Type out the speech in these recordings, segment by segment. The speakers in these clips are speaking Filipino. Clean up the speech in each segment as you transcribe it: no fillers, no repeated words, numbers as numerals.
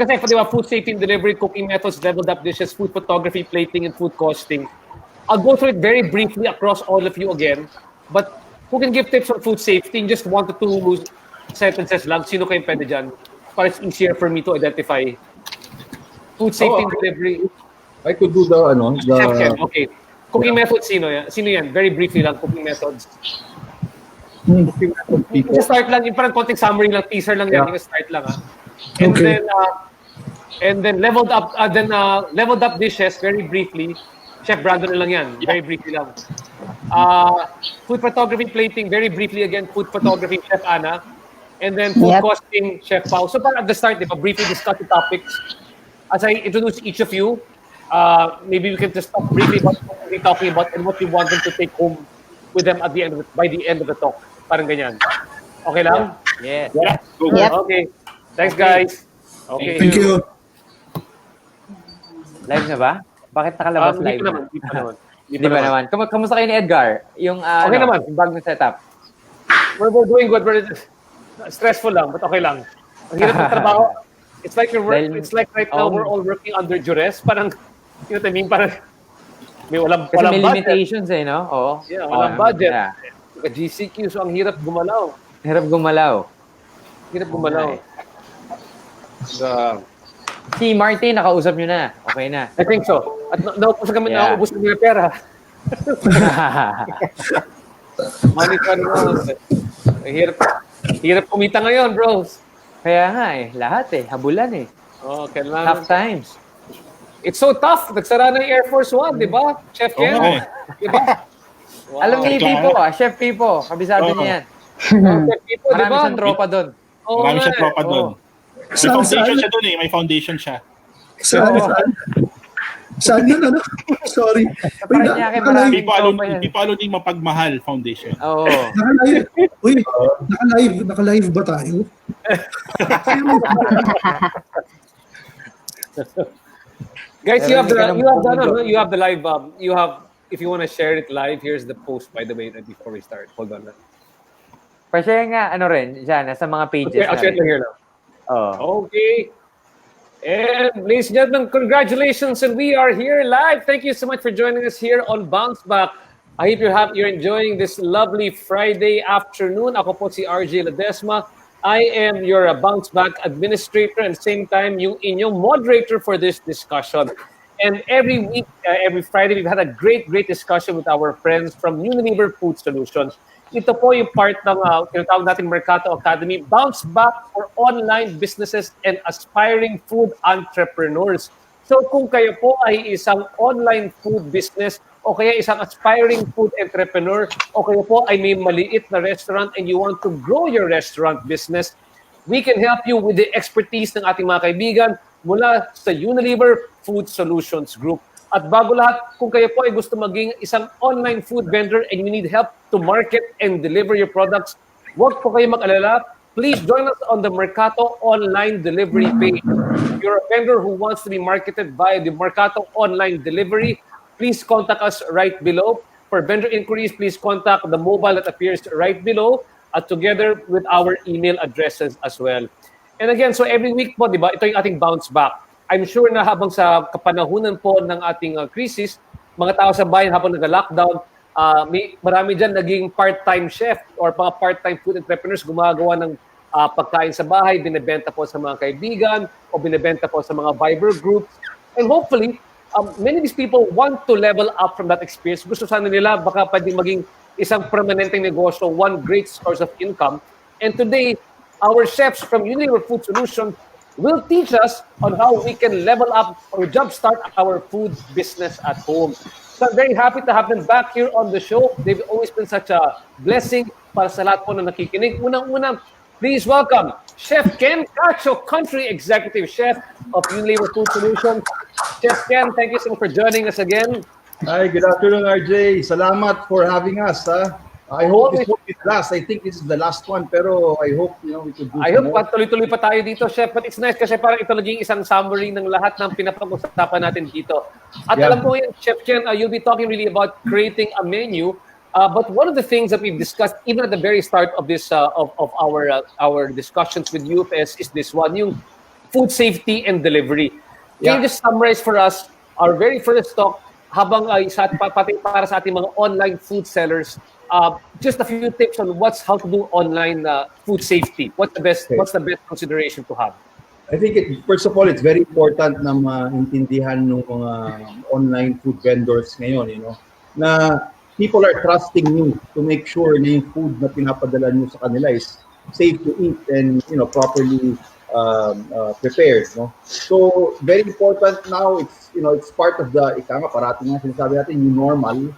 kasi di ba, food safety and delivery, cooking methods, leveled up dishes, food photography, plating, and food costing. I'll go through it very briefly across all of you again. But who can give tips on food safety in just 1 to 2 sentences lang? Sino kayong pwede dyan? Para it's easier for me to identify. Food safety and delivery. I could do the Chef Ken, okay. Cooking methods, sino yan? Sino yan? Very briefly lang, cooking methods. Yung start lang, yung parang konting summary lang, teaser lang yan, yung start lang ha. And then leveled up dishes very briefly. Chef Brandon na lang yan, very briefly lang. Food photography, plating, very briefly again, food photography, Chef Anna. And then food costing, Chef Pao. So parang at the start, briefly discuss the topics. As I introduce each of you, maybe we can just talk briefly about what we'll be talking about and what we want them to take home with them at the end by the end of the talk. Parang ganyan. Okay lang? Yeah. Yep. Okay. Thanks, guys. Okay. Thank you. Live na ba? Bakit nakalabas live? Di ba naman? Kamusta kayo ni Edgar? Yung okay naman. Yung bagong setup. We're doing good. We're stressful lang, but okay lang. Ang hirap ng trabaho. It's like right now we're all working under duress. Parang, you know what I mean? Parang may walang may budget. limitations no? Oo. Yeah, walang budget. Yeah. GCQ, so ang hirap gumalaw. Si Martin, nakausap nyo na. Okay na. I think so. At naubos kami ng pera. Money pa naman. Hirap kumita ngayon, bros. Kaya nga lahat habulan Oh, kailangan. Tough times. It's so tough. Nagsara na yung Air Force One, di ba? Chef Ken? Di ba? Wow. Alam ni Pipo, Chef Pipo. Kabisado niya yan. Chef Pipo, di ba? Marami siyang tropa doon. Marami siyang tropa doon. May foundation siya doon May foundation siya. Saan yun, Sorry. Pipo Aloni Mapagmahal Foundation. Oo. Naka-live ba tayo? Guys, you have the live. If you want to share it live, here's the post, by the way, before we start. Hold on. Pa-share nga, dyan, sa mga pages. Okay, I'll share it here now. Okay. And ladies and gentlemen, congratulations, and we are here live. Thank you so much for joining us here on Bounce Back. I hope you're enjoying this lovely Friday afternoon. Ako po si RJ Ledesma. I am your Bounce Back administrator and same time yung inyong moderator for this discussion. And every week, every Friday, we've had a great discussion with our friends from Unilever Food Solutions. Ito po yung part ng tinatawag natin Mercato Academy, Bounce Back for online businesses and aspiring food entrepreneurs. So kung kayo po ay isang online food business o kaya isang aspiring food entrepreneur o kayo po ay may maliit na restaurant and you want to grow your restaurant business, we can help you with the expertise ng ating mga kaibigan mula sa Unilever Food Solutions Group. At bago lahat, kung kayo po ay gusto maging isang online food vendor and you need help to market and deliver your products, huwag po kayo mag-alala. Please join us on the Mercato online delivery page. If you're a vendor who wants to be marketed via the Mercato online delivery, please contact us right below. For vendor inquiries, please contact the mobile that appears right below together with our email addresses as well. And again, so every week po, di ba, ito yung ating bounce back. I'm sure na habang sa kapanahunan po ng ating crisis, mga tao sa bayan habang nag-lockdown, marami dyan naging part-time chef or mga part-time food entrepreneurs gumagawa ng pagkain sa bahay, binibenta po sa mga kaibigan o binibenta po sa mga Viber groups. And hopefully, many of these people want to level up from that experience. Gusto sana nila baka pwedeng maging isang permanenteng negosyo, one great source of income. And today, our chefs from Unilever Food Solutions will teach us on how we can level up or jumpstart our food business at home. So I'm very happy to have them back here on the show. They've always been such a blessing para sa lahat po na nakikinig. Unang-una, please welcome Chef Ken Cacho, Country Executive Chef of Unilever Food Solutions. Chef Ken, thank you so much for joining us again. Hi, good afternoon, RJ. Salamat for having us. I hope this won't be the last. I think this is the last one, pero I hope we could do I hope tuloy-tuloy pa tayo dito, Chef. But it's nice kasi parang ito naging isang summary ng lahat ng pinapag-usapan natin dito. At alam ko yun, Chef Ken, you'll be talking really about creating a menu. But one of the things that we've discussed, even at the very start of this of our discussions with you, is this one, yung food safety and delivery. Can you just summarize for us our very first talk habang pati para sa ating mga online food sellers, just a few tips on how to do online food safety. What's the best consideration to have? I think first of all, it's very important na maintindihan ng mga online food vendors ngayon, na people are trusting you to make sure na yung food na pinapadala nyo sa kanila is safe to eat and properly prepared. So very important now. It's part of the parating nga sinasabi natin yung normal.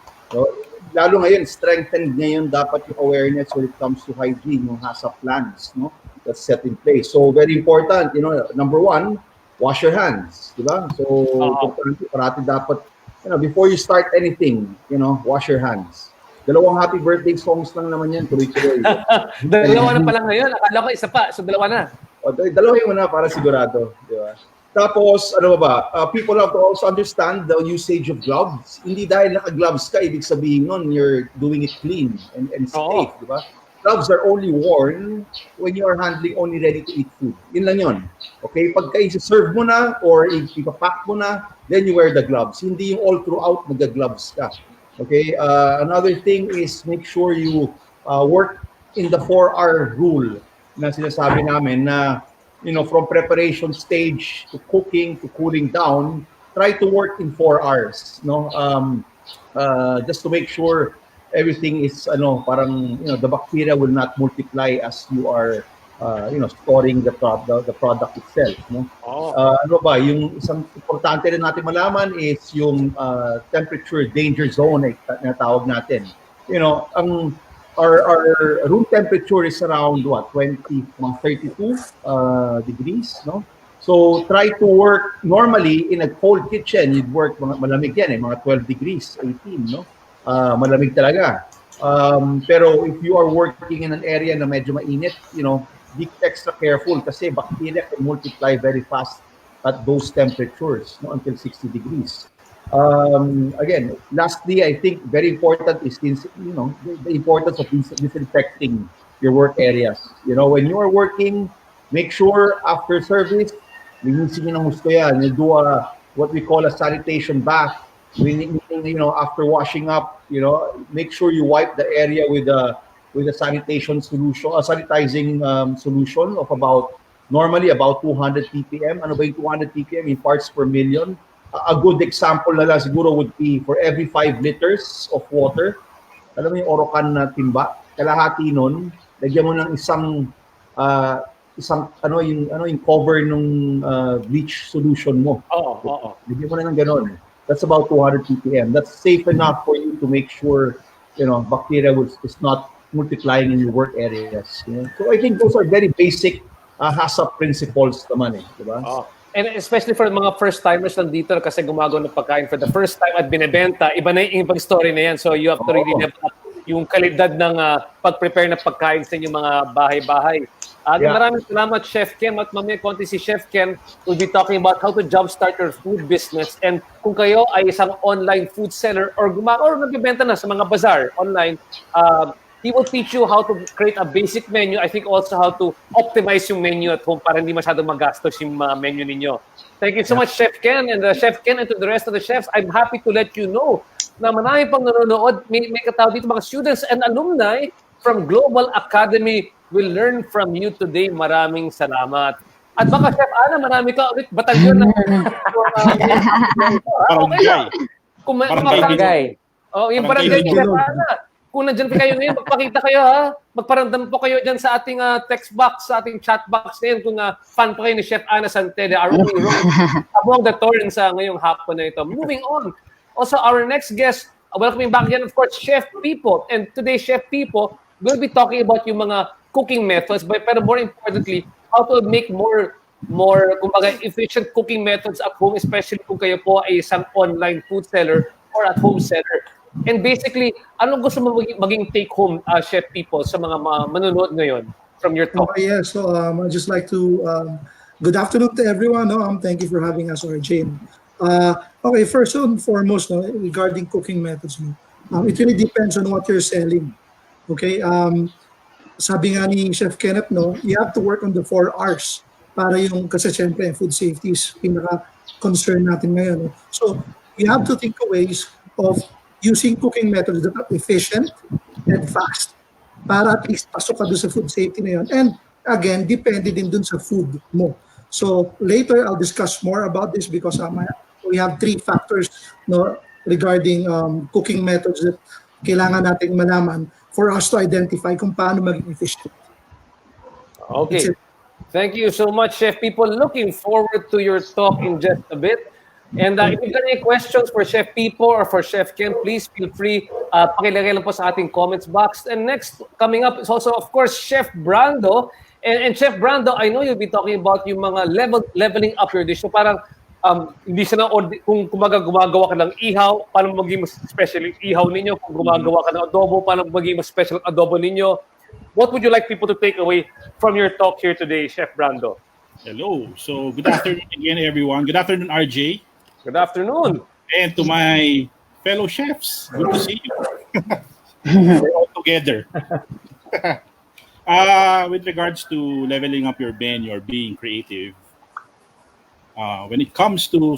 Lalo ngayon, strengthened ngayon dapat yung awareness when it comes to hygiene, yung HACCP plans, that's set in place. So very important, number one, wash your hands, diba? So parati dapat, before you start anything, wash your hands. Dalawang happy birthday songs lang naman yan, tuloy-tuloy. Dalawa na pala ngayon, akala ko isa pa, so dalawa na. Dalawa yung una para sigurado, diba? Tapos, people have to also understand the usage of gloves. Hindi dahil naka-gloves ka, ibig sabihin nun, you're doing it clean and safe, diba? Gloves are only worn when you are handling only ready-to-eat food. Yun lang yun. Okay? Pagka i-serve mo na or ipapack mo na, then you wear the gloves. Hindi yung all throughout nag-gloves ka. Okay? Another thing is make sure you work in the 4-hour rule na sinasabi namin na from preparation stage to cooking to cooling down, try to work in 4 hours. Just to make sure everything is parang the bacteria will not multiply as you are storing the product itself. Yung isang importante rin natin malaman is yung temperature danger zone na tawag natin. Our room temperature is around 32 degrees, So try to work normally in a cold kitchen. You'd work malamig yan, mga 12 degrees, 18, malamig talaga. Pero if you are working in an area na medyo mainit, be extra careful kasi bacteria can multiply very fast at those temperatures, until 60 degrees. Again, lastly, I think very important is the importance of disinfecting your work areas. When you are working, make sure after service, linisin nyo ng gusto yan. You do what we call a sanitation bath. After washing up, make sure you wipe the area with a sanitation solution, a sanitizing solution of normally about 200 ppm. Ano ba yung 200 ppm in parts per million? A good example na lang siguro would be for every 5 liters of water, alam mo yung orokan na timba, kalahati nun, lagyan mo ng isang yung cover nung bleach solution mo. Lagyan mo na ng ganon. That's about 200 ppm. That's safe enough for you to make sure bacteria is not multiplying in your work areas. So I think those are very basic HACCP principles naman diba? And especially for mga first-timers nandito kasi gumagawa ng pagkain for the first time at binebenta, iba na yung ibang story na yan. So you have to really develop yung kalidad ng pag-prepare ng pagkain sa inyong mga bahay-bahay. Maraming salamat, Chef Ken. At mamaya konti si Chef Ken will be talking about how to jumpstart your food business. And kung kayo ay isang online food seller or nagbibenta na sa mga bazaar online, he will teach you how to create a basic menu. I think also how to optimize yung menu at home para hindi masyadong magastos yung menu ninyo. Thank you so much, Chef Ken. And Chef Ken and to the rest of the chefs, I'm happy to let you know na marami pang nanonood. May katawag dito mga students and alumni from Global Academy will learn from you today. Maraming salamat. At baka, Chef Ana, marami ka ulit batalyon ng barangay. Yung barangay, Chef Ana. Kung nandiyan kayo ngayon, magpakita kayo Magparamdam po kayo dyan sa ating text box, sa ating chat box ngayon kung fan po kayo ni Chef Ana Santella, are we among the thorns ngayong hapon na ito. Moving on. Also, our next guest, welcoming back again, of course, Chef Pipo. And today, Chef Pipo will be talking about yung mga cooking methods, but more importantly, how to make more kumbaga, efficient cooking methods at home, especially kung kayo po ay isang online food seller or at home seller. And basically, anong gusto mo maging take-home, Chef People, sa mga manonood ngayon from your talk? Okay, yeah. So I'd just like to, good afternoon to everyone. Thank you for having us, RJ. Okay, first and foremost, regarding cooking methods, it really depends on what you're selling. Okay, sabi nga ni Chef Kenneth, you have to work on the 4 R's. para kasi syempre food safety is pinaka-concern natin ngayon. So you have to think of ways of using cooking methods that are efficient and fast para at least pasok ka doon sa food safety na yun. And again, depende din doon sa food mo. So later, I'll discuss more about this because we have 3 factors regarding cooking methods that kailangan nating malaman for us to identify kung paano maging efficient. Okay. Thank you so much, Chef People. Looking forward to your talk in just a bit. And if you've got any questions for Chef People or for Chef Ken, please feel free. Pakilagay lang po sa ating comments box. And next, coming up is also, of course, Chef Brando. And Chef Brando, I know you'll be talking about yung mga leveling up your dish. So parang hindi siya kung gumagawa ka ng ihaw, paano maging mas special yung ihaw ninyo? Kung gumagawa ka ng adobo, paano maging mas special ang adobo ninyo? What would you like people to take away from your talk here today, Chef Brando? Hello. So, good afternoon again, everyone. Good afternoon, RJ. Good afternoon. And to my fellow chefs, good to see you. We're all together. With regards to leveling up your menu or being creative, when it comes to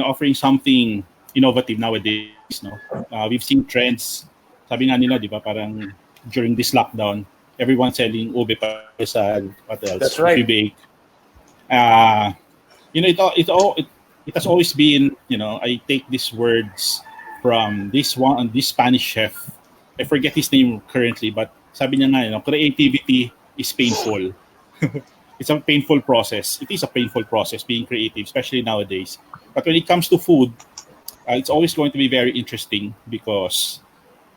offering something innovative nowadays, we've seen trends. Sabi nga nila, di ba, parang during this lockdown, everyone selling ube pandesal, what else? That's right. Bake. It has always been, I take these words from this Spanish chef. I forget his name currently, but sabi niya nga, creativity is painful. It's a painful process. It is a painful process being creative, especially nowadays. But when it comes to food, it's always going to be very interesting because,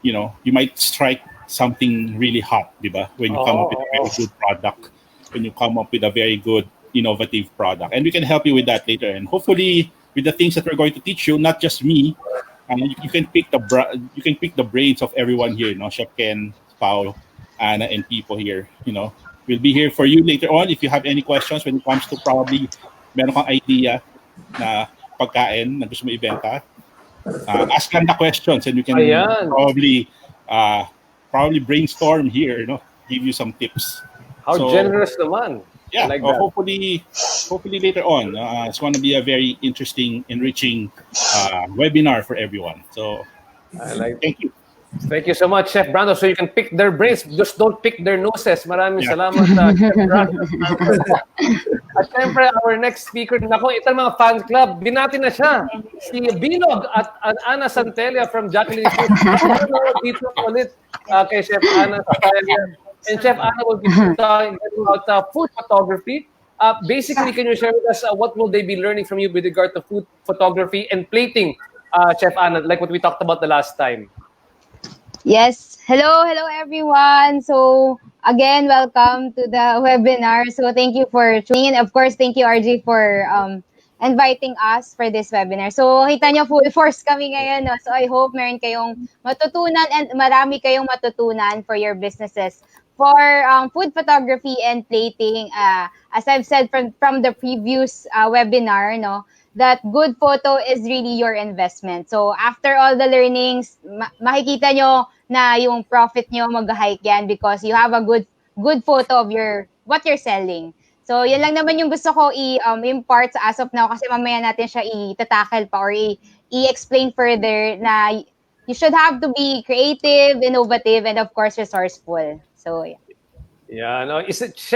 you might strike something really hot, diba? When you come up with a very good product, when you come up with a very good innovative product. And we can help you with that later. And hopefully, with the things that we're going to teach you, not just me, you can pick the brains of everyone here, Chef Ken, Pao, Anna, and people here. We'll be here for you later on if you have any questions when it comes to probably meron kang idea na pagkain na gusto mo ibenta. Ask lang the questions and you can probably brainstorm here, give you some tips. How generous naman. Yeah, like that. Hopefully later on, it's going to be a very interesting, enriching webinar for everyone. So, thank you. Thank you so much, Chef Brando. So you can pick their brains, just don't pick their noses. Maraming salamat, Chef Brando. At syempre, our next speaker, ito mga fan club, binati na siya. Si Binog at Ana Santelia from Jacqueline Food. Dito ulit kay Chef Ana Santelia. And Chef Ana will be talking about food photography. Basically, can you share with us what will they be learning from you with regard to food photography and plating, Chef Ana, like what we talked about the last time? Yes. Hello everyone. So again, welcome to the webinar. So thank you for tuning in. Of course, thank you RG for inviting us for this webinar. So kita nyo, full force kami ngayon. No? So I hope meron kayong matutunan and marami kayong matutunan for your businesses. For food photography and plating, as I've said from the previous webinar, that good photo is really your investment. So after all the learnings, makikita nyo na yung profit nyo mag-hike yan because you have a good photo of what you're selling. So yan lang naman yung gusto ko i-impart as of now kasi mamaya natin siya i-tackle pa or i-explain further na you should have to be creative, innovative, and of course resourceful. So yeah. Yeah, no.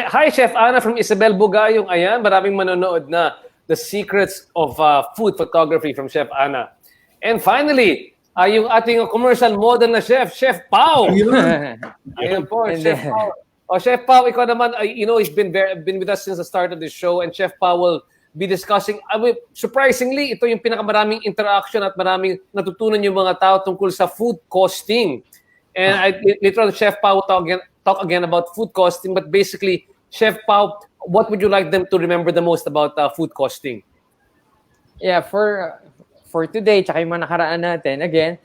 Hi, Chef Ana from Isabel Bugayong. Ayan, maraming manonood na. The secrets of food photography from Chef Ana. And finally, yung ating commercial model na chef, Chef Pao. Ayun po, Chef Pao. Chef Pao, ikaw naman, he's been with us since the start of the show, and Chef Pao will be discussing, surprisingly, ito yung pinakamaraming interaction at maraming natutunan yung mga tao tungkol sa food costing. And literally, Chef Pao will talk again about food costing, but basically, Chef Pao, what would you like them to remember the most about food costing? Yeah, for today, tsaka yung mga nakaraan natin, again,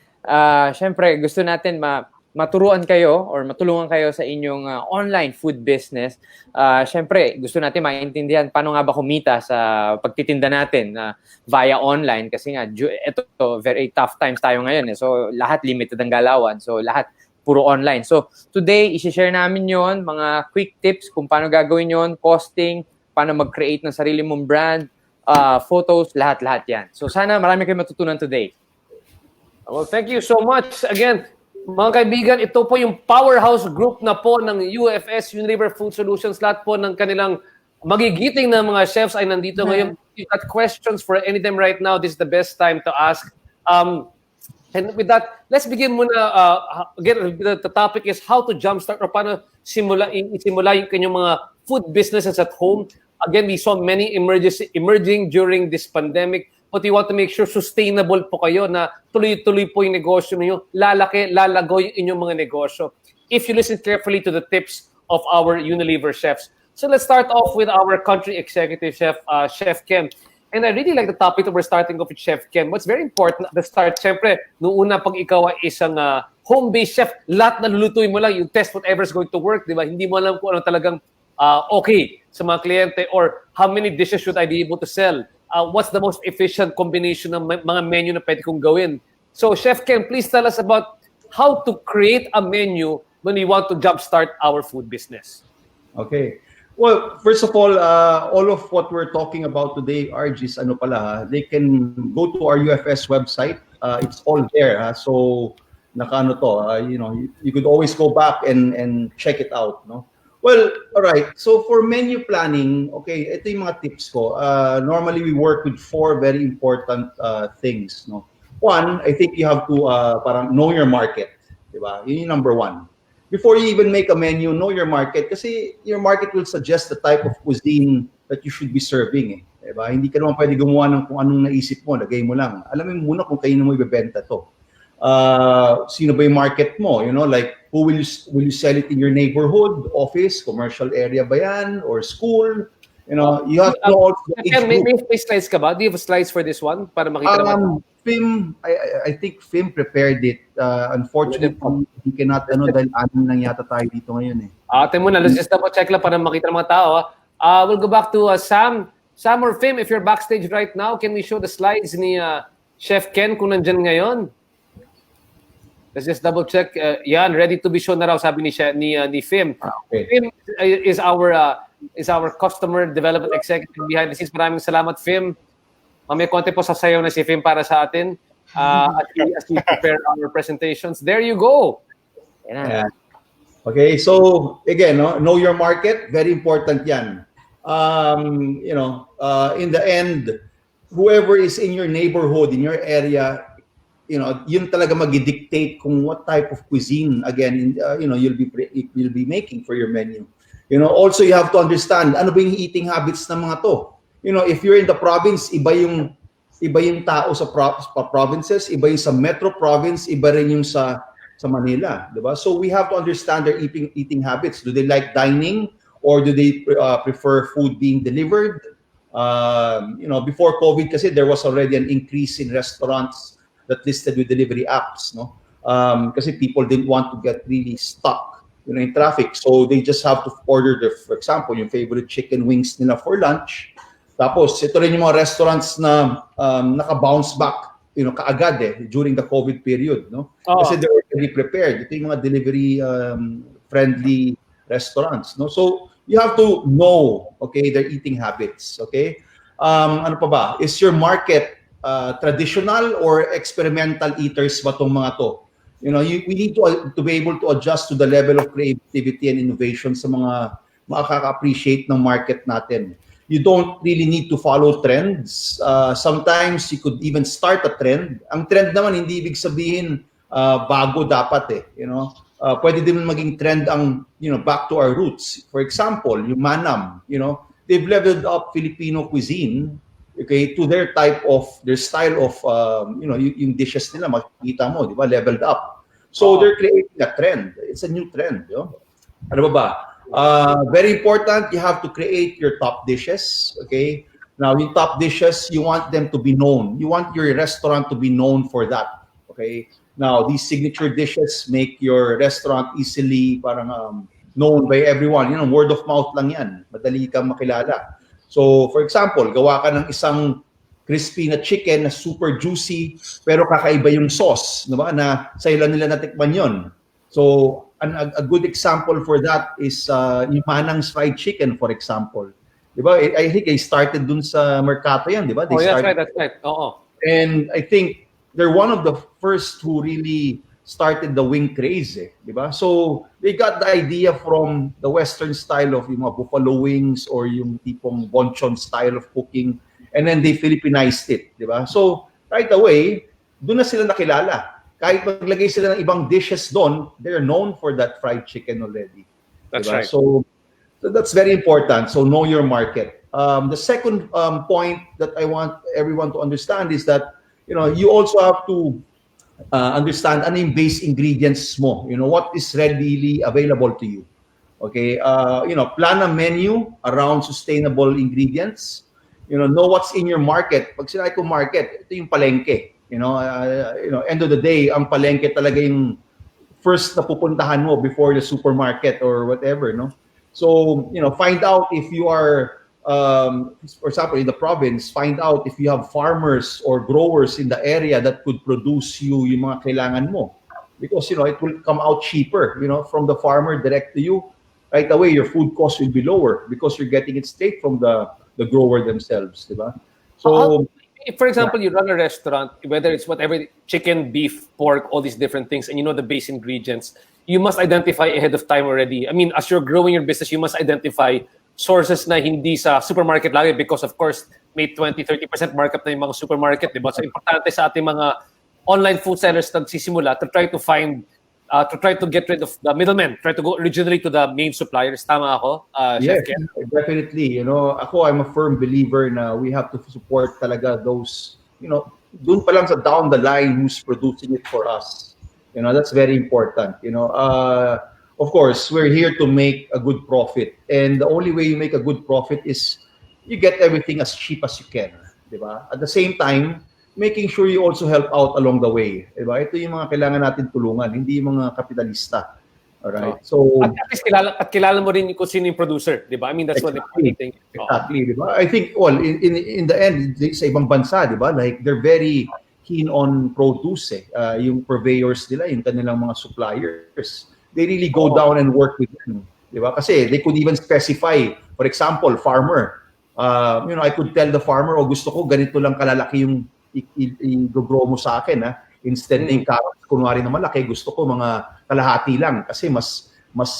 syempre gusto natin maturuan kayo or matulungan kayo sa inyong online food business. Syempre, gusto natin maintindihan paano nga ba kumita sa pagtitinda natin via online kasi nga, ito very tough times tayo ngayon. So, lahat limited ang galawan. So, lahat puro online. So, today, isi-share namin yon mga quick tips kung paano gagawin yon, costing, paano mag-create ng sarili mong brand, photos, lahat-lahat yan. So sana marami kayong matutunan today. Well, thank you so much. Again, mga kaibigan, ito po yung powerhouse group na po ng UFS, Unilever Food Solutions. Lahat po ng kanilang magigiting na mga chefs ay nandito ngayon. If you've got questions for any of them right now, this is the best time to ask. And with that, let's begin muna. Again, the topic is how to jumpstart or paano isimula yung kanyang mga food businesses at home. Again, we saw many emerging during this pandemic. But you want to make sure sustainable po kayo na tuloy-tuloy po yung negosyo ninyo, lalago yung inyong mga negosyo. If you listen carefully to the tips of our Unilever chefs. So let's start off with our country executive chef, Chef Ken. And I really like the topic that we're starting off with Chef Ken. What's very important at the start, syempre, noong una pag ikaw ay isang home-based chef, lahat na lulutuin mo lang, you test whatever's going to work, di ba? Hindi mo alam kung ano talagang okay sa mga kliyente or how many dishes should I be able to sell. What's the most efficient combination ng mga menu na pwede kong gawin. So, Chef Ken, please tell us about how to create a menu when we want to jumpstart our food business. Okay. Well, first of all of what we're talking about today, RGs, they can go to our UFS website. It's all there. So, you could always go back and check it out. No? Well, all right. So for menu planning, okay, ito yung mga tips ko. Normally, we work with 4 very important things. No? One, I think you have to parang know your market. Diba? Yun yung number 1. Before you even make a menu, know your market. Kasi your market will suggest the type of cuisine that you should be serving. Diba? Hindi ka naman pwede gumawa ng kung anong naisip mo, lagay mo lang. Alamin mo muna kung kayo mo ibebenta to. Sino ba yung market mo? You know, like, who will you sell it in your neighborhood, office, commercial area ba yan, or school? You know, you have to know also may slides ka ba? Do you have slides for this one? Para makita naman. I think Fim prepared it. Unfortunately, he cannot, dahil anim lang yata tayo dito ngayon eh. Ate mo na, let's just double check lang para makita ng mga tao. We'll go back to Sam. Sam or Fim, if you're backstage right now, can we show the slides ni Chef Ken kung nandyan ngayon? Let's just double check. Yan, ready to be shown na raw, sabi ni Fim. Okay. Fim is our customer development executive behind the scenes. Maraming salamat, Fim. Mamaya konti po sasayaw na si Fim para sa atin as we prepare our presentations. There you go. Yeah. Okay, so again, know your market. Very important yan. In the end, whoever is in your neighborhood, in your area, yun talaga mag-dictate kung what type of cuisine again you'll be making for your menu. Also you have to understand ano ba yung eating habits ng mga to. If you're in the province, iba yung tao sa provinces, iba yung sa metro province, iba rin yung sa Manila, diba? So we have to understand their eating habits. Do they like dining or do they prefer food being delivered? Before COVID kasi there was already an increase in restaurants that listed with delivery apps, no? Kasi people didn't want to get really stuck, in traffic. So they just have to order for example, yung favorite chicken wings nila for lunch. Tapos ito rin yung mga restaurants na naka-bounce back, kaagad during the COVID period, no? Kasi they're already prepared. Ito yung mga delivery friendly restaurants, no? So you have to know, okay, their eating habits, okay? Ano pa ba? Is your market traditional or experimental eaters ba tong mga to? We need to be able to adjust to the level of creativity and innovation sa mga makaka-appreciate ng market natin. You don't really need to follow trends. Sometimes you could even start a trend. Ang trend naman hindi ibig sabihin bago dapat pwede din maging trend ang back to our roots. For example, yung Manam, they've leveled up Filipino cuisine, okay, to their style of yung dishes nila makikita mo, di ba, leveled up. So they're creating a trend. It's a new trend, Ano ba? Very important, you have to create your top dishes, okay? Now, yung top dishes, you want them to be known. You want your restaurant to be known for that, okay? Now, these signature dishes make your restaurant easily parang known by everyone. Word of mouth lang yan. Madali kang makilala. So, for example, gawa ka ng isang crispy na chicken na super juicy, pero kakaiba yung sauce, diba? Na sa ilan nila natikman yun. So, a good example for that is yung Manang's fried chicken, for example. Di ba? I think they started dun sa Mercato yan, di ba? They Oh, that's started, right, that's right. Oo. and I think they're one of the first who really started the wing craze, di ba? So they got the idea from the Western style of yung mga buffalo wings or yung tipong bonchon style of cooking, and then they Filipinized it, di ba? So right away, doon na sila nakilala. Kahit maglagay sila ng ibang dishes doon, they're known for that fried chicken already. That's diba? right. So that's very important. So know your market. The second point that I want everyone to understand is that you also have to understand ano yung base ingredients mo. What is readily available to you. Okay, plan a menu around sustainable ingredients. Know what's in your market. Pag sinabi ko market, ito yung palengke. End of the day, ang palengke talaga yung first na pupuntahan mo before the supermarket or whatever, no? So, find out if you are, for example, in the province, find out if you have farmers or growers in the area that could produce you yung mga kailangan mo. Because, it will come out cheaper, from the farmer direct to you. Right away, your food cost will be lower because you're getting it straight from the grower themselves, diba? So, if, for example, you run a restaurant, whether it's whatever, chicken, beef, pork, all these different things, and you know the base ingredients, you must identify ahead of time already. I mean, as you're growing your business, you must identify sources na hindi sa supermarket lagi because, of course, may 20-30% markup na yung mga supermarket, diba? So, importante sa ating mga online food sellers na nagsisimula to try to find, to try to get rid of the middlemen, try to go originally to the main suppliers. Tama ako, yes, Chef Ken? definitely. I'm a firm believer na we have to support talaga those, dun pa lang sa down the line who's producing it for us. That's very important. Of course, we're here to make a good profit. And the only way you make a good profit is you get everything as cheap as you can. Diba? At the same time, making sure you also help out along the way. Diba? Ito yung mga kailangan natin tulungan, hindi yung mga kapitalista. Alright? So, at least kilala mo rin kung sino yung producer, di ba? I mean, that's what the important thing. Exactly, di ba? I think, in the end, sa ibang bansa, di ba? Like, they're very keen on produce, yung purveyors nila, yung kanilang mga suppliers. They really go down and work with them, di ba? Kasi they could even specify, for example, farmer. I could tell the farmer, gusto ko ganito lang kalalaki yung i-grow mo sa akin, ha? Instead na yung carrots, kunwari na malaki, gusto ko mga kalahati lang kasi mas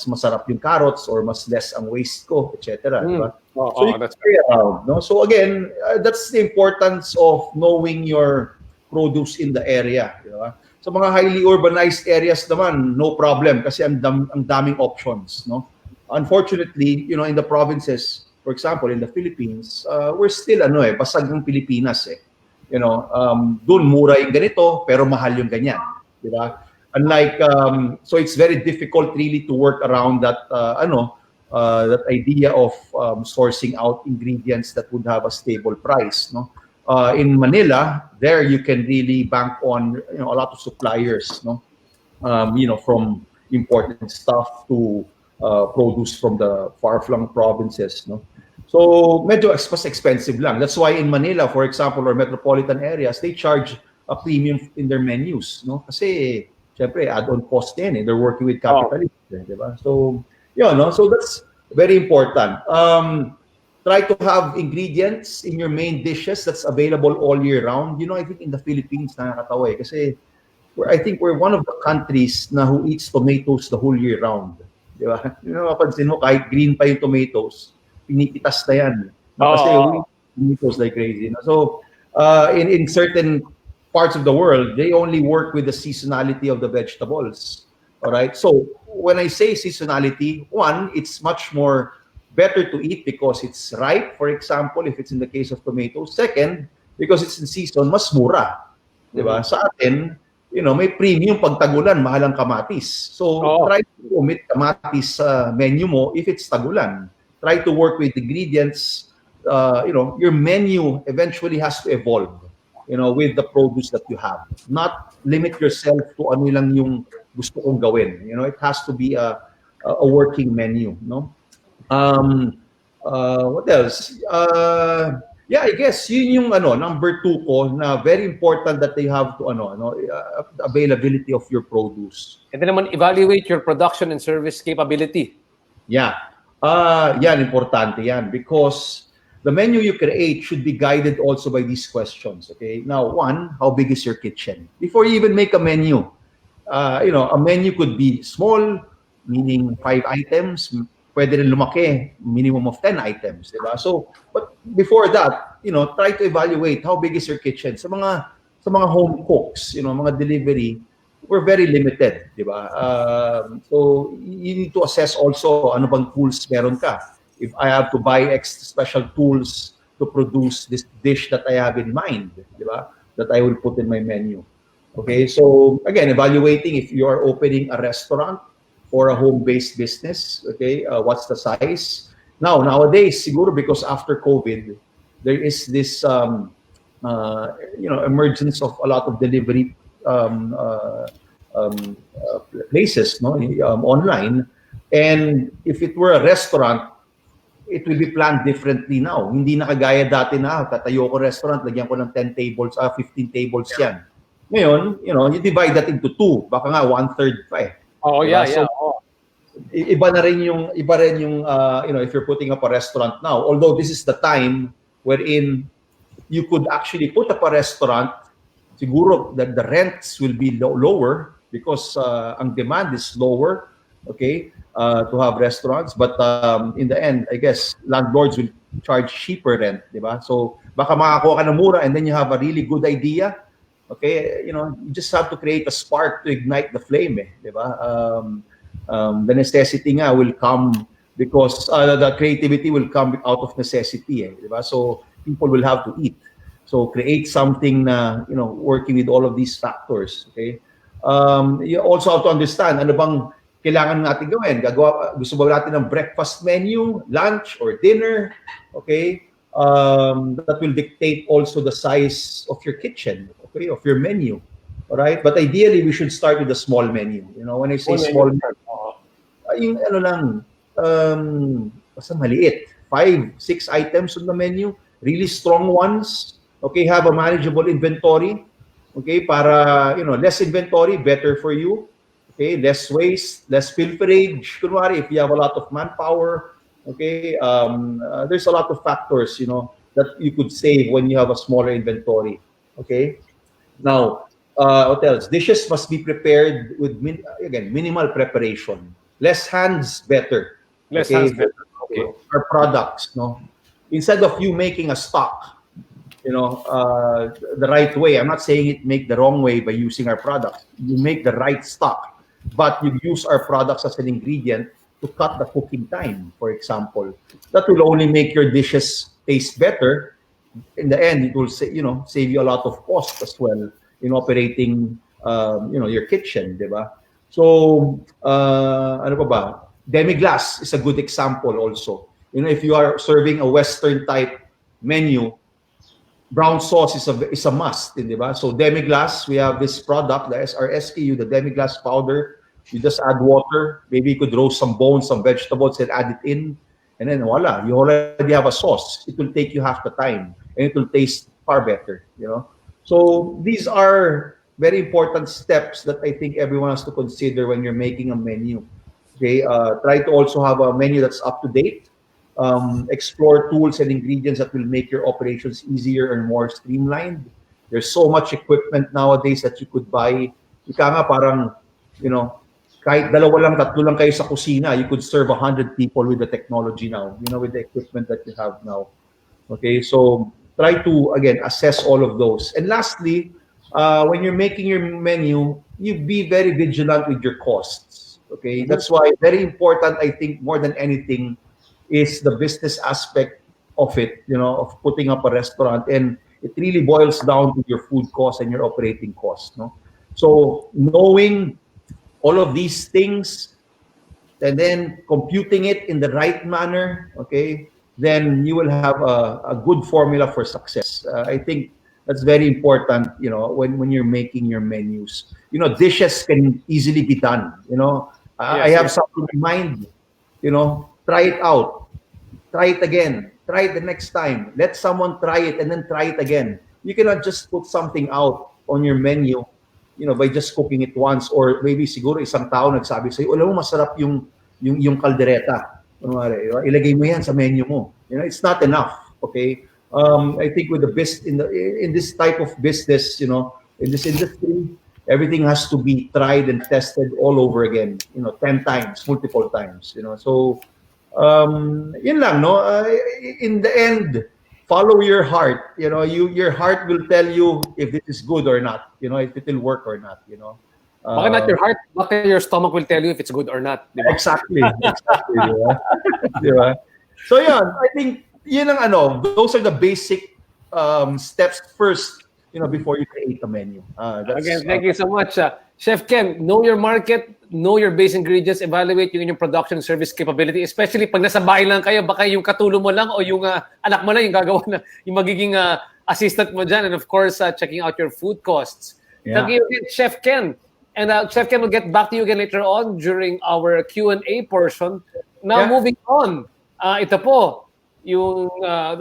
masarap yung carrots or mas less ang waste ko, etc. Diba? So, that's around, no? So again, that's the importance of knowing your produce in the area. Diba? Sa mga highly urbanized areas naman, no problem kasi ang daming options. No? Unfortunately, in the provinces, for example, in the Philippines, we're still basag ng Pilipinas eh. Doon mura yung ganito pero mahal yung ganyan, di ba? Unlike so it's very difficult really to work around that that idea of sourcing out ingredients that would have a stable price, no? In Manila, there you can really bank on a lot of suppliers, no? From imported stuff to produce from the far-flung provinces, no? So, medyo mas expensive lang. That's why in Manila, for example, or metropolitan areas, they charge a premium in their menus, no? Kasi, syempre, add-on cost din, eh. They're working with capitalists, di ba? So, so that's very important. Try to have ingredients in your main dishes that's available all year round. I think in the Philippines, nakakatawa eh. Kasi, I think we're one of the countries na who eats tomatoes the whole year round. Di ba? Mapansin mo, kahit green pa yung tomatoes, pinipitas na yan. Kasi tomatoes like crazy. So, in certain parts of the world, they only work with the seasonality of the vegetables. All right? So, when I say seasonality, one, it's much more better to eat because it's ripe, for example, if it's in the case of tomatoes. Second, because it's in season, mas mura. Diba? Sa atin, may premium pag tagulan, mahal ang kamatis. So, try to omit kamatis sa menu mo if it's tagulan. Try to work with ingredients. Your menu eventually has to evolve, with the produce that you have. Not limit yourself to ano lang yung gusto kong gawin. It has to be a working menu, no? What else? I guess yun yung number 2 ko na very important that they have to availability of your produce. And then naman evaluate your production and service capability. Yeah. Yan importante yan because the menu you create should be guided also by these questions. Okay. Now, one, how big is your kitchen? Before you even make a menu, a menu could be small, meaning 5 items. Pwede rin lumaki, minimum of 10 items, di ba? So, but before that, try to evaluate how big is your kitchen. Sa mga home cooks, mga delivery, we're very limited, di ba? So, you need to assess also ano bang tools meron ka. If I have to buy extra special tools to produce this dish that I have in mind, di ba? That I will put in my menu. Okay, so again, evaluating if you are opening a restaurant or a home-based business, okay, what's the size? Now, nowadays, siguro because after COVID, there is this, emergence of a lot of delivery places, no, online. And if it were a restaurant, it will be planned differently now. Hindi na kagaya dati na, tatayo ko restaurant, lagyan ko ng 10 tables, 15 tables yan. Ngayon, you divide that into two. Baka nga 1/3 pa eh. Oh, Diba? yeah. Iba rin yung if you're putting up a restaurant now, although this is the time wherein you could actually put up a restaurant, siguro that the rents will be lower because ang demand is lower, okay, to have restaurants, but in the end, I guess landlords will charge cheaper rent, di ba? So baka makakuha ka ng mura and then you have a really good idea, okay, you just have to create a spark to ignite the flame, di ba? The necessity nga will come because the creativity will come out of necessity, diba? So people will have to eat. So create something na, working with all of these factors, okay? You also have to understand ano bang kailangan natin gawin. Gusto ba natin ng breakfast menu, lunch, or dinner, okay? That will dictate also the size of your kitchen, okay, of your menu. All right? But ideally, we should start with a small menu. When I say small menu, yung basta maliit. 5, 6 items on the menu, really strong ones. Okay, have a manageable inventory. Okay, para, less inventory, better for you. Okay, less waste, less pilferage. Kunwari, if you have a lot of manpower, okay, there's a lot of factors, that you could save when you have a smaller inventory. Okay? Now, what else? Dishes must be prepared with, minimal preparation. Less hands, better. Less hands, better. Okay. Our products, no? Instead of you making a stock, the right way. I'm not saying it make the wrong way by using our products. You make the right stock, but you use our products as an ingredient to cut the cooking time, for example. That will only make your dishes taste better. In the end, it will save you a lot of cost as well in operating, your kitchen, diba? So, ano pa ba? Demi-glace is a good example also. If you are serving a Western type menu, brown sauce is a must, diba? So demi-glace, we have this product, our SKU, the demi-glace powder. You just add water. Maybe you could roast some bones, some vegetables, and add it in, and then voila, you already have a sauce. It will take you half the time, and it will taste far better. So these are very important steps that I think everyone has to consider when you're making a menu. Okay, try to also have a menu that's up to date. Explore tools and ingredients that will make your operations easier and more streamlined. There's so much equipment nowadays that you could buy. Ika nga parang, kahit dalawa lang, tatlo lang kayo sa kusina, you could serve 100 people with the technology now, with the equipment that you have now. Okay, so try to, again, assess all of those. And lastly, when you're making your menu, you be very vigilant with your costs. Okay, that's why very important, I think, more than anything, is the business aspect of it, of putting up a restaurant. And it really boils down to your food costs and your operating costs. No? So knowing all of these things and then computing it in the right manner, okay, then you will have a good formula for success. I think that's very important, when you're making your menus. Dishes can easily be done. I have something in mind, try it out, try it again, try it the next time, let someone try it and then try it again. You cannot just put something out on your menu, by just cooking it once, or maybe siguro isang tao nagsabi sa'yo, alam mo, masarap yung caldereta. Ilagay mo yan sa menu mo. It's not enough. Okay, I think with the in this type of business, in this industry, everything has to be tried and tested all over again. 10 times, multiple times. So yun lang, no. In the end, follow your heart. Your heart will tell you if this is good or not. If it will work or not. Baka not your heart, baka your stomach will tell you if it's good or not. Di ba? Exactly, exactly, di ba? Di ba? So yeah, I think yun ang those are the basic steps first, before you create a menu. Again, thank you so much. Chef Ken, know your market, know your base ingredients, evaluate yung inyong production service capability, especially pag nasa bahay lang kayo, baka yung katulong mo lang o yung anak mo lang yung gagawa na, yung magiging assistant mo dyan. And of course, checking out your food costs. Yeah. Thank you again, Chef Ken. And Chef Ken will get back to you again later on during our Q&A portion. Now, moving on. Ito po, yung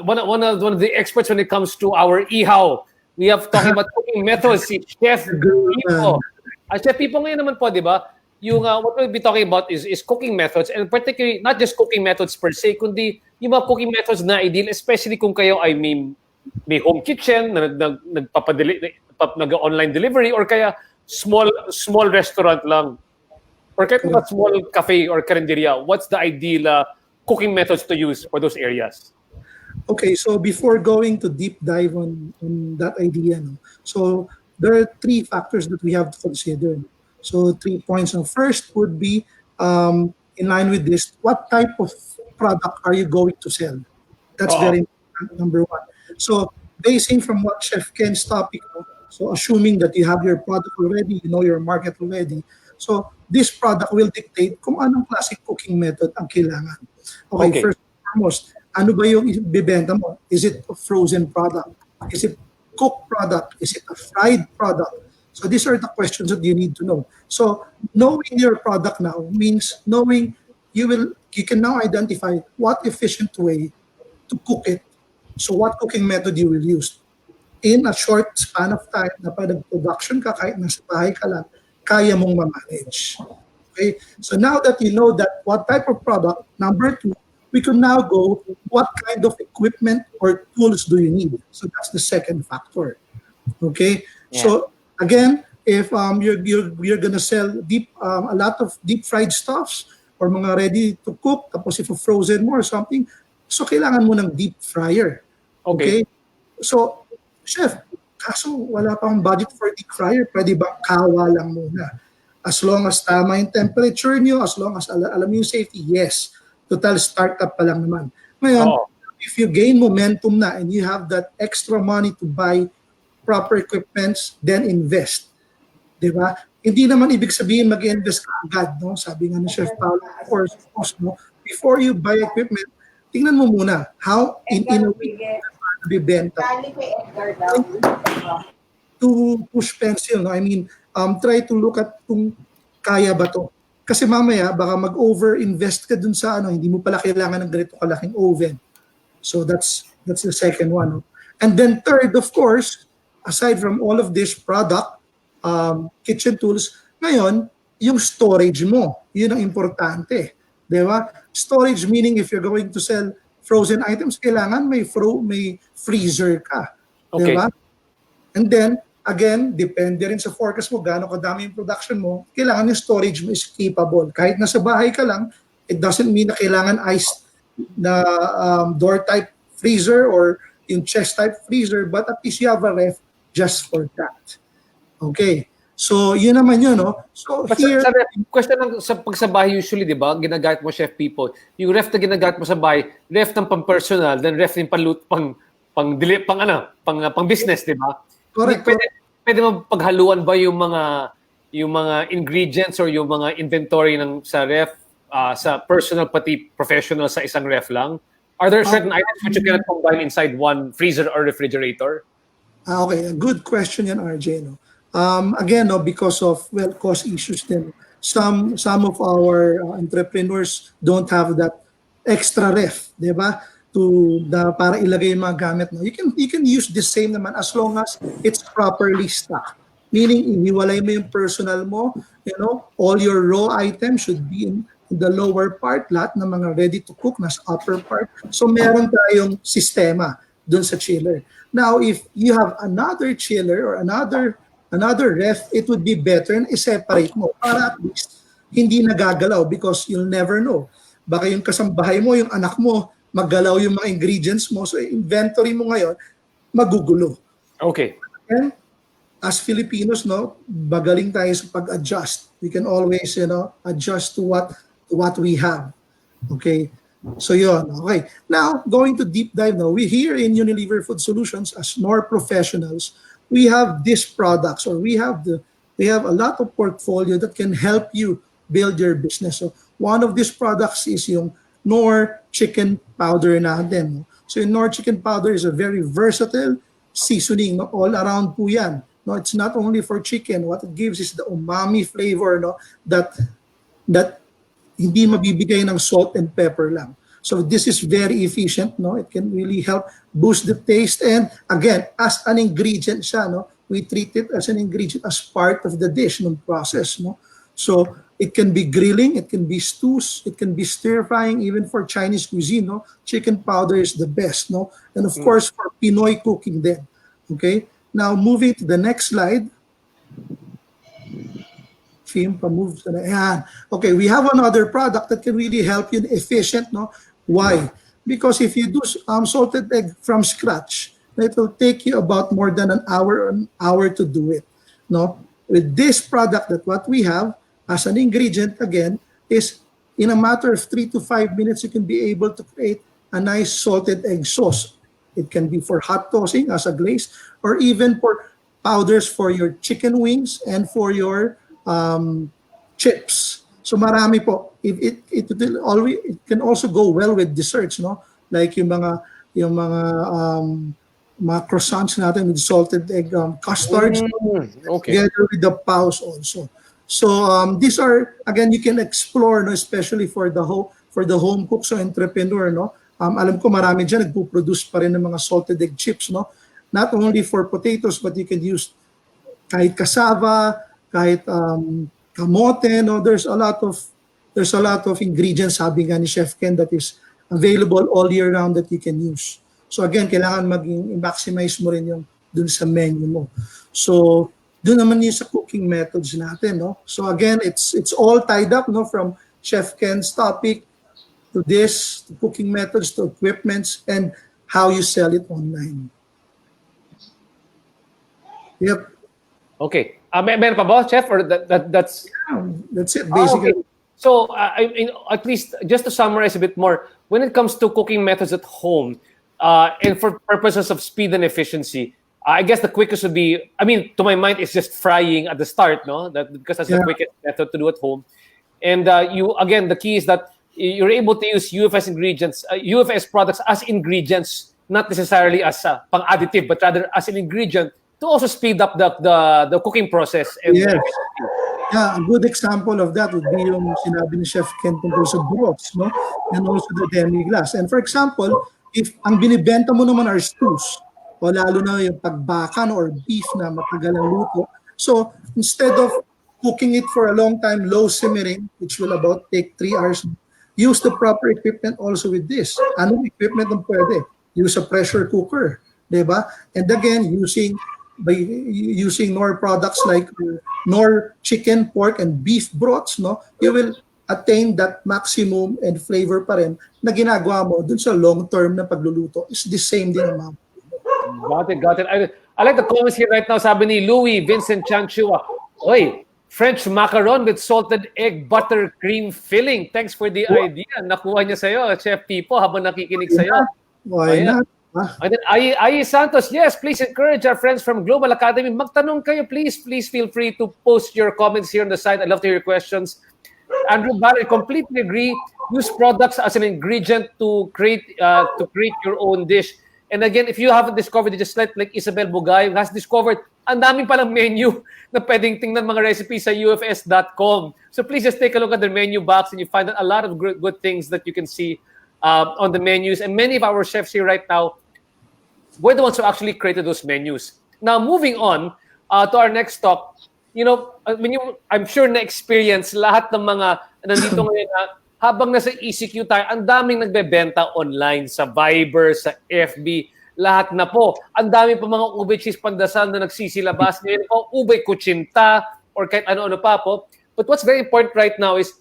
one of the experts when it comes to our ihaw. We have talking about cooking methods, si Chef Pipo. Chef Pipo ngayon naman po, di ba? Yung what we'll be talking about is cooking methods, and particularly not just cooking methods per se, kundi yung mga cooking methods na ideal, especially kung kayo ay may home kitchen na nag-online delivery, or kaya small restaurant lang, or kahit mga small cafe or karinderya. What's the ideal cooking methods to use for those areas? Okay, so before going to deep dive on that idea, so there are 3 factors that we have to consider. So 3 points. First would be, in line with this, what type of product are you going to sell? That's very important, number 1. So basing from what Chef Ken's topic, so assuming that you have your product already, you know your market already, so this product will dictate kung anong classic cooking method ang kailangan. Okay. First and foremost, ano ba yung ibibenta mo? Is it a frozen product? Is it cooked product? Is it a fried product? So these are the questions that you need to know. So knowing your product now means knowing you can now identify what efficient way to cook it. So what cooking method you will use. In a short span of time na pag production ka, kahit nasa bahay ka lang, kaya mong ma-manage. Okay? So now that you know that what type of product, number 2, we can now go, what kind of equipment or tools do you need? So that's the second factor. Okay? Yeah. So again, if you're gonna sell a lot of deep fried stuffs or mga ready to cook, tapos if frozen mo or something, so kailangan mo ng deep fryer. Okay? So, chef, kaso wala pang budget for deep fryer, pwede bang kawa lang muna? As long as tama yung temperature nyo, as long as alam yung safety, yes. Total startup pa lang naman. Ngayon, if you gain momentum na and you have that extra money to buy proper equipments, then invest. Diba? Hindi naman ibig sabihin mag-invest ka agad, no? Sabi nga ni Chef Paolo, of course, no? Before you buy equipment, tingnan mo muna how in a way bibenta. To push pencil, no? I mean, try to look at kung kaya ba to. Kasi mamaya, baka mag-over-invest ka dun sa hindi mo pala kailangan ng ganito kalaking oven. So that's the second one. No? And then third, of course, aside from all of this product, kitchen tools, ngayon, yung storage mo. Yun ang importante. Di ba? Storage meaning if you're going to sell frozen items, kailangan may freezer ka. Okay. Di ba? And then, again, depende rin sa forecast mo, gaano kadami yung production mo, kailangan yung storage mo is capable. Kahit nasa bahay ka lang, it doesn't mean na kailangan ice na door-type freezer or yung chest-type freezer, but at least you have a ref just for that. Okay. So, yun naman yun, no? So, but here... Question lang, pag sa bahay usually, di ba, ginagamit mo, Chef People, yung ref na ginagamit mo sa bahay, ref ng pang-personal, then ref ng pang-business, di ba? Correct. Pwede mo paghaluan ba yung mga ingredients or yung mga inventory sa ref, sa personal pati professional sa isang ref lang? Are there certain items which you cannot combine inside one freezer or refrigerator? Okay, a good question yan, RJ. No? Again, no, because of cost issues din, some of our entrepreneurs don't have that extra ref, di ba? Para ilagay yung mga gamit. No? You can use the same naman as long as it's properly stocked. Meaning, iniwalay mo yung personal mo, all your raw items should be in the lower part, lahat ng mga ready to cook nasa upper part. So meron tayong sistema dun sa chiller. Now, if you have another chiller or another ref, it would be better na i-separate mo para at least hindi nagagalaw because you'll never know. Baka yung kasambahay mo, yung anak mo, maggalaw yung mga ingredients mo. So, inventory mo ngayon, magugulo. Okay. And as Filipinos, no, bagaling tayo sa pag-adjust. We can always, adjust to what we have. Okay? So yun, okay. Now, going to deep dive now, we here in Unilever Food Solutions as Knorr professionals, we have these products or we have a lot of portfolio that can help you build your business. So one of these products is yung Knorr chicken powder natin. So yung Knorr chicken powder is a very versatile seasoning, no? All around po yan. No, it's not only for chicken. What it gives is the umami flavor, no, that hindi mabibigay ng salt and pepper lang. So this is very efficient, no? It can really help boost the taste. And again, as an ingredient siya, no? We treat it as an ingredient, as part of the dish, no, process, no? So it can be grilling, it can be stews, it can be stir-frying, even for Chinese cuisine, no? Chicken powder is the best, no? And of course, for Pinoy cooking then, okay? Now, moving to the next slide. Film pa-move. Okay, we have another product that can really help you efficient, no? Why? Because if you do salted egg from scratch, it will take you about more than an hour to do it, no? With this product, that what we have as an ingredient, again, is in a matter of 3 to 5 minutes, you can be able to create a nice salted egg sauce. It can be for hot tossing as a glaze, or even for powders for your chicken wings and for your chips. So marami po. It can also go well with desserts, no? Like yung mga croissants natin with salted egg custards, Okay. together with the paws also. So these are, again, you can explore, no, especially for the home cooks or entrepreneur, no. Alam ko marami dyan nagpo-produce pa rin ng mga salted egg chips, no. Not only for potatoes, but you can use kahit cassava, kahit kamote, no. There's a lot of ingredients, sabi nga ni Chef Ken, that is available all year round that you can use. So again, kailangan maximize mo rin yung dun sa menu mo. So dun naman yung sa cooking methods natin, no. So again, it's all tied up, no, from Chef Ken's topic to this, to cooking methods, to equipments, and how you sell it online. Yep. Okay. Meron pa ba, Chef? Or that's... That's it, basically. Okay. So, at least, just to summarize a bit more, when it comes to cooking methods at home, and for purposes of speed and efficiency, I guess the quickest would be, to my mind, it's just frying at the start, no? Because that's the quickest method to do at home. And the key is that you're able to use UFS products as ingredients, not necessarily as pang additive, but rather as an ingredient to also speed up the cooking process. And Yes. Yeah, a good example of that would be yung sinabi ni Chef Ken tungkol sa broths, no? And also the demi-glace. And for example, if ang binibenta mo naman are stews, o lalo na yung pagbakan or beef na matagal ang luto, so instead of cooking it for a long time, low simmering, which will about take 3 hours, use the proper equipment also with this. Anong equipment ang pwede? Use a pressure cooker, diba? And again, using Knorr products like Knorr chicken, pork, and beef broths, no, you will attain that maximum and flavor pa rin na ginagawa mo dun sa long-term na pagluluto. It's the same din naman. Got it. I like the comments here right now. Sabi ni Louis Vincent Chanchua, oy, French macaron with salted egg butter cream filling. Thanks for the idea. Nakuha niya sa'yo, Chef Pipo, habang nakikinig sa'yo. Why not? And then Ai Santos, yes, please encourage our friends from Global Academy. Magtanong kayo, please feel free to post your comments here on the site. I'd love to hear your questions. Andrew Barry, completely agree. Use products as an ingredient to create your own dish. And again, if you haven't discovered it, just like Isabel Bugay has discovered, ang daming palang menu na pwedeng tingnan mga recipes sa ufs.com. So please just take a look at the menu box and you find a lot of good things that you can see on the menus. And many of our chefs here right now, we're the ones who actually created those menus. Now, moving on to our next talk, I'm sure na-experience lahat ng mga nandito ngayon na habang nasa ECQ tayo, ang daming nagbebenta online sa Viber, sa FB, lahat na po. Ang dami pa mga ube cheese pandesal na nagsisilabas. Ngayon po, ube kutsinta or kahit ano-ano pa po. But what's very important right now is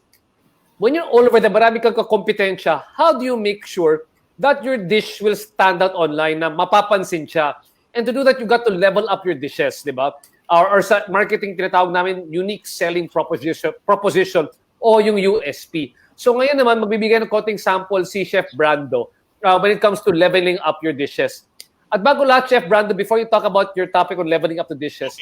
when you're all over the marami kang kakompetensya, how do you make sure that your dish will stand out online na mapapansin siya? And to do that, you got to level up your dishes, di ba? Or sa marketing tinatawag namin unique selling proposition o yung USP. So ngayon naman, magbibigay ng konting sample si Chef Brando when it comes to leveling up your dishes. At bago lahat, Chef Brando, before you talk about your topic on leveling up the dishes,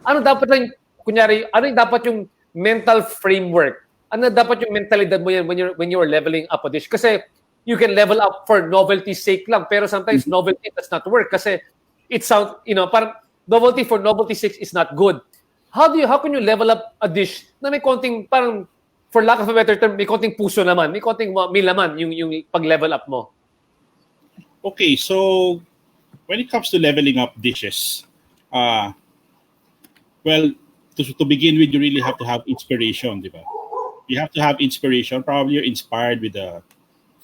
ano dapat lang, kunyari, ano yung dapat yung mental framework? Ano dapat yung mentalidad mo yan when you're leveling up a dish? Kasi you can level up for novelty's sake lang, pero sometimes novelty does not work kasi it sounds, parang novelty for novelty's sake is not good. How can you level up a dish na may konting, parang, for lack of a better term, may konting puso naman, may konting may laman yung pag-level up mo? Okay, so when it comes to leveling up dishes, well, to begin with, you really have to have inspiration, di ba? You have to have inspiration. Probably you're inspired with the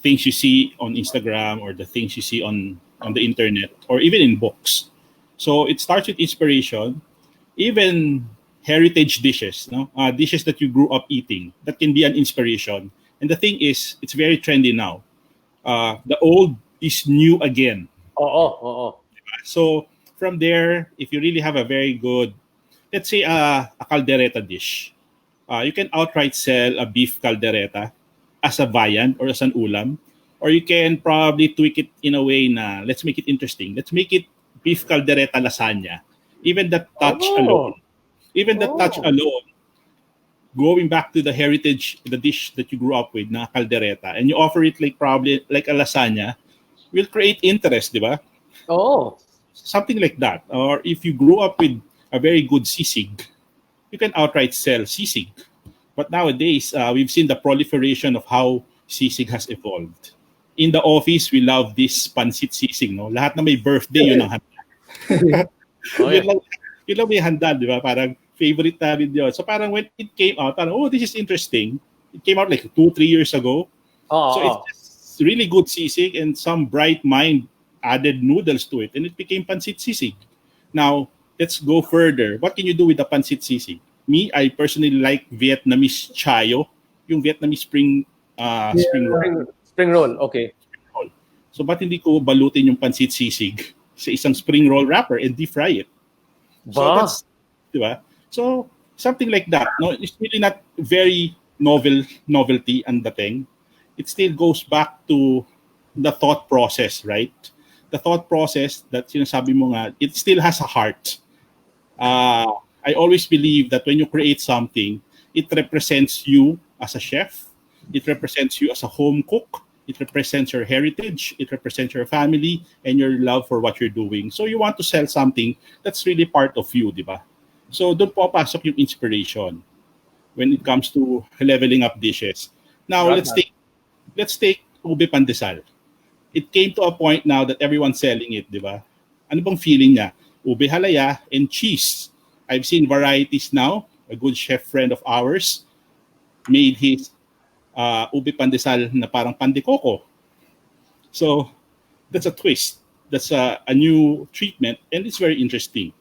things you see on Instagram or the things you see on the internet or even in books. So it starts with inspiration. Even heritage dishes, dishes that you grew up eating, that can be an inspiration. And the thing is, it's very trendy now. The old is new again. So from there, if you really have a very good, let's say a caldereta dish, you can outright sell a beef caldereta as a viand or as an ulam, or you can probably tweak it in a way na let's make it interesting. Let's make it beef caldereta lasagna. Even the touch alone, going back to the heritage, the dish that you grew up with, na caldereta, and you offer it probably like a lasagna, will create interest, di ba? Oh. Something like that. Or if you grew up with a very good sisig, you can outright sell sisig. But nowadays, we've seen the proliferation of how sisig has evolved. In the office, we love this pancit sisig, no? Lahat na may birthday, yun ang handa. Yun lang may handa, di ba? Parang favorite namin yun. So parang when it came out, parang, oh, this is interesting. It came out like 2-3 years ago. So it's just really good sisig and some bright mind added noodles to it and it became pancit sisig. Now, let's go further. What can you do with the pancit sisig? Me, I personally like Vietnamese chayo, yung Vietnamese spring roll. Spring roll, okay. So ba't hindi ko balutin yung pancit sisig sa isang spring roll wrapper and deep fry it? So that's, di ba? So something like that. No, it's really not very novelty and the thing. It still goes back to the thought process, right? The thought process that sinasabi mo nga, it still has a heart. I always believe that when you create something, it represents you as a chef, it represents you as a home cook, it represents your heritage, it represents your family, and your love for what you're doing. So you want to sell something that's really part of you, di ba? So doon po pasok yung inspiration when it comes to leveling up dishes. Now, let's take ube pandesal. It came to a point now that everyone's selling it, di ba? Ano bang feeling niya? Ube halaya and cheese. I've seen varieties now. A good chef friend of ours made his ube pandesal na parang pandekoko. So that's a twist. That's a new treatment, and it's very interesting.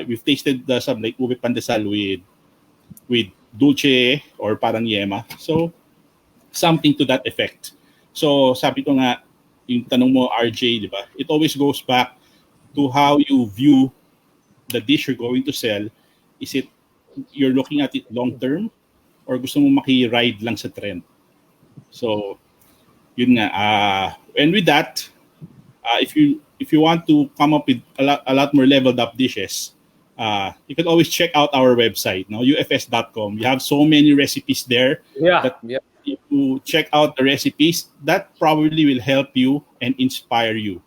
We've tasted some like ube pandesal with dulce or parang yema. So something to that effect. So sabi ko nga, yung tanong mo RJ, di ba? It always goes back to how you view the dish you're going to sell. Is it you're looking at it long term or gusto mo maki-ride lang sa trend? So yun nga, and with that, if you want to come up with a lot more leveled up dishes, you can always check out our website, no, ufs.com. You have so many recipes there. If you check out the recipes, that probably will help you and inspire you.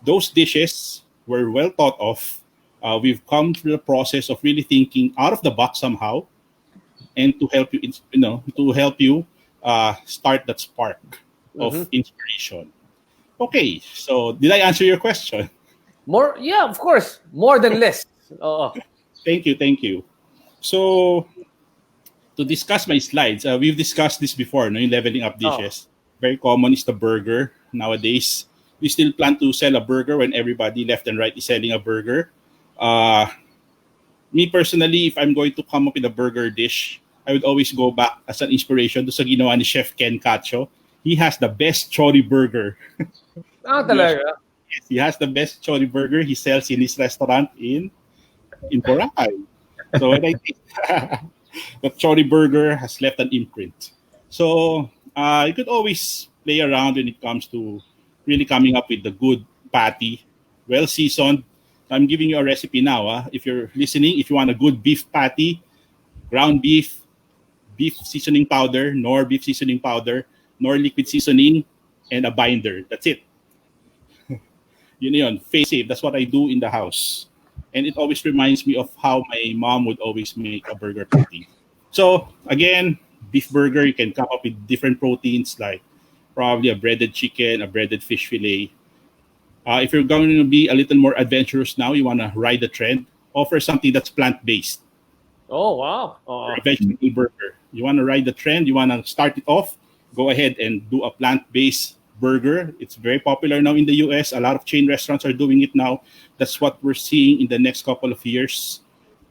Those dishes were well thought of. We've come through the process of really thinking out of the box somehow, and to help you, start that spark of inspiration. Okay, so did I answer your question? More, yeah, of course. More than less. Thank you. So to discuss my slides, we've discussed this before, no, in leveling up dishes. Very common is the burger nowadays. We still plan to sell a burger when everybody left and right is selling a burger. Uh, Me personally, if I'm going to come up with a burger dish, I would always go back as an inspiration to sa ginawa ni Chef Ken Cacho. He has the best chori burger. Talaga? Yes, he has the best chori burger he sells in his restaurant in Boracay. So when I think the chori burger has left an imprint. So you could always play around when it comes to really coming up with the good patty, well seasoned. I'm giving you a recipe now. If you're listening, if you want a good beef patty, ground beef, beef seasoning powder, Knorr beef seasoning powder, Knorr liquid seasoning, and a binder. That's it. Yun, face safe. That's what I do in the house. And it always reminds me of how my mom would always make a burger patty. So again, beef burger, you can come up with different proteins like probably a breaded chicken, a breaded fish fillet. If you're going to be a little more adventurous now, you want to ride the trend, offer something that's plant-based. Oh, wow. Or a vegetable burger. You want to ride the trend, you want to start it off, go ahead and do a plant-based burger. It's very popular now in the US. A lot of chain restaurants are doing it now. That's what we're seeing in the next couple of years.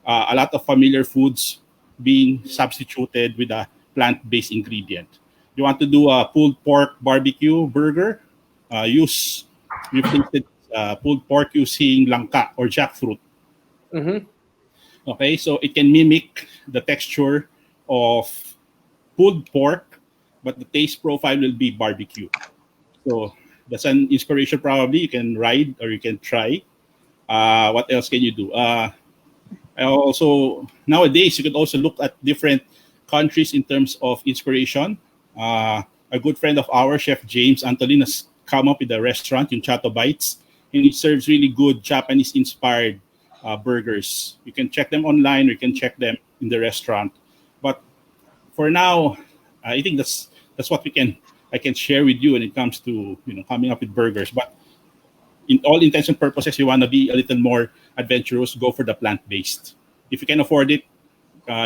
A lot of familiar foods being substituted with a plant-based ingredient. You want to do a pulled pork barbecue burger? We've tasted pulled pork using langka or jackfruit. Mm-hmm. Okay, so it can mimic the texture of pulled pork, but the taste profile will be barbecue. So that's an inspiration probably you can ride or you can try. What else can you do? Also, nowadays, you can also look at different countries in terms of inspiration. A good friend of ours, Chef James Antolin, has come up with a restaurant, yung Chato Bites, and it serves really good Japanese-inspired burgers. You can check them online or you can check them in the restaurant. But for now, I think that's what I can share with you when it comes to coming up with burgers. But in all intents and purposes, you want to be a little more adventurous, go for the plant-based. If you can afford it,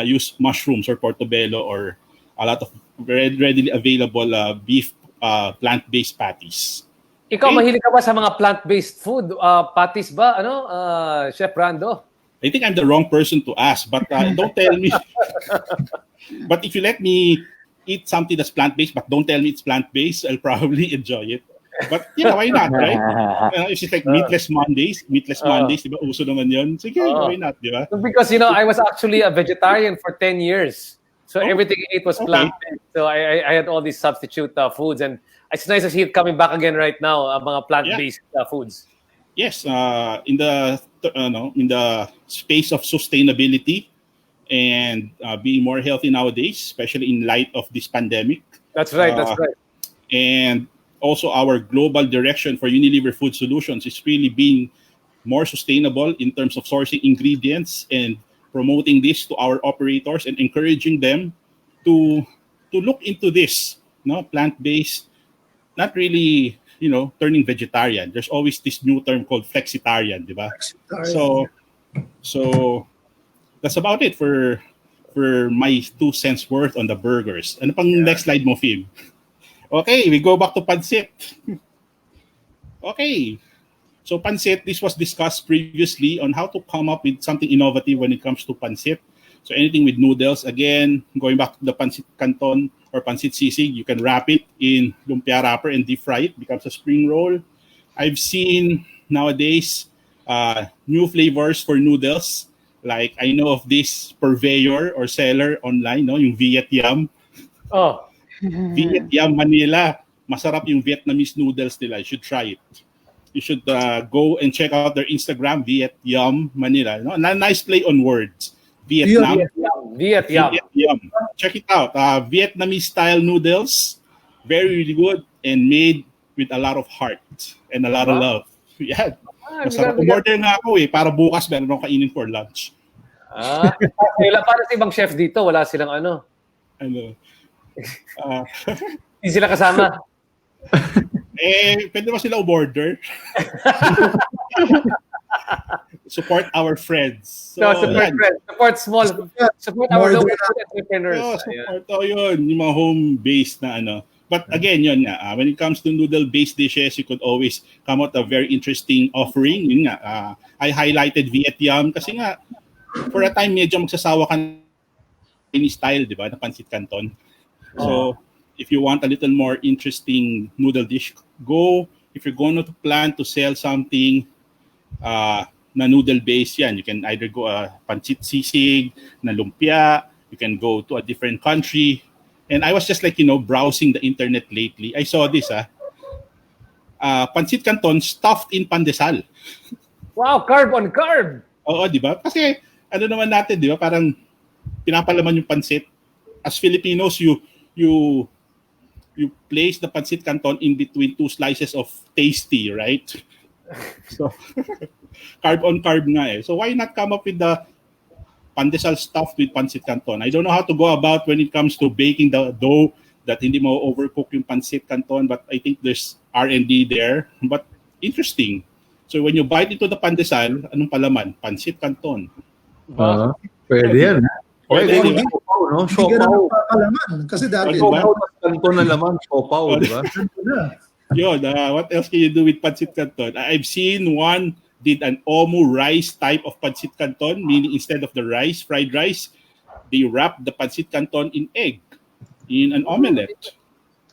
use mushrooms or portobello or a lot of readily available beef plant-based patties. Ikaw, mahilig ka ba sa mga plant-based food? Patties ba? Chef Brando? I think I'm the wrong person to ask, but don't tell me. But if you let me eat something that's plant-based, but don't tell me it's plant-based, I'll probably enjoy it. But why not, right? It's just like meatless Mondays, di ba? Uso naman yun. Sige, why not, di ba? Because, I was actually a vegetarian for 10 years. So everything I ate was plant-based. So I had all these substitute foods. And it's nice to see it coming back again right now, mga plant-based foods. Yes, in the space of sustainability and being more healthy nowadays, especially in light of this pandemic. That's right, that's right. And also our global direction for Unilever Food Solutions is really being more sustainable in terms of sourcing ingredients and promoting this to our operators and encouraging them to look into this, plant-based, not really, turning vegetarian. There's always this new term called flexitarian, di ba? So that's about it for my 2 cents worth on the burgers. Ano pang next slide mo, Phil? Okay, we go back to pancit. Okay. So pancit, this was discussed previously on how to come up with something innovative when it comes to pancit. So anything with noodles, again, going back to the pancit canton or pancit sisig, you can wrap it in lumpia wrapper and deep fry it, becomes a spring roll. I've seen nowadays new flavors for noodles. Like I know of this purveyor or seller online, yung Viet Yam. Oh. Viet Yam Manila. Masarap yung Vietnamese noodles nila. You should try it. You should go and check out their Instagram, Viet Yam Manila. Nice play on words. Vietnam. Viet Yam. Check it out. Vietnamese style noodles. Very, really good and made with a lot of heart and a lot of love. Yeah. Masarap. Umorder nga ako para bukas meron akong kainin for lunch. Para sa ibang chef dito, wala silang hindi sila kasama. Pwede ba sila umorder? Support our friends. So, So, support yan. friends, support small, support our More local than- food entrepreneurs. Oh, Ayan. support. Oh, yun. Yung mga home-based na ano. But again, yun nga. When it comes to noodle-based dishes, you could always come out a very interesting offering. Yun nga. I highlighted Vietnam kasi nga, for a time, medyo magsasawa ka Chinese style, di ba? Na pancit canton. So, if you want a little more interesting noodle dish, go. If you're going to plan to sell something na noodle-based yan, you can either go pancit sisig, na lumpia, you can go to a different country. And I was just like, browsing the internet lately. I saw this, pancit canton stuffed in pandesal. Wow, carb on carb. Oo, di ba? Kasi, ano naman natin, di ba? Parang pinapalaman yung pancit. As Filipinos, you place the pancit canton in between two slices of tasty, right? So, carb on carb nga eh. So why not come up with the pandesal stuffed with pancit canton? I don't know how to go about when it comes to baking the dough that hindi mo overcook yung pancit canton, but I think there's R&D there. But interesting. So when you bite into the pandesal, anong palaman? Pancit canton. Pwede yan. Pwede, Pwede, di ba? siopaw, no? Hindi ka na Siopaw. magpapalaman. Kasi dati, Di ba? Siopaw, tas kanto na laman, siopaw, di ba? Yun, what else can you do with pancit canton? I've seen one did an omu rice type of pancit canton, meaning instead of the rice, fried rice, they wrap the pancit canton in egg, in an omelette.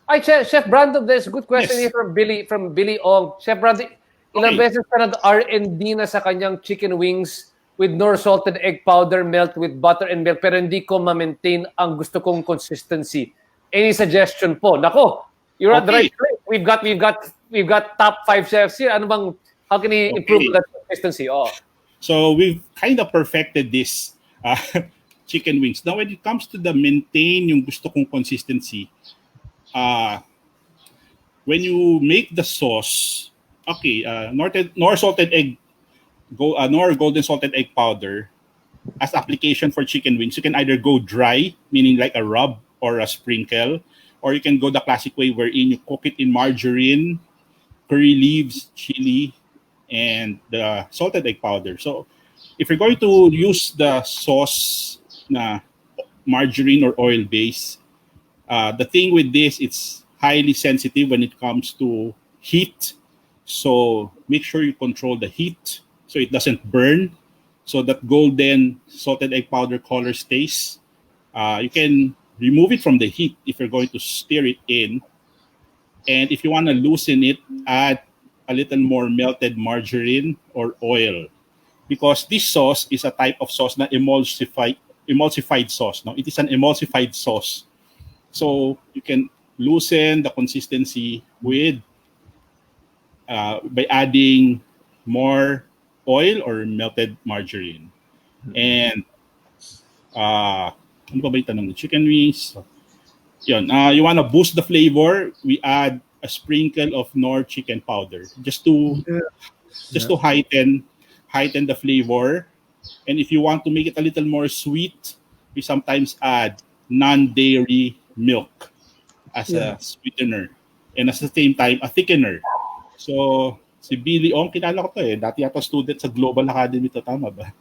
Ay, Chef Brando, there's a good question Yes. here from Billy Ong. Chef Brando, ilang Okay. beses ka nag-R&D na sa kanyang chicken wings with Knorr salted egg powder melt with butter and milk pero hindi ko ma-maintain ang gusto kong consistency. Any suggestion po? Nako, you're at the Okay. right place. We've got top 5 chefs here. Ano bang, how can he improve Okay. that consistency? Oh. So we've kind of perfected this chicken wings. Now, when it comes to the maintain yung gusto kong consistency, when you make the sauce, okay, Knorr salted egg, Knorr golden salted egg powder as application for chicken wings, you can either go dry, meaning like a rub or a sprinkle, or you can go the classic way wherein you cook it in margarine, curry leaves, chili, and the salted egg powder. So if you're going to use the sauce na margarine or oil base, the thing with this, it's highly sensitive when it comes to heat. So make sure you control the heat so it doesn't burn, so that golden salted egg powder color stays. You can remove it from the heat if you're going to stir it in. And if you want to loosen it, add a little more melted margarine or oil. Because this sauce is a type of sauce na emulsified sauce. No? It is an emulsified sauce. So you can loosen the consistency with by adding more oil or melted margarine. And ano pa ba yung tanong? Chicken wings. Yun. You want to boost the flavor, we add a sprinkle of Knorr chicken powder just to heighten the flavor. And if you want to make it a little more sweet, we sometimes add non-dairy milk as a sweetener, and at the same time a thickener. So si Billy Ong, kilala ko to eh. Dati yata student sa Global Academy to, tama ba?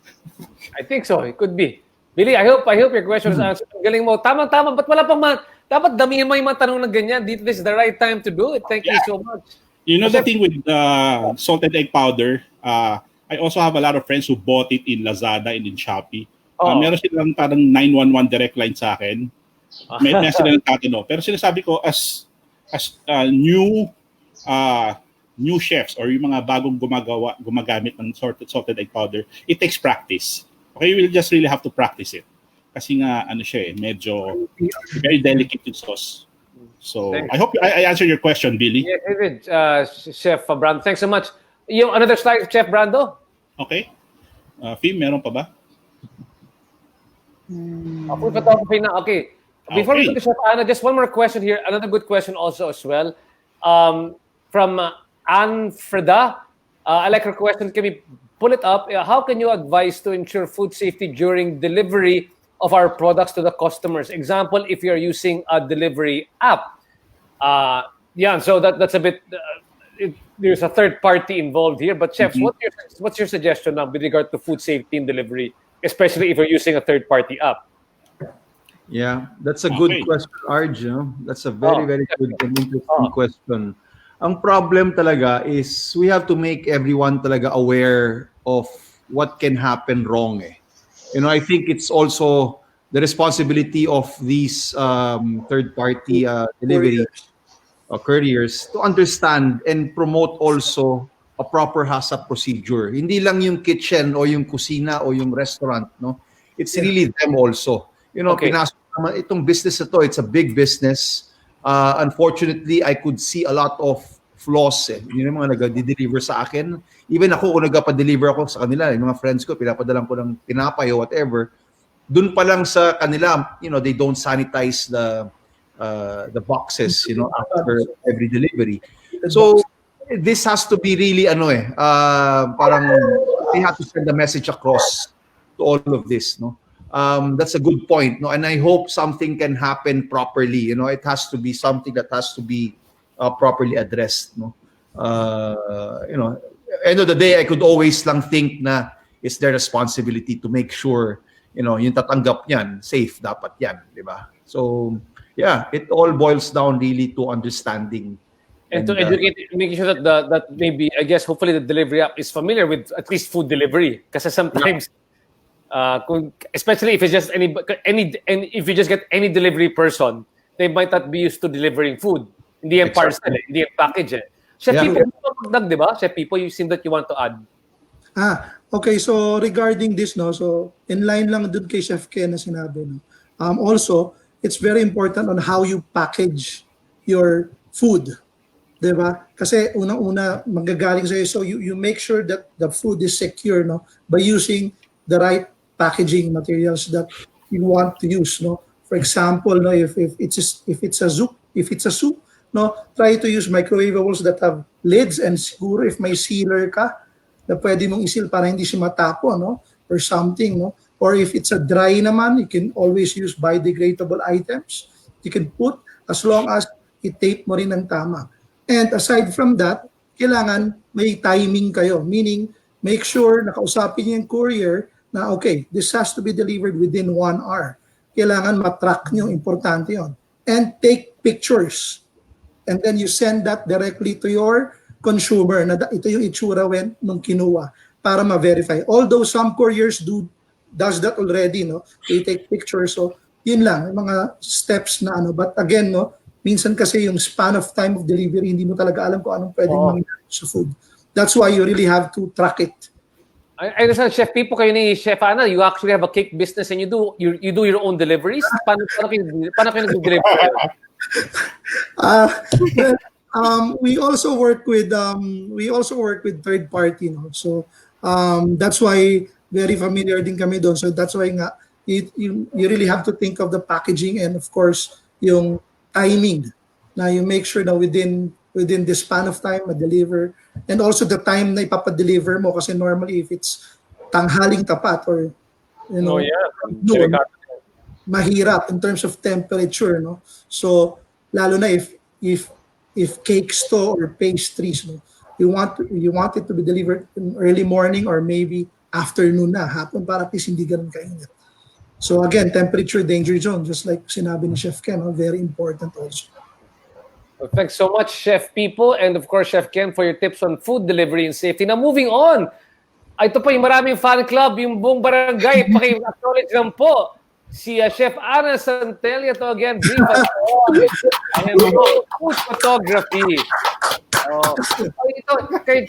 I think so. It could be. Billy, I hope your question is answered. Ang galing mo. Tama. Ba't wala pang dapat damihan mo yung mga tanong na ganyan. This is the right time to do it. Thank you so much. You know the thing with salted egg powder, I also have a lot of friends who bought it in Lazada and in Shopee. Meron silang parang 911 direct line sa akin. May sila nagtatanong. Pero sinasabi ko, as new chefs or yung mga bagong gumagamit ng salted egg powder, it takes practice. Okay, you will just really have to practice it. Kasi nga, medyo very delicate yung sauce. So, I hope I answered your question, Billy. Yes, I did, Chef Brando. Thanks so much. Yung another slide, Chef Brando. Okay. Fim, meron pa ba? Okay. Before we go to Chef Anna, just one more question here. Another good question also as well. From Anne Freda. I like her question. Can we pull it up? How can you advise to ensure food safety during delivery of our products to the customers? Example, if you're using a delivery app. So that's a bit there's a third party involved here. But chefs, what's your suggestion now with regard to food safety and delivery, especially if you're using a third party app? Yeah, that's a good Okay. question, Arj. No? That's a very, Oh, very good and interesting question. Ang problem talaga is we have to make everyone talaga aware of what can happen wrong. Eh. I think it's also the responsibility of these third-party delivery couriers to understand and promote also a proper HACCP procedure. Hindi lang yung kitchen o yung kusina o yung restaurant, no? It's really them also. Okay. Pinasok naman itong business na to, it's a big business. Unfortunately, I could see a lot of flaws. Yung mga nag-deliver sa akin. Even ako, kung nagpa-deliver ako sa kanila, yung mga friends ko, pinapadalan ko ng tinapay o whatever, dun pa lang sa kanila, they don't sanitize the boxes, after every delivery. So this has to be really parang they have to send a message across to all of this, no. That's a good point, no, and I hope something can happen properly. It has to be something that has to be properly addressed, no. End of the day, I could always lang think na it's their responsibility to make sure, yung tatanggap niyan, safe dapat yan, di ba? So, yeah, it all boils down really to understanding. And to educate, making sure that maybe, I guess, hopefully the delivery app is familiar with at least food delivery. Kasi sometimes, especially if it's just any, and if you just get any delivery person, they might not be used to delivering food. Hindi yung parcel, hindi yung package. Chef People, di ba? Chef People, you seem that you want to add. Okay. So regarding this, no, so in line lang dun kay Chef Ken na sinabi, no. Also, it's very important on how you package your food. Diba? Kasi unang-una magagaling sa'yo. So you make sure that the food is secure, no, by using the right packaging materials that you want to use, no. For example, no, if it's a soup, no, try to use microwavables that have lids, and siguro if may sealer ka na pwede mong isil para hindi siya matapo, no, or something, no. Or if it's a dry naman, you can always use biodegradable items. You can put as long as i-tape mo rin ng tama. And aside from that, kailangan may timing kayo. Meaning, make sure nakausapin niyo yung courier na, okay, this has to be delivered within 1 hour. Kailangan matrack niyo, importante yon. And take pictures. And then you send that directly to your consumer na ito yung itsura nung kinuha para ma-verify. Although some couriers does that already, no? They take pictures. So, yun lang, mga steps na but again, no, minsan kasi yung span of time of delivery, hindi mo talaga alam kung anong pwedeng mangyari sa food. That's why you really have to track it. I understand, Chef People, kayo ni Chef Ana, you actually have a cake business and you do your own deliveries? Paano kayo nag-deliver? We also work with third party, no? So that's why very familiar din kami doon. So that's why nga you really have to think of the packaging and of course yung timing. Na you make sure na within the span of time ma-deliver, and also the time na ipapadeliver mo kasi normally if it's tanghaling tapat or noon, mahirap in terms of temperature, no. So lalo na if cakes to or pastries, no, you want it to be delivered in early morning or maybe afternoon na, hapon, para at least hindi ganun kainit. So again, temperature danger zone, just like sinabi ni Chef Ken, very important also. Well, thanks so much, Chef People, and of course, Chef Ken, for your tips on food delivery and safety. Now, moving on, ito po yung maraming fan club, yung buong barangay, paki-acknowledge lang po. Si Chef Ana Santelia to again, brief us on food photography. Ito, kay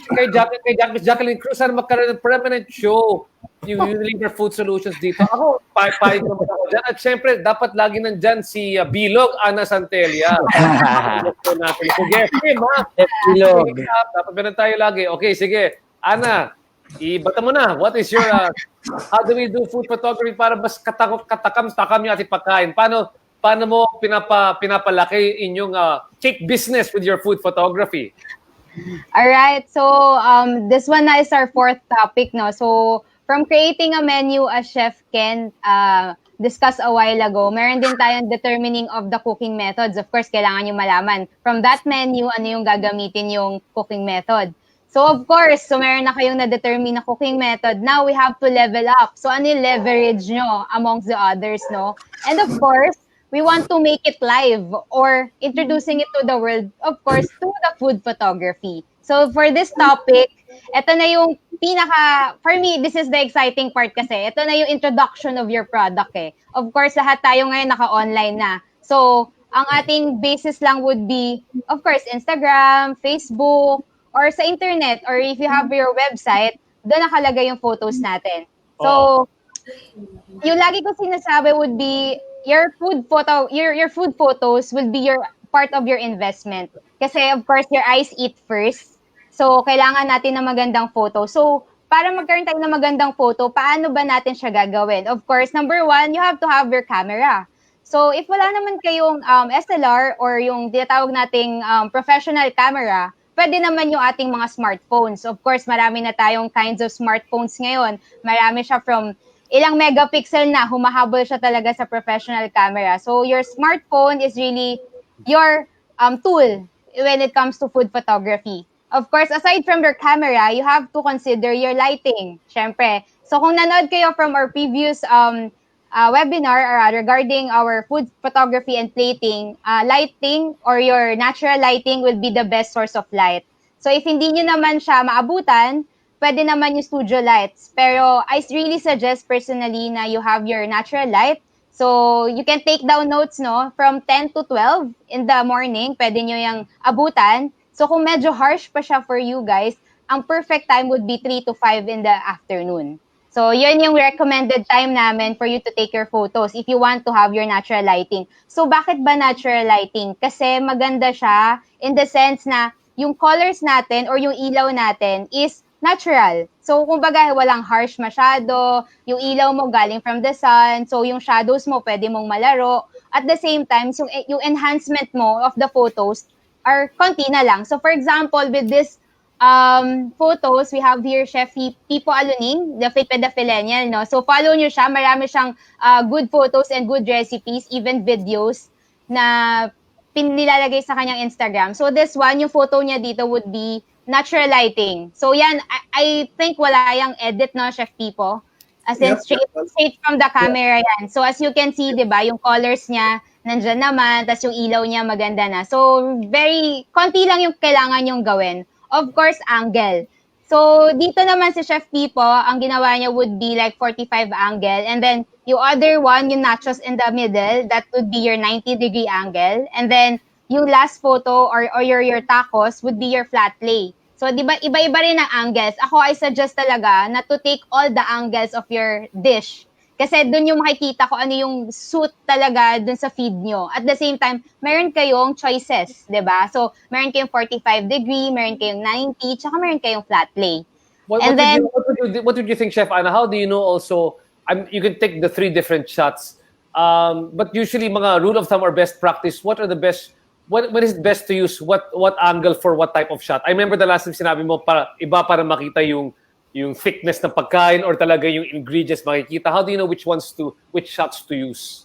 Jacqueline Cruz, sana magkaroon ng permanent show yung Unilever Food Solutions dito. Ako, pahit naman ako dyan. At syempre, dapat lagi nandyan si Bilog, Ana Santelia. Sige, Bilog. Dapat meron tayo lagi. Okay, sige. Ana, ibata mo na. What is your, how do we do food photography para mas katakam yung ating pagkain? Paano mo pinapalaki inyong cake business with your food photography? All right. So this one na is our fourth topic, no. So from creating a menu, as Chef Ken discussed a while ago, meron din tayong determining of the cooking methods. Of course, kailangan nyo malaman from that menu, ano yung gagamitin yung cooking method. So, of course, so meron na kayong na-determine na cooking method. Now, we have to level up. So, ano yung leverage nyo amongst the others, no? And of course, we want to make it live or introducing it to the world, of course, to the food photography. So, for this topic, ito na yung for me, this is the exciting part kasi. Ito na yung introduction of your product eh. Of course, lahat tayo ngayon naka-online na. So, ang ating basis lang would be, of course, Instagram, Facebook, or sa internet, or if you have your website, doon nakalagay yung photos natin. So, yung lagi ko sinasabi would be, your food photos will be your part of your investment. Kasi, of course, your eyes eat first. So, kailangan natin ng magandang photo. So, para magkaroon tayo ng magandang photo, paano ba natin siya gagawin? Of course, number one, you have to have your camera. So, if wala naman kayong SLR or yung tinatawag nating professional camera, pwede naman yung ating mga smartphones. Of course, marami na tayong kinds of smartphones ngayon. Marami siya from ilang megapixel na, humahabol siya talaga sa professional camera. So, your smartphone is really your tool when it comes to food photography. Of course, aside from your camera, you have to consider your lighting, syempre. So, kung nanood kayo from our previous webinar regarding our food photography and plating, lighting or your natural lighting will be the best source of light. So, if hindi nyo naman siya maabutan, pwede naman yung studio lights. Pero, I really suggest personally na you have your natural light. So, you can take down notes, no? From 10 to 12 in the morning, pwede nyo yung abutan. So, kung medyo harsh pa siya for you guys, ang perfect time would be 3 to 5 in the afternoon. So, yun yung recommended time namin for you to take your photos if you want to have your natural lighting. So, bakit ba natural lighting? Kasi maganda siya in the sense na yung colors natin or yung ilaw natin is natural. So, kumbaga, walang harsh masyado, yung ilaw mo galing from the sun, so yung shadows mo pwede mong malaro. At the same time, yung enhancement mo of the photos are konti na lang. So, for example, with this photos, we have here Chef Pipo Aluning, the Fit the Millennial, no? So, follow nyo siya. Marami siyang good photos and good recipes, even videos na pinilalagay sa kanyang Instagram. So, this one, yung photo niya dito would be natural lighting. So, yan, I think wala yung edit, no, Chef Pipo? As in, straight from the camera yan. So, as you can see, di ba, yung colors niya, nandyan naman, tas yung ilaw niya maganda na. So, konti lang yung kailangan yung gawin. Of course, angle. So, dito naman si Chef Pipo, ang ginawa niya would be like 45 angle. And then, yung other one, yung nachos in the middle, that would be your 90-degree angle. And then, yung last photo or your tacos would be your flat lay. So, di ba, iba-iba rin ang angles. Ako, I suggest talaga na to take all the angles of your dish. Kasi dun yung makikita ko ano yung suit talaga dun sa feed nyo. At the same time, meron kayong choices, di ba? So, meron kayong 45 degree, meron kayong 90, tsaka meron kayong flat lay. What would you think, Chef Anna? How do you know also, you can take the 3 different shots, but usually mga rule of thumb or best practice, what are the best, when is it best to use what angle for what type of shot? I remember the last time sinabi mo, iba para makita yung thickness ng pagkain or talaga yung ingredients makikita. How do you know which shots to use?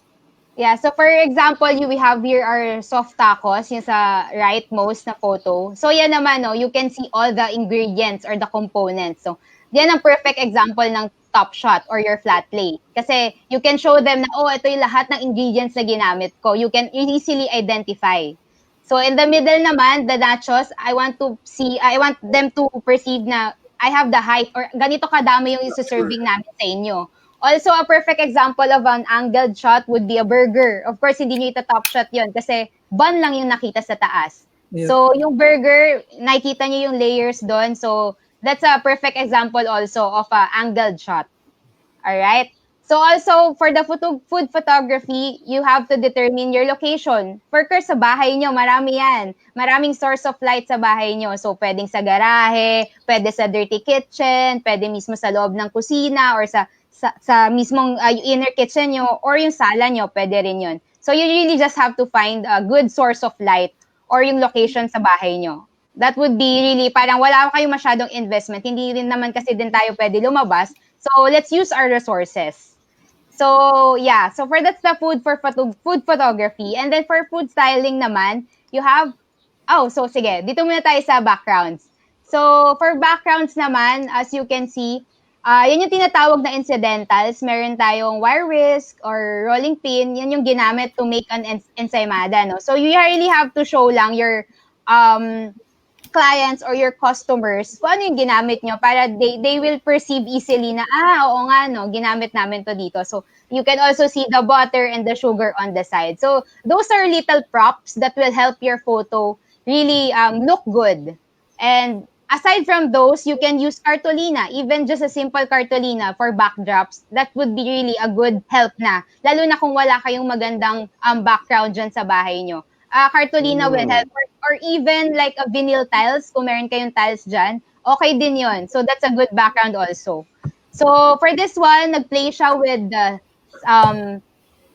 Yeah, so for example, we have here our soft tacos, yung sa rightmost na photo. So yan naman, no, you can see all the ingredients or the components. So yan ang perfect example ng top shot or your flat lay. Kasi you can show them na, ito yung lahat ng ingredients na ginamit ko. You can easily identify. So in the middle naman, the nachos, I want them to perceive na I have the height or ganito kadami yung isa-serving namin sa inyo. Also, a perfect example of an angled shot would be a burger. Of course, hindi nyo ita-top shot yon kasi bun lang yung nakita sa taas. Yeah. So, yung burger, nakikita nyo yung layers doon. So, that's a perfect example also of an angled shot. Alright? So, also, for the food photography, you have to determine your location. For course, sa bahay nyo, marami yan. Maraming source of light sa bahay nyo. So, pwedeng sa garahe, pwede sa dirty kitchen, pwede mismo sa loob ng kusina, or sa mismong inner kitchen nyo, or yung sala nyo, pwede rin yun. So, you really just have to find a good source of light or yung location sa bahay nyo. That would be really, parang wala kayong masyadong investment. Hindi rin naman kasi din tayo pwede lumabas. So, let's use our resources. So, yeah. So, that's the food photography. And then for food styling naman, you have, so sige, dito muna tayo sa backgrounds. So, for backgrounds naman, as you can see, yan yung tinatawag na incidentals. Meron tayong wire whisk or rolling pin. Yan yung ginamit to make an ensaymada, no? So, you really have to show lang your clients or your customers kung ano yung ginamit nyo para they will perceive easily na, oo nga, no, ginamit namin to dito. So, you can also see the butter and the sugar on the side. So, those are little props that will help your photo really look good. And aside from those, you can use cartolina, even just a simple cartolina for backdrops. That would be really a good help na. Lalo na kung wala kayong magandang background dyan sa bahay nyo. Cartolina will help. Or even like a vinyl tiles, kung meron kayong tiles dyan, okay din yon. So that's a good background also. So for this one, nag-play siya with the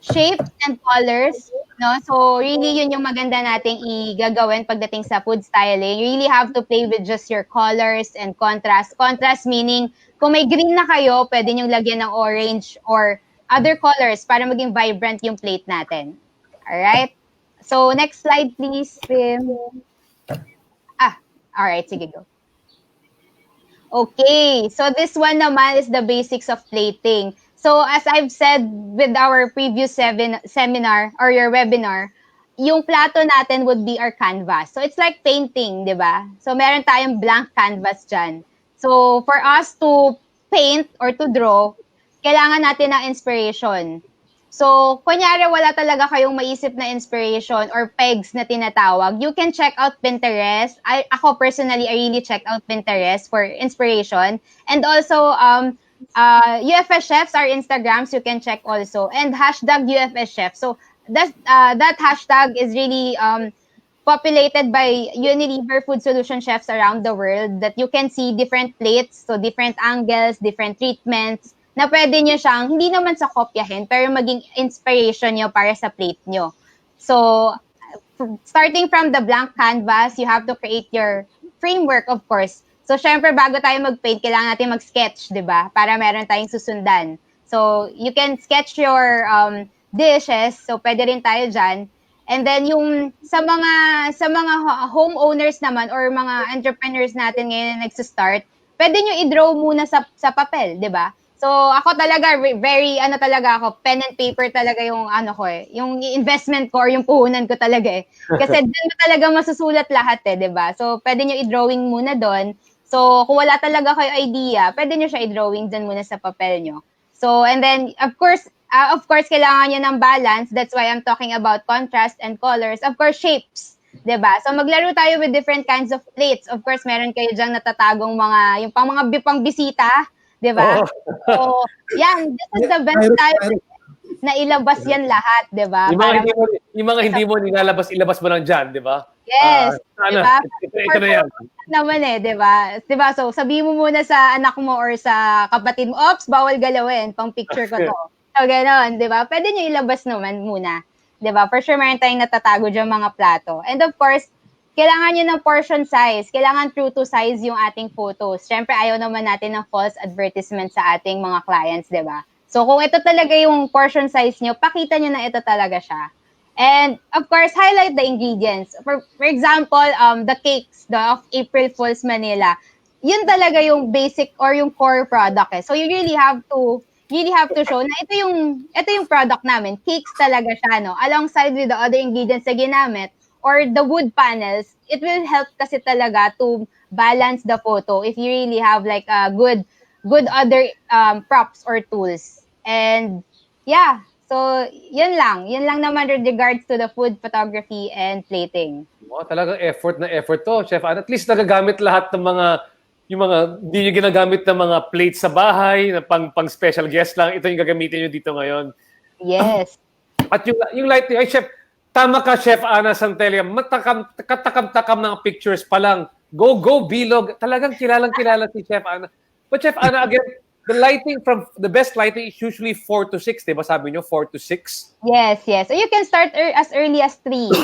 shapes and colors. No? So really yun yung maganda nating igagawin pagdating sa food styling. You really have to play with just your colors and contrast. Contrast meaning, kung may green na kayo, pwede nyo lagyan ng orange or other colors para maging vibrant yung plate natin. Alright? So, next slide, please, Pim. Alright, sige, go. Okay, so this one naman is the basics of plating. So, as I've said with our previous seminar or your webinar, yung plato natin would be our canvas. So, it's like painting, di ba? So, meron tayong blank canvas dyan. So, for us to paint or to draw, kailangan natin ng inspiration. So, kunyari wala talaga kayong maisip na inspiration or pegs na tinatawag, you can check out Pinterest. Ako personally, I really check out Pinterest for inspiration. And also, UFS Chefs, our Instagrams, you can check also. And hashtag UFS Chef. So, that hashtag is really populated by Unilever Food Solutions Chefs around the world that you can see different plates, so different angles, different treatments, na pwede nyo siyang, hindi naman sa kopyahin, pero maging inspiration nyo para sa plate nyo. So, starting from the blank canvas, you have to create your framework, of course. So, syempre, bago tayo mag-paint, kailangan natin mag-sketch, di ba? Para meron tayong susundan. So, you can sketch your dishes. So, pwede rin tayo dyan. And then, yung sa mga homeowners naman or mga entrepreneurs natin ngayon na nagsistart, pwede nyo i-draw muna sa papel, di ba? So, ako talaga, very, talaga ako, pen and paper talaga yung, yung investment ko or yung puhunan ko talaga eh. Kasi doon mo talaga masusulat lahat eh, di ba? So, pwede nyo i-drawing muna doon. So, kung wala talaga kayo idea, pwede nyo siya i-drawing doon muna sa papel nyo. So, and then, of course, kailangan nyo ng balance. That's why I'm talking about contrast and colors. Of course, shapes. Diba? So, maglaro tayo with different kinds of plates. Of course, meron kayo dyang natatagong yung pang bisita. Diba? So, yan. This is the best time na ilabas yan lahat. Diba? Yung mga hindi mo nilalabas, ilabas mo lang dyan. Diba? Yes. Diba? Ito na yan. Naman eh, diba? Diba? So, sabihin mo muna sa anak mo or sa kapatid mo, oops, bawal galawin. Pang picture ko to. So, gano'n. Diba? Pwede nyo ilabas naman muna. Diba? For sure, meron tayong natatago dyan mga plato. And of course, kailangan nyo ng portion size. Kailangan true to size yung ating photos. Siyempre, ayaw naman natin ng false advertisement sa ating mga clients, di ba? So, kung ito talaga yung portion size nyo, pakita nyo na ito talaga siya. And, of course, highlight the ingredients. For example, the cakes of April Fool's Manila, yun talaga yung basic or yung core product eh. So, you really have to show na ito yung product namin. Cakes talaga siya, no? Alongside with the other ingredients na ginamit, or the wood panels, it will help kasi talaga to balance the photo if you really have like a good other props or tools. And yeah, so yun lang naman with regards to the food photography and plating. Talagang effort to, Chef. At least nagagamit lahat ng yung mga hindi nyo ginagamit ng mga plates sa bahay, na pang special guest lang. Ito yung gagamitin nyo dito ngayon. Yes. At yung lighting, ay Chef, tama ka, Chef Ana Santelia. Takam-takam ng pictures pa lang. Go bilog. Talagang kilalang-kilala si Chef Ana. But Chef Ana, again, the best lighting is usually 4 to 6. Diba sabi nyo, 4 to 6? Yes. So you can start as early as 3.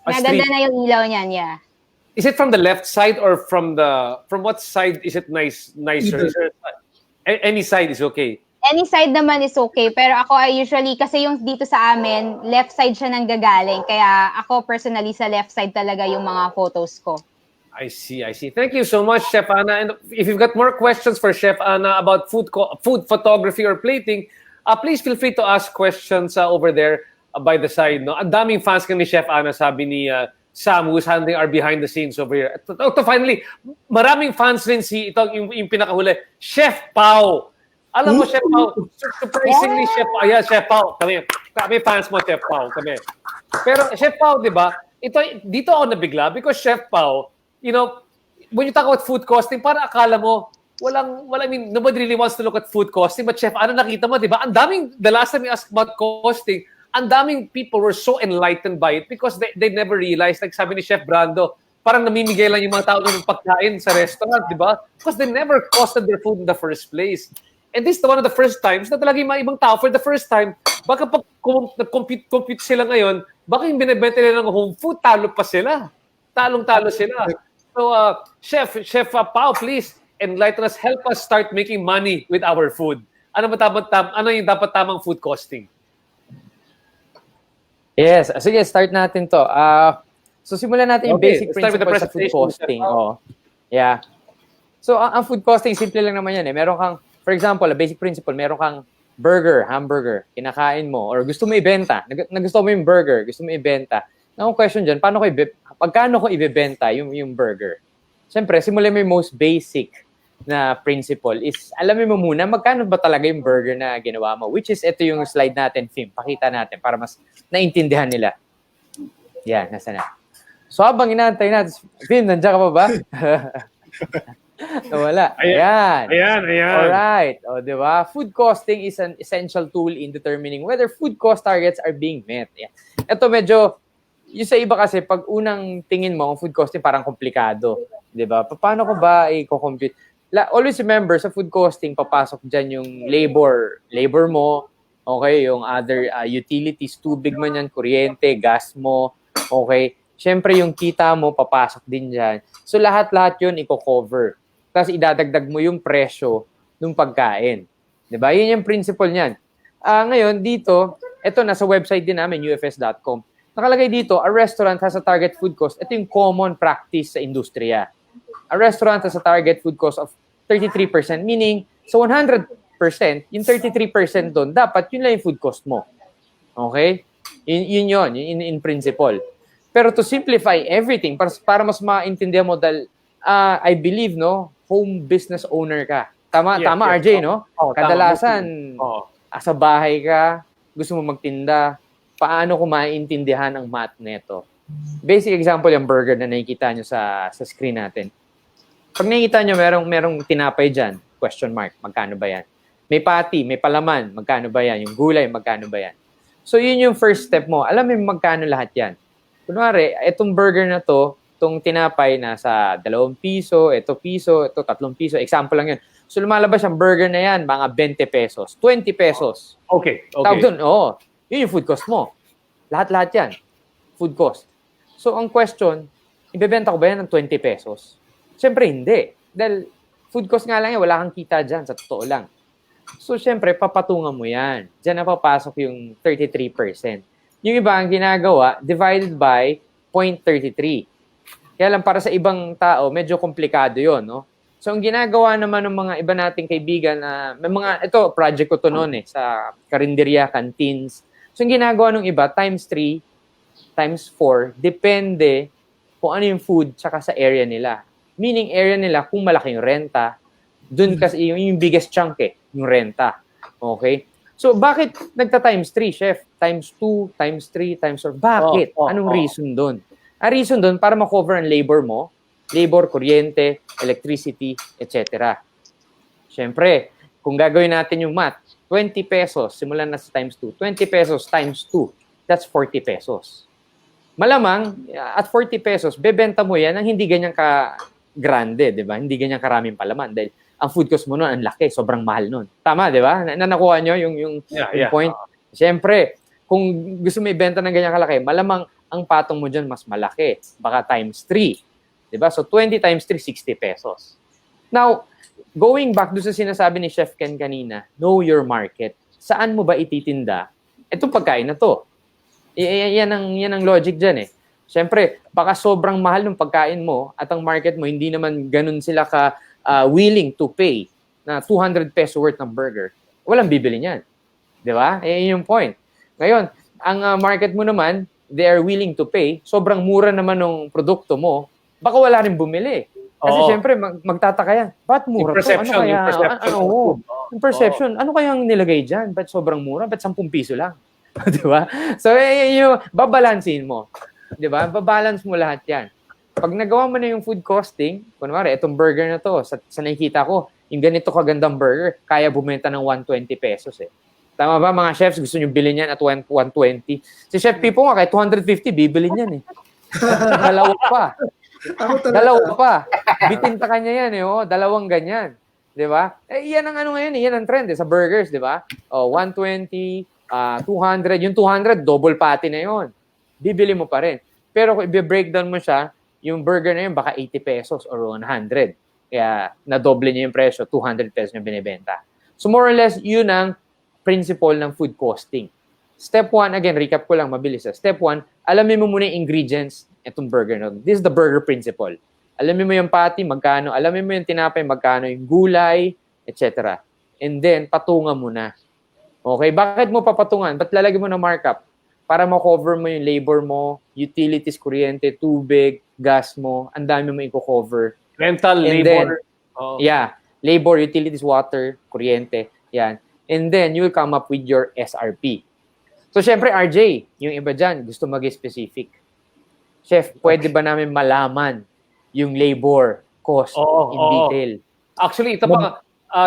Maganda na yung ilaw niyan, yeah. Is it from the left side or from what side is it nicer? Any side is okay. Any side naman is okay, pero ako ay usually, kasi yung dito sa amin, left side siya nang gagaling. Kaya ako personally sa left side talaga yung mga photos ko. I see, I see. Thank you so much, Chef Anna. And if you've got more questions for Chef Anna about food photography or plating, please feel free to ask questions over there by the side. No? Ang daming fans ka ni Chef Anna, sabi ni Sam, who's handling our behind the scenes over here. To finally, maraming fans rin yung pinakahuli, Chef Pao. Alam mo, Chef Pao, surprisingly, Chef Pao. Kami fans mo, Chef Pao. Kami. Pero, Chef Pao, di ba, dito ako nabigla because Chef Pao, you know, when you talk about food costing, para akala mo, I mean, nobody really wants to look at food costing, but Chef, ano nakita mo, di ba? The last time we asked about costing, ang daming people were so enlightened by it because they never realized, like sabi ni Chef Brando, parang namimigay lang yung mga tao ng pagkain sa restaurant, di ba? Because they never costed their food in the first place. And this is one of the first times na talaga yung mga ibang tao, for the first time, baka pag compute sila ngayon, baka yung binibenta nila ng home food, talo pa sila. Talong-talo sila. So, Chef Pao, please enlighten us, help us start making money with our food. Ano yung dapat tamang food costing? Yes, sige, start natin to. So simulan natin yung basic principles sa food costing. Yeah. So ang food costing, simple lang naman yan eh. Meron kang, for example, a basic principle, meron kang hamburger, kinakain mo, or gusto mo ibenta, nagusto mo yung burger, gusto mo ibenta. Ang question dyan, pagkano ko ibebenta yung burger? Siyempre, simulan mo yung most basic na principle is, alamin mo muna, magkano ba talaga yung burger na ginawa mo? Which is, ito yung slide natin, Fim. Pakita natin para mas naintindihan nila. Yan, nasa na. So, habang inaantay natin, Fim, nandiyan ka pa ba? Wala. Ayan. Alright. O, di ba? Food costing is an essential tool in determining whether food cost targets are being met. Yan. Ito medyo, yung sa iba kasi, pag unang tingin mo, ang food costing parang komplikado. Di ba? Paano ko ba i-compute? Always remember, sa food costing, papasok dyan yung labor mo, okay, yung other utilities, tubig man yan, kuryente, gas mo, okay. Siyempre, yung kita mo, papasok din dyan. So, lahat-lahat yun, i-cover. Tapos, idadagdag mo yung presyo ng pagkain. Diba? Yun yung principle niyan. Ngayon, dito, ito, nasa website din namin, ufs.com. Nakalagay dito, a restaurant has a target food cost. Ito yung common practice sa industriya. A restaurant has a target food cost of 33%, meaning, sa 100%, yung 33% doon, dapat yun lang yung food cost mo. Okay? Yun, in principle. Pero to simplify everything, para mas maintindihan mo dahil, I believe, no, home business owner ka. Tama, RJ, no? Kadalasan, sa bahay ka, gusto mo magtinda, paano ko maintindihan ang math neto? Basic example, yung burger na nakikita nyo sa screen natin. Pag nakikita nyo, merong tinapay dyan, question mark, magkano ba yan? May patty, may palaman, magkano ba yan? Yung gulay, magkano ba yan? So, yun yung first step mo. Alam mo magkano lahat yan. Kunwari, itong burger na to, itong tinapay, nasa 2 piso, ito 3 piso, example lang yun. So, lumalabas yung burger na yan, mga 20 pesos, 20 pesos. Okay. Tawag dun, yun yung food cost mo. Lahat-lahat yan, food cost. So, ang question, ibebenta ko ba yan ng 20 pesos? Siyempre, hindi. Dahil food cost nga lang yan, wala kang kita dyan, sa totoo lang. So, siyempre, papatungan mo yan. Diyan na papasok yung 33%. Yung iba, ang ginagawa, divided by 0.33. Kaya lang, para sa ibang tao, medyo komplikado yon, no? So, ang ginagawa naman ng mga iba nating kaibigan, ito, project ko to noon sa karinderya, canteens. So, ang ginagawa ng iba, times 3, times 4, depende kung ano yung food tsaka sa area nila. Meaning, area nila, kung malaki yung renta, dun kasi yung biggest chunk yung renta. Okay? So, bakit nagta-times 3, chef? Times 2, times 3, times 4. Bakit? Anong reason dun? Ang reason dun, para ma-cover ang labor mo, labor, kuryente, electricity, etc. Siyempre, kung gagawin natin yung math, 20 pesos, simulan na sa times 2. 20 pesos times 2, that's 40 pesos. Malamang, at 40 pesos, bebenta mo yan ang hindi ganyan ka-grande, di ba? Hindi ganyan karaming palaman. Dahil ang food cost mo nun, ang laki, sobrang mahal nun. Tama, di ba? Nakuha nyo yung point? Siyempre, kung gusto mo ibenta ng ganyan kalaki, malamang ang patong mo dyan mas malaki. Baka times 3. Diba? So, 20 times 3, 60 pesos. Now, going back doon sa sinasabi ni Chef Ken kanina, know your market. Saan mo ba ititinda itong pagkain na to? Yan ang logic dyan eh. Siyempre, baka sobrang mahal ng pagkain mo at ang market mo, hindi naman ganun sila ka willing to pay na 200 peso worth ng burger. Walang bibili niyan. Di ba? Yung point. Ngayon, ang market mo naman, they are willing to pay. Sobrang mura naman ng produkto mo, baka wala rin bumili. Kasi siyempre, magtataka yan. Ba't mura to? Ano kaya? Yung perception. Ano kayang nilagay dyan? Ba't sobrang mura? Ba't 10 piso lang? Di ba? So, babalansin mo. Di ba? Babalance mo lahat yan. Pag nagawa mo na yung food costing, kunwari, itong burger na to, sa nakikita ko, yung ganito kagandang burger, kaya bumenta ng 120 pesos eh. Tama ba, mga chefs? Gusto nyo bilhin yan at 120? Si Chef Pipo nga, kahit 250, bibilin yan eh. Dalawa pa. Dalawa pa. Bitinta kanya yan eh, dalawang ganyan. Di ba? Yan ang ano ngayon eh, yan ang trend eh, sa burgers, di ba? 120, 200, yung 200, double patty na yon. Bibili mo pa rin. Pero kung i-breakdown mo siya, yung burger na yun baka 80 pesos or 100. Kaya nadoble niya yung presyo, 200 pesos na binibenta. So more or less, yun ang principle ng food costing. Step 1, again, recap ko lang, mabilis. Step 1, alamin mo muna yung ingredients itong burger na. This is the burger principle. Alamin mo yung patty, magkano. Alamin mo yung tinapay, magkano. Yung gulay, etc. And then, patungan mo na. Okay, bakit mo papatungan? Ba't lalagyan mo ng markup? Para ma-cover mo yung labor mo, utilities, kuryente, tubig, gas mo, ang dami mo i-cover. Rental, and labor. Then, yeah, labor, utilities, water, kuryente, yan. And then, you will come up with your SRP. So, syempre, RJ, yung iba dyan, gusto mag-specific. Chef, pwede ba namin malaman yung labor cost in detail? Actually, ito pa,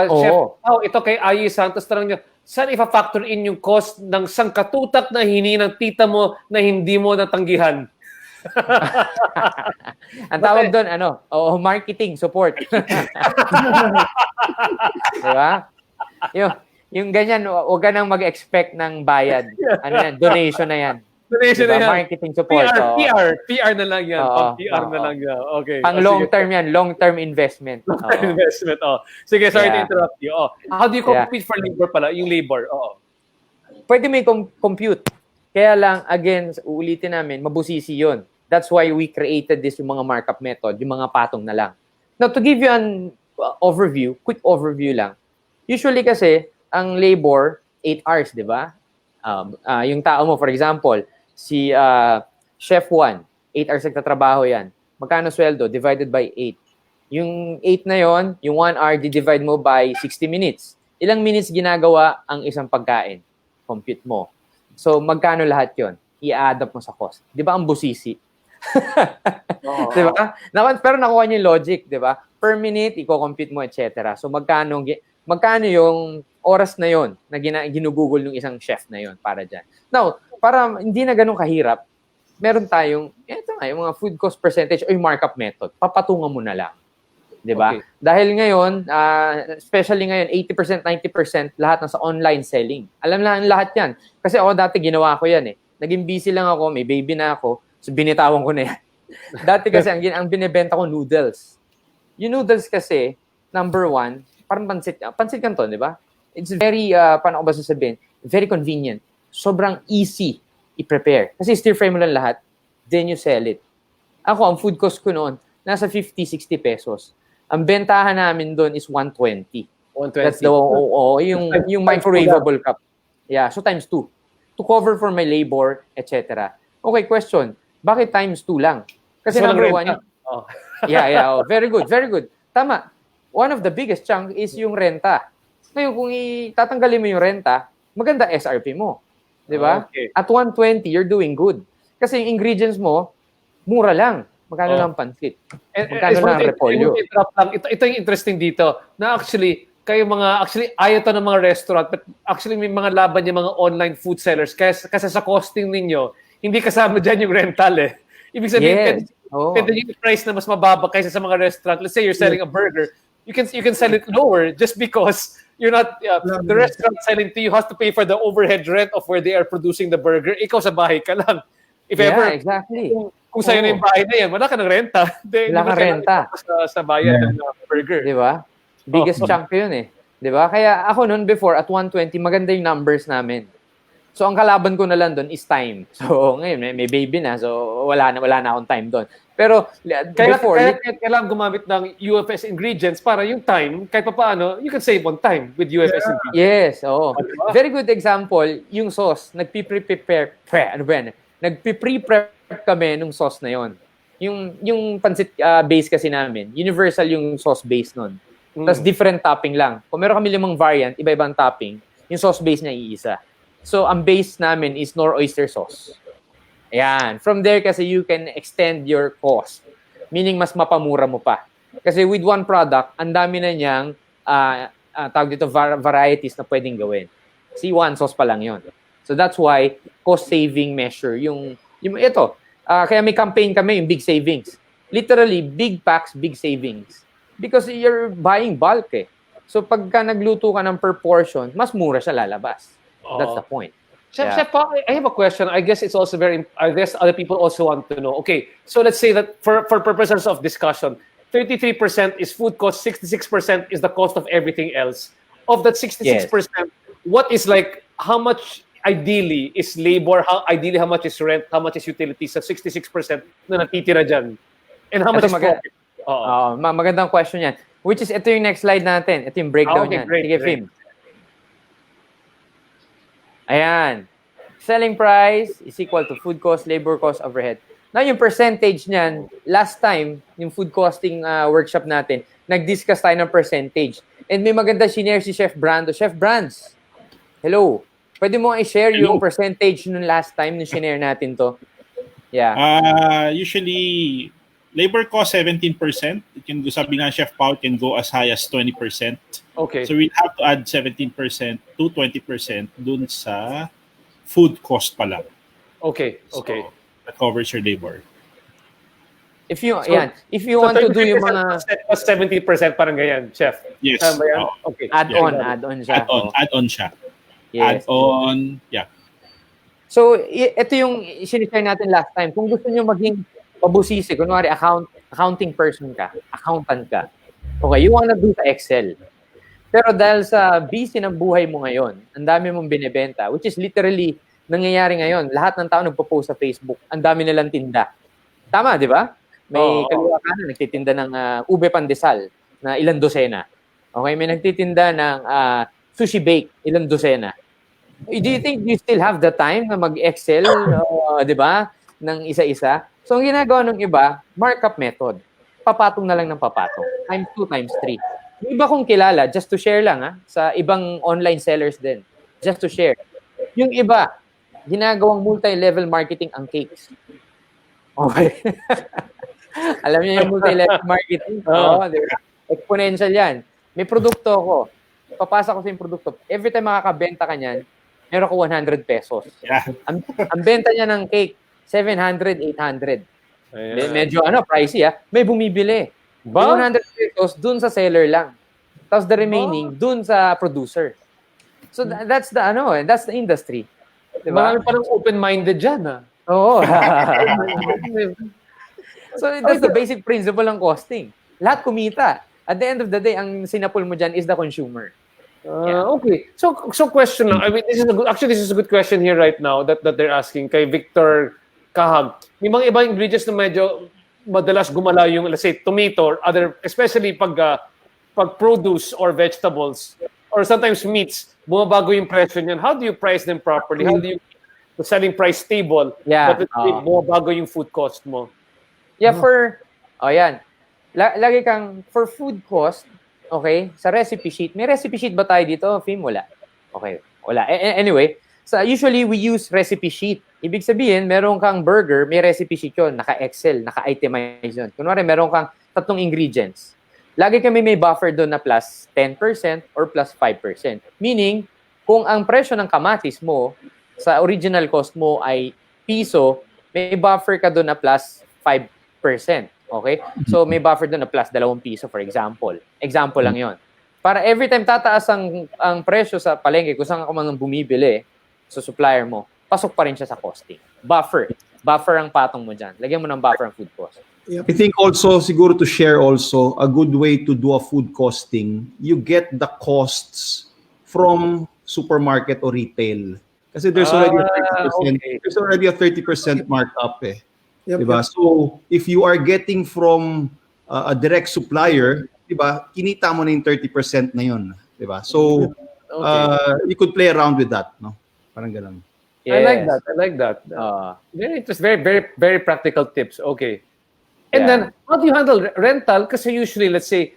Chef, ito kay Ayi Santos, tanong niya, saan ipa-factor in yung cost ng sangkatutak na hini ng tita mo na hindi mo natanggihan? Ang tawag doon, marketing support. Diba? Yung ganyan, huwag ka nang mag-expect ng bayad. Ano yan? Donation na yan. Donation diba? na yan. Marketing support. PR na lang yan. PR na lang yan. Okay. Pang long-term yan. Long-term investment. Long-term investment. Sige, sorry to interrupt you. How do you compete for labor pala? Yung labor. Pwede may compute. Kaya lang, again, uulitin namin, mabusisi yun. That's why we created this, yung mga markup method, yung mga patong na lang. Now, to give you an overview, quick overview lang. Usually kasi, ang labor, 8 hours, di ba? Yung tao mo, for example, si Chef 1, 8 hours nagtatrabaho yan. Magkano sweldo? Divided by 8. Yung 8 na yon, yung 1 hour, di-divide mo by 60 minutes. Ilang minutes ginagawa ang isang pagkain? Compute mo. So, magkano lahat yon? I-add up mo sa cost. Di ba ang busisi? Di ba? Pero nakuha niyo yung logic, di ba? Per minute, i-compute mo, etc. So, magkano yung oras na yon na ginugugol ng isang chef na yon para dyan. Now, para hindi na ganun kahirap, meron tayong, yung mga food cost percentage o yung markup method. Papatungan mo na lang. Diba? Okay. Dahil ngayon, especially ngayon, 80%, 90% lahat nasa online selling. Alam lang lahat yan. Kasi ako dati ginawa ko yan eh. Naging busy lang ako, may baby na ako, so binitawan ko na yan. Dati kasi ang binibenta ko noodles. Yung noodles kasi, number 1, parang pansit canton, di ba? It's very, paano ko ba sasabihin? Very convenient. Sobrang easy i-prepare. Kasi stir-fry mo lang lahat, then you sell it. Ako, ang food cost ko noon, nasa 50, 60 pesos. Ang bentahan namin doon is 120. 120. That's the, yung microwavable cup. Yeah, so times 2. To cover for my labor, etc. Okay, question. Bakit times 2 lang? Kasi number 1, very good, very good. Tama. One of the biggest chunk is yung renta. Ngayon, kung tatanggalin mo yung renta, maganda SRP mo. Di ba? Okay. At 120, you're doing good. Kasi yung ingredients mo, mura lang. Magkano lang pansit? Magkano lang repolyo? Ito yung interesting dito. Na actually, ayaw to ng mga restaurant, but actually may mga laban yung mga online food sellers. Kasi sa costing ninyo, hindi kasama dyan yung rental eh. Ibig sabihin, pwede yung price na mas mababa kaysa sa mga restaurant. Let's say you're selling a burger, you can sell it lower just because you're not the restaurant selling to you has to pay for the overhead rent of where they are producing the burger. Ikaw sa bahay ka lang. If ever, exactly. Kung sa'yo na yung bahay na yan, wala ka ng renta. Wala kang renta. Sa bayan ng burger. Di ba? Biggest chunk yun eh. Di ba? Kaya ako noon before, at 120, maganda yung numbers namin. So, ang kalaban ko na lang doon is time. So, ngayon, may baby na. So, wala na akong time doon. Pero, before... Kailangan gumamit ng UFS ingredients para yung time, kahit pa paano, you can save on time with UFS ingredients. Yes, oo. Very good example, yung sauce, nagpi-prepare kami nung sauce na yon. Yung pancit base kasi namin, universal yung sauce base nun. Tapos different topping lang. Kung meron kami 5 variant, iba-ibang topping, yung sauce base niya iisa. So, ang base namin is Knorr oyster sauce. Ayan. From there kasi you can extend your cost. Meaning, mas mapamura mo pa. Kasi with one product, ang dami na niyang tawag dito, varieties na pwedeng gawin. See, one sauce pa lang yon. So, that's why cost-saving measure yung ito. Kaya may campaign kami, yung big savings. Literally, big packs, big savings. Because you're buying bulk eh. So, pagka nagluto ka ng per portion, mas mura siya lalabas. That's the point. Chef, I have a question. I guess it's also I guess other people also want to know. Okay, so let's say that for purposes of discussion, 33% is food cost, 66% is the cost of everything else. Of that 66%, what is like, how much ideally is labor, ideally how much is rent, how much is utilities sa 66% na natitira dyan? And how much is profit? Magandang question yan. Which is, ito yung next slide natin. Ito yung breakdown yan. Sige, Fim. Ayan. Selling price is equal to food cost, labor cost, overhead. Now, yung percentage niyan, last time, yung food costing workshop natin, nag-discuss tayo ng percentage. And may maganda shinare si Chef Brando. Chef Brands, hello. Pwede mo i-share yung percentage nung last time nung shinare natin to? Yeah. Usually, labor cost 17%. It can go, sabi nga Chef Paul, can go as high as 20%. Okay. So we have to add 17% to 20% dun sa food cost pa lang. Okay. So, that covers your labor. If you want to do yung mga 70% parang ganyan, Chef. Yes. Okay. Add-on siya. Add-on siya. Yes. Add-on, yeah. So, ito yung sinishare natin last time. Kung gusto niyo maging pabusisi, kunwari accounting person ka, accountant ka. Okay, you wanna do sa Excel. Pero dahil sa busy ng buhay mo ngayon, ang dami mong binebenta, which is literally nangyayari ngayon. Lahat ng tao nagpo-post sa Facebook, ang dami nilang tinda. Tama, di ba? May kaliwa ka na, nagtitinda ng ube pandesal na ilang dosena. Okay, may nagtitinda ng sushi bake, ilang dosena. Do you think you still have the time na mag-Excel, di ba, ng isa-isa? So, ang ginagawa ng iba, markup method. Papatong na lang ng papatong. Times 2, times 3. Yung iba kong kilala, just to share lang, sa ibang online sellers din. Just to share. Yung iba, ginagawang multi-level marketing ang cakes. Okay. Alam niyo yung multi-level marketing? Oo, diba? Exponential yan. May produkto ako. Papasa ko sa yung produkto. Every time makakabenta ka niyan, meron ko 100 pesos. Yeah. Ang benta niya ng cake, 700, 800. Medyo pricey May bumibili. Ba? 100 pesos dun sa seller lang. Tapos the remaining dun sa producer. So that's the industry. Diba? Marami parang open-minded dyan, Oo. So that's the basic principle ng costing. Lahat kumita. At the end of the day, ang sinapul mo dyan is the consumer. Okay. So question lang. I mean, this is a good question here right now that they're asking kay Victor Kahag. May mga ibang ingredients na medyo madalas gumalaw yung, let's say, tomato or other, especially pag produce or vegetables or sometimes meats, bumabago yung presyo niyan. How do you price them properly? How do you the selling price stable? Yeah. But bumabago yung food cost mo. Yeah, lagi kang, for food cost, okay, sa recipe sheet. May recipe sheet ba tayo dito, Fim? Wala. Okay, wala. Anyway, usually we use recipe sheet. Ibig sabihin, meron kang burger, may recipe sheet yun, naka-Excel, naka-itemize yun. Kunwari, meron kang 3 ingredients. Lagi kami may buffer doon na plus 10% or plus 5%. Meaning, kung ang presyo ng kamatis mo sa original cost mo ay piso, may buffer ka doon na plus 5%. Okay? So, may buffer doon na plus 2 piso, for example. Example lang yon. Para every time tataas ang presyo sa palengke, kung saan ka man bumibili, sa supplier mo, pasok pa rin siya sa costing. Buffer ang patong mo dyan. Lagyan mo ng buffer ang food cost. Yep. I think also, siguro to share also, a good way to do a food costing, you get the costs from supermarket or retail. Kasi there's already a 30%, okay. there's already a 30% markup eh. Yep, Diba? yep. So, if you are getting from a direct supplier, diba, kinita mo na yung 30% na yun. Diba? So, you could play around with that, no? Parang ganun. I like that. I like that. Very interesting. Very, very, very practical tips. Okay. And then, how do you handle rental? Kasi usually, let's say,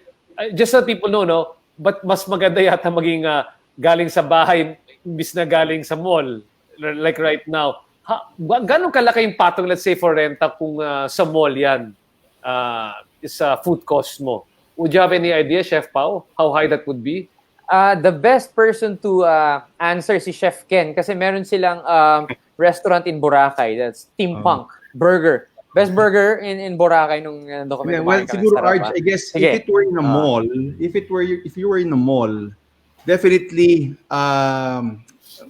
just so people know, no, but mas maganda yata maging galing sa bahay imbis na galing sa mall. Like right now. Gano'ng kalaki yung patong, let's say, for renta kung sa mall yan is food cost mo? Would you have any idea, Chef Pao, how high that would be? The best person to answer si Chef Ken kasi meron silang restaurant in Boracay. That's Team Punk Burger. Best burger in Boracay nung nandun kami. Well, siguro, Arj, I guess, Sige. if it were in a mall, if you were in a mall, definitely,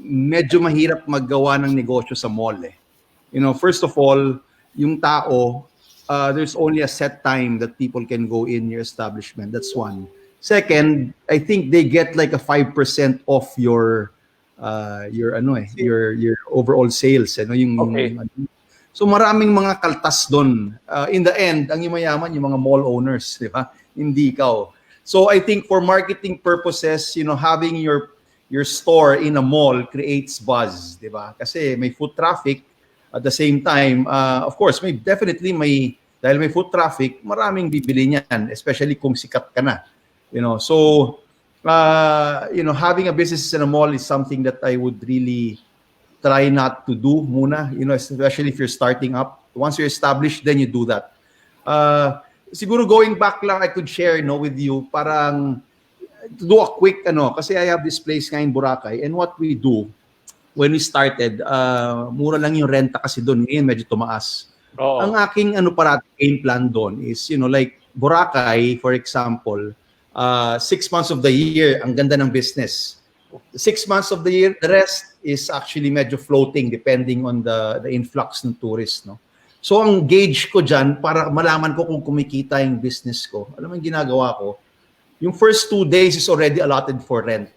medyo mahirap maggawa ng negosyo sa mall eh. You know, first of all, yung tao, there's only a set time that people can go in your establishment. That's one. Second, I think they get like a 5% off your overall sales. So maraming mga kaltas doon. In the end, ang yumayaman yung mga mall owners, di ba? Hindi ikaw. So I think for marketing purposes, having your store in a mall creates buzz, di ba? Kasi may foot traffic at the same time, of course, dahil may foot traffic, maraming bibili niyan, especially kung sikat ka na. So having a business in a mall is something that I would really try not to do muna, especially if you're starting up. Once you're established, then you do that. Siguro going back lang, I could share with you, parang to do a quick, kasi I have this place nga in Boracay, and what we do, when we started, mura lang yung renta kasi doon, ngayon medyo tumaas. Ang aking game plan doon is, like Boracay, for example, 6 months of the year, ang ganda ng business. 6 months of the year, the rest is actually medyo floating depending on the influx ng tourists, no? So ang gauge ko dyan, para malaman ko kung kumikita yung business ko, alam mo yung ginagawa ko, yung first 2 days is already allotted for rent.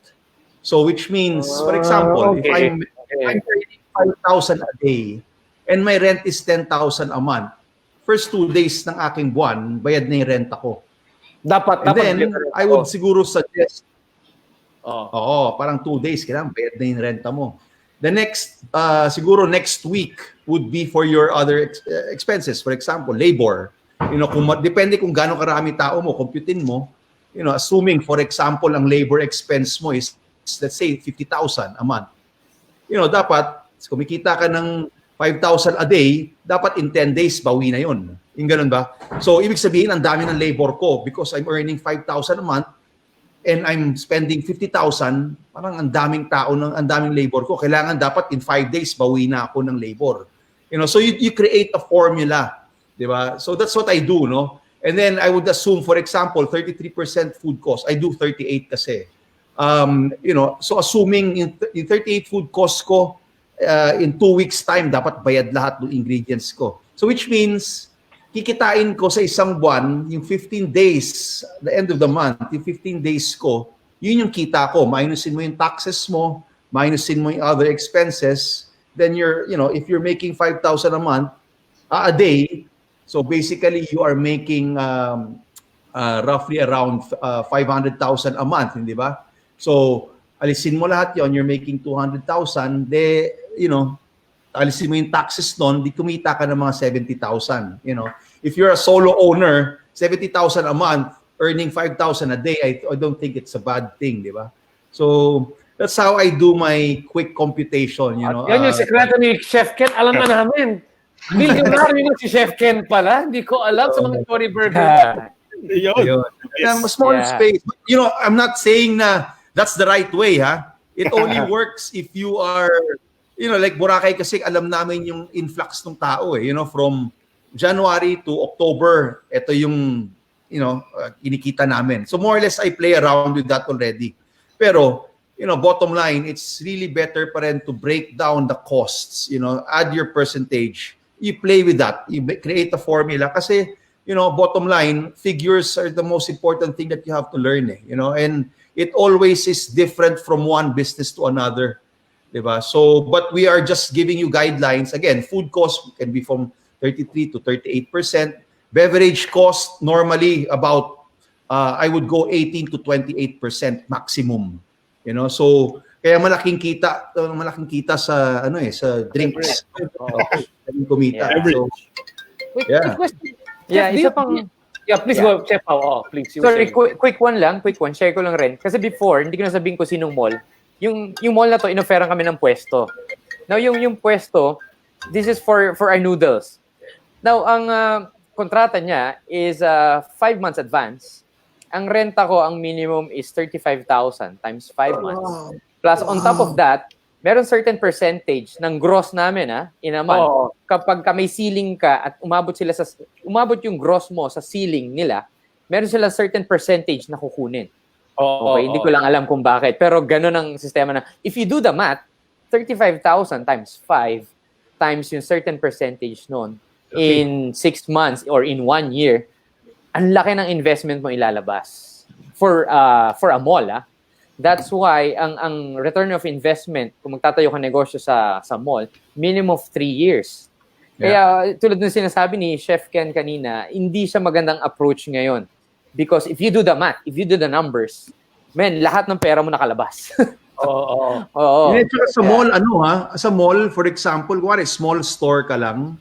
So which means, for example, if I'm earning 5,000 a day and my rent is 10,000 a month, first 2 days ng aking buwan, bayad na yung renta ko. And then, I would siguro suggest, parang 2 days, kailangan bayad na yung renta mo. The next, siguro next week would be for your other expenses. For example, labor. Depende kung gaano karami tao mo, computein mo. Assuming, for example, ang labor expense mo is, let's say, 50,000 a month. Dapat, kumikita ka ng 5,000 a day, dapat in 10 days, bawi na yun. Yung ganun ba? So, ibig sabihin, ang dami ng labor ko because I'm earning 5,000 a month and I'm spending 50,000, parang ang daming labor ko. Kailangan dapat in 5 days, bawi na ako ng labor. So you create a formula. Diba? So that's what I do, no? And then I would assume, for example, 33% food cost. I do 38 kasi. So assuming in 38 food cost ko, in 2 weeks time, dapat bayad lahat ng ingredients ko. So which means, kikitain ko sa isang buwan, yung 15 days, the end of the month, yung 15 days ko, yun yung kita ko. Minusin mo yung taxes mo, minusin mo yung other expenses, then if you're making 5,000 a month, a day, so basically you are making roughly around 500,000 a month, hindi ba? So, alisin mo lahat yon, you're making 200,000, alisin mo yung taxes nun, di kumita ka ng mga 70,000. If you're a solo owner, 70,000 a month, earning 5,000 a day, I don't think it's a bad thing, di ba? So, that's how I do my quick computation, Yan yung sekreto ni Chef Ken, alam na namin. Milyonaryo na si Chef Ken pala, hindi ko alam sa mga Tory Burger. Yun. Small space. But, I'm not saying na that's the right way, ha? It only works if you are, like Boracay kasi alam namin yung influx ng tao eh. From January to October, ito yung, kinikita namin. So more or less, I play around with that already. Pero, bottom line, it's really better pa rin to break down the costs, add your percentage. You play with that. You create a formula kasi, bottom line, figures are the most important thing that you have to learn, and it always is different from one business to another. Diba? So, but we are just giving you guidelines. Again, food cost can be from 33 to 38%. Beverage cost, normally about, I would go 18 to 28% maximum. So, kaya malaking kita sa, sa drinks. Kumita. Yeah. So, Quick question. Yeah, Chef, isa pang... Yeah, please go, Chef. Please. You were Sorry, saying. quick one, share ko lang rin. Kasi before, hindi ko nasabihin ko sinong mall. Yung mall na to, inoferan kami ng pwesto. Now, yung pwesto, this is for our noodles. Now, ang kontrata niya is 5 months advance. Ang renta ko, ang minimum is 35,000 times 5 months. Plus, on top of that, meron certain percentage ng gross namin in a month. Kapag may ceiling ka at umabot yung gross mo sa ceiling nila, meron sila certain percentage na kukunin. Okay, hindi ko lang alam kung bakit. Pero ganun ang sistema na, if you do the math, 35,000 times 5 times yung certain percentage noon in 6 months or in 1 year, ang laki ng investment mo ilalabas for a mall. That's why ang return of investment kung magtatayo ka negosyo sa mall, minimum of 3 years. Kaya tulad ng sinasabi ni Chef Ken kanina, hindi siya magandang approach ngayon. Because if you do the math, if you do the numbers, lahat ng pera mo nakalabas. Oo. Sa mall, sa mall, for example, small store ka lang,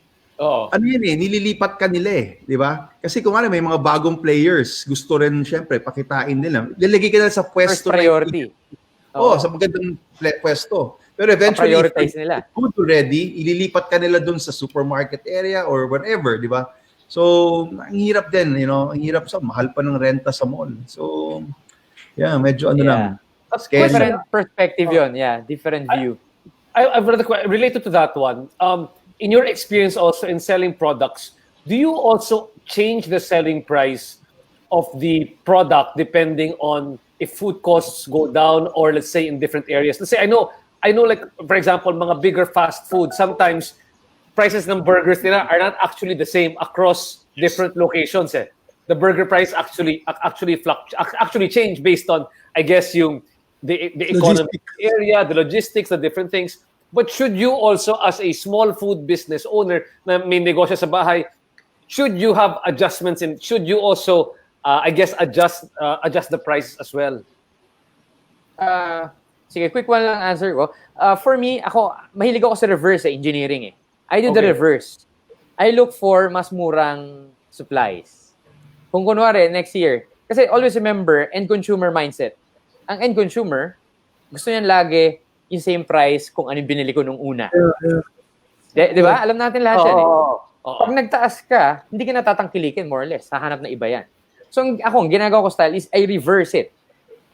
nililipat ka nila di ba? Kasi kung may mga bagong players, gusto rin syempre pakitain nila. Lalagay ka na sa pwesto. First priority. Sa magandang pwesto. Pero eventually, prioritize nila. Food already, ililipat ka nila dun sa supermarket area or whatever, di ba? So, ang hirap din, ang hirap mahal pa ng renta sa mall. So, medyo lang. Different perspective yun. Yeah, different view. I've related to that one. In your experience also in selling products, do you also change the selling price of the product depending on if food costs go down or let's say in different areas? Let's say I know like for example, mga bigger fast food, sometimes prices ng burgers nila are not actually the same across different locations. The burger price actually change based on I guess the economic area, the logistics, the different things. But should you also, as a small food business owner na may negosyo sa bahay, should you have adjustments and should you also, I guess, adjust the prices as well? Sige, quick one lang answer ko. For me, mahilig ako sa reverse engineering. I do the reverse. I look for mas murang supplies. Kung kunwari, next year, kasi always remember, end consumer mindset. Ang end consumer, gusto niyan lagi yung same price kung ano yung binili ko nung una. Di ba? Alam natin lahat yan. Pag nagtaas ka, hindi ka natatangkilikin more or less. Hahanap na iba yan. So, ang ginagawa ko style is I reverse it.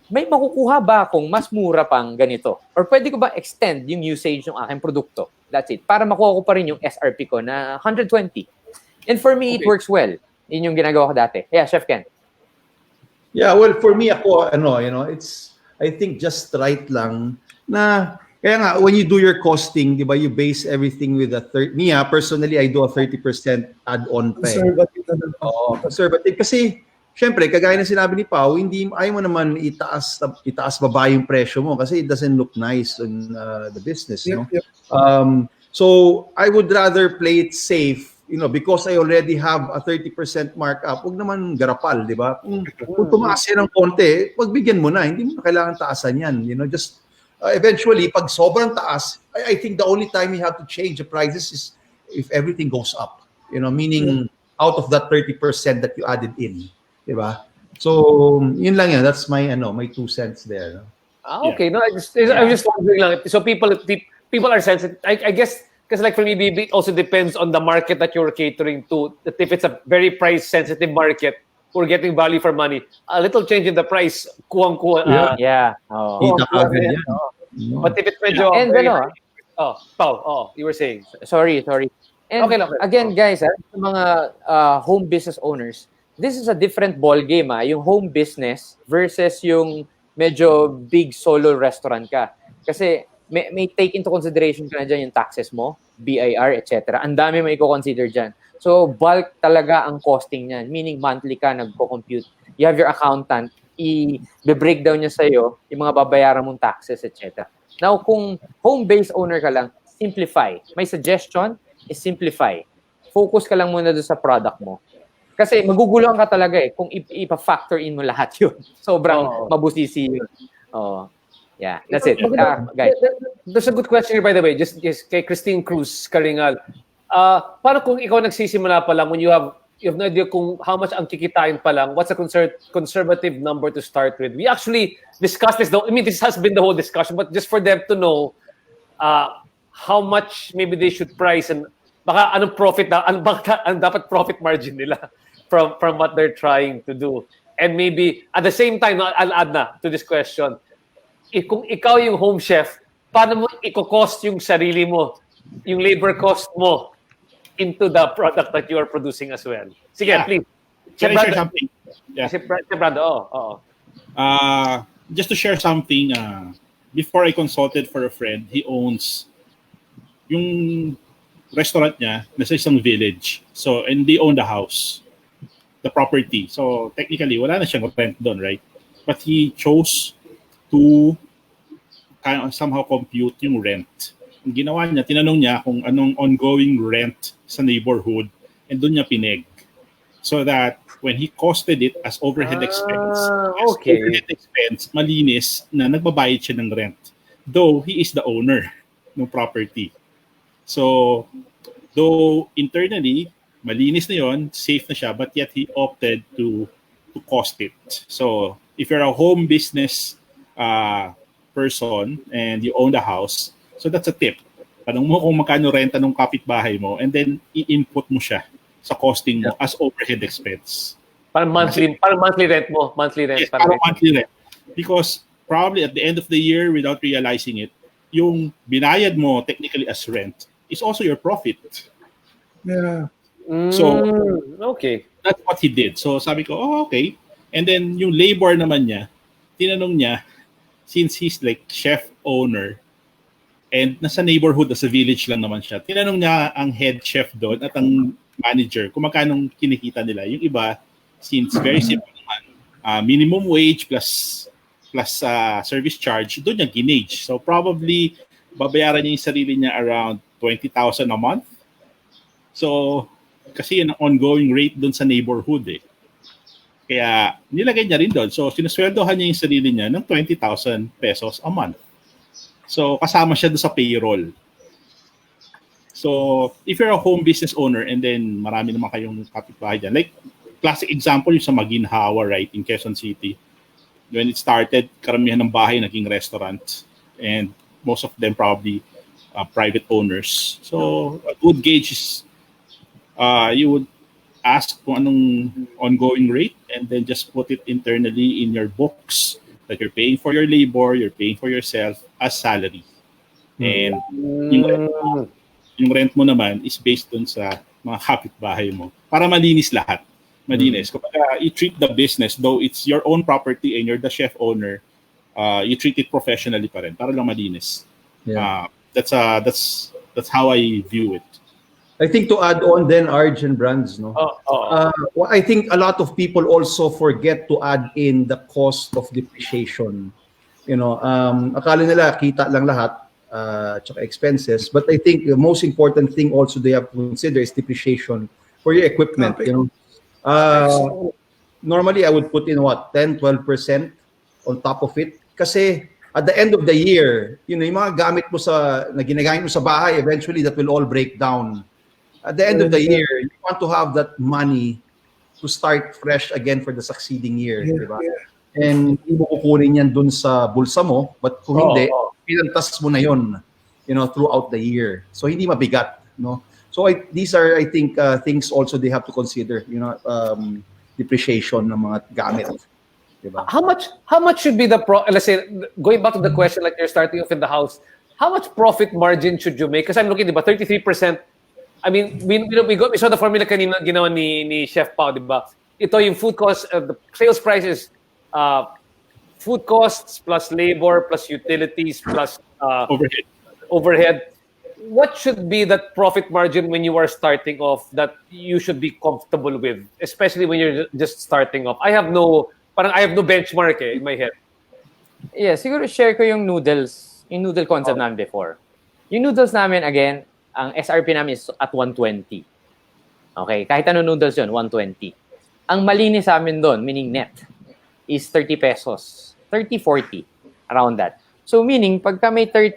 May makukuha ba akong mas mura pang ganito? Or pwede ko ba extend yung usage ng aking produkto? That's it. Para makuha ko pa rin yung SRP ko na 120. And for me, it works well. Yun yung ginagawa ko dati. Yeah, Chef Ken. Yeah, well, for me, it's, I think, just right lang na, kaya nga, when you do your costing, di ba, you base everything with personally, I do a 30% add-on pay. Conservative. Kasi, syempre, kagaya na sinabi ni Pao, ayaw mo naman itaas baba yung presyo mo kasi it doesn't look nice on the business, no? So, I would rather play it safe, because I already have a 30% markup. Huwag naman garapal, di ba? Kung tumaas yan ng konti, pagbigyan mo na, hindi mo na kailangan taasan yan, just eventually, pag sobrang taas, I think the only time you have to change the prices is if everything goes up. Meaning out of that 30% that you added in. Diba? So, yun lang yan. That's my 2 cents there. No? Okay. No, I was just wondering lang. So people are sensitive. I guess, because like for me, it also depends on the market that you're catering to. That if it's a very price-sensitive market, we're getting value for money. A little change in the price, kuwang-kuwa. But if it's medyo... And you were saying. Sorry. And okay. Again, guys, sa mga home business owners, this is a different ball game. Yung home business versus yung medyo big solo restaurant ka. Kasi may take into consideration ka na dyan yung taxes mo, BIR, etc. Ang dami mo i-consider dyan. So, bulk talaga ang costing niyan. Meaning, monthly ka nagko-compute. You have your accountant, i-breakdown niya sa'yo yung mga babayaran mong taxes, etc. Now, kung home-based owner ka lang, simplify. My suggestion is simplify. Focus ka lang muna doon sa product mo. Kasi maguguluhan ka talaga kung ipa-factor in mo lahat yun. Sobrang mabusisi yun. Oh. Yeah, that's it. Guys. There's a good question here, by the way. Just kay Christine Cruz Karingal. Paano kung ikaw nagsisimula pa lang, when you have no idea kung how much ang kikitain pa lang, what's a conservative number to start with? We actually discussed this, though. I mean, this has been the whole discussion, but just for them to know how much maybe they should price and baka anong profit na, ang dapat profit margin nila from what they're trying to do. And maybe, at the same time, I'll add na to this question, kung ikaw yung home chef, paano mo i-cost yung sarili mo, yung labor cost mo into the product that you are producing as well? Sige, please. Can I share something? Yeah. Brando, Just to share something, before I consulted for a friend, he owns yung restaurant niya nasa isang village. So, and they own the house, the property. So, technically, wala na siyang rent doon, right? But he chose to kind of somehow compute yung rent. Ang ginawa niya, tinanong niya kung anong ongoing rent sa neighborhood and doon niya pineg. So that when he costed it as overhead expense, malinis na nagbabayad siya ng rent. Though he is the owner ng property. So, though internally, malinis na yon, safe na siya, but yet he opted to cost it. So, if you're a home business person and you own the house, so that's a tip. Tanong mo kung magkano renta ng kapitbahay mo and then i-input mo siya sa costing mo as overhead expense. Parang monthly rent mo. Monthly rent. Yes, parang monthly rent. Because probably at the end of the year, without realizing it, yung binayad mo technically as rent is also your profit. Yeah. So, okay. That's what he did. So sabi ko, okay. And then yung labor naman niya, tinanong niya, since he's like chef owner, and nasa neighborhood, nasa village lang naman siya, tinanong niya ang head chef doon at ang manager kung magkano kinikita nila. Yung iba, since very simple naman, minimum wage plus service charge, doon niya ginage. So probably, babayaran niya yung sarili niya around 20,000 a month. So, kasi yun ang ongoing rate doon sa neighborhood eh. Kaya nilagay niya rin doon. So, sinusweldohan niya yung sarili niya ng 20,000 pesos a month. So, kasama siya doon sa payroll. So, if you're a home business owner and then marami naman kayong kapitbahay dyan, like classic example yung sa Maginhawa, right, in Quezon City. When it started, karamihan ng bahay naging restaurant and most of them probably private owners. So, a good gauge is you would ask kung anong ongoing rate and then just put it internally in your books that you're paying for your labor, you're paying for yourself as salary. And yung rent mo naman is based dun sa mga kapitbahay mo para malinis lahat. Malinis. Kapag you treat the business, though it's your own property and you're the chef owner, you treat it professionally pa rin para lang malinis. Yeah. That's how I view it. I think to add on then, Arj and Brands, no? I think a lot of people also forget to add in the cost of depreciation. You know, akala nila kita lang lahat, tsaka expenses. But I think the most important thing also they have to consider is depreciation for your equipment. You know, normally I would put in 10-12% on top of it. Kasi at the end of the year, you know, yung mga gamit mo na ginagamit mo sa bahay, eventually that will all break down. At the end of the year, you want to have that money to start fresh again for the succeeding year, diba? And hindi mo kukunin yan dun sa bulsa mo, but kung hindi, pinantas mo na yun, you know, throughout the year. So hindi mabigat, no? So these are, I think, things also they have to consider, you know, depreciation ng mga gamit. Diba? How much should be the let's say, going back to the question, like you're starting off in the house, how much profit margin should you make? Because I'm looking, diba, 33%. I mean, we saw the formula kanina ginawa ni Chef Pao, di ba? Ito yung food cost, the sales price is 50 food costs plus labor plus utilities plus Overhead. overhead. What should be that profit margin when you are starting off that you should be comfortable with, especially when you're just starting off? I have no benchmark in my head. Yeah, siguro share ko yung noodle concept namin before. Yung noodles namin, again, ang SRP namin is at 120. Okay, kahit ano noodles yun, 120. Ang malinis sa amin doon, meaning net, is 30 pesos. 30, 40, around that. So meaning, pagka may 30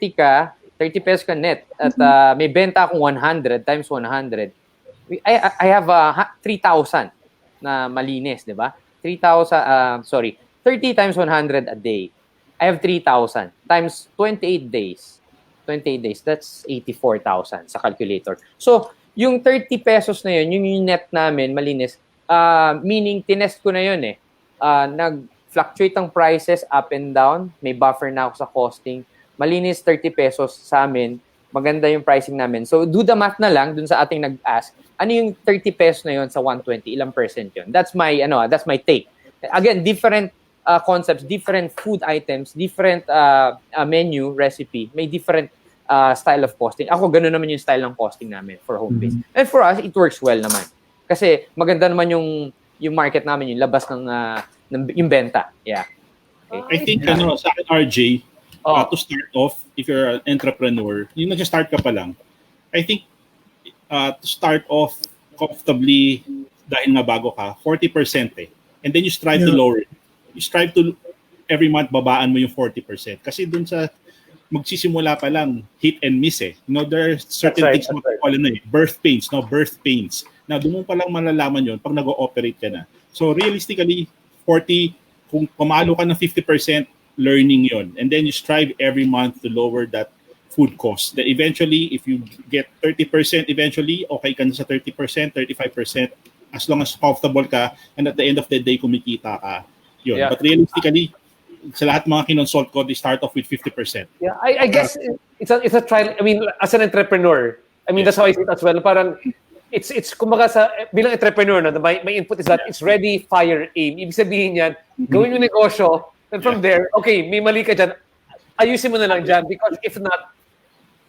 pesos ka net, at may benta akong 100 times 100, I have 3,000 na malinis, di ba? 3,000, 30 times 100 a day. I have 3,000 times 28 days. 28 days, that's 84,000 sa calculator. So, yung 30 pesos na yun, yung net namin, malinis, meaning, tinest ko na yun eh. Nag-fluctuate ang prices up and down, may buffer na ako sa costing. Malinis 30 pesos sa amin, maganda yung pricing namin. So, do the math na lang dun sa ating nag-ask. Ano yung 30 pesos na yun sa 120? Ilang percent yun? That's my take. Again, different concepts, different food items, different menu, recipe, may different style of costing. Ako, ganun naman yung style ng costing namin for home base. And for us, it works well naman. Kasi maganda naman yung market namin, yung labas ng yung benta. Yeah. Okay. I think, sa akin, RJ, to start off, if you're an entrepreneur, yung nag-start ka pa lang, I think, to start off comfortably, dahil nga bago ka, 40% eh. And then you strive to lower it. You strive to, every month, babaan mo yung 40%. Kasi dun sa, magsisimula pa lang, hit and miss eh. There are certain things mo call birth pains, birth pains. Na doon mo pa lang malalaman yun pag nag-ooperate ka na. So realistically, 40, kung pumalo ka ng 50%, learning yon. And then you strive every month to lower that food cost. That eventually, if you get 30% eventually, okay ka na sa 30%, 35%, as long as comfortable ka, and at the end of the day, kumikita ka. Yun. Yeah. But realistically, sa lahat mga kinonsult ko, they start off with 50%. Yeah, I guess it's a trial. I mean, as an entrepreneur, that's how I see it as well. Parang, it's kumbaga sa bilang entrepreneur, my input is that it's ready, fire, aim. Ibig sabihin yan, gawin yung negosyo, and from there, okay, may mali ka dyan, ayusin mo na lang dyan, because if not,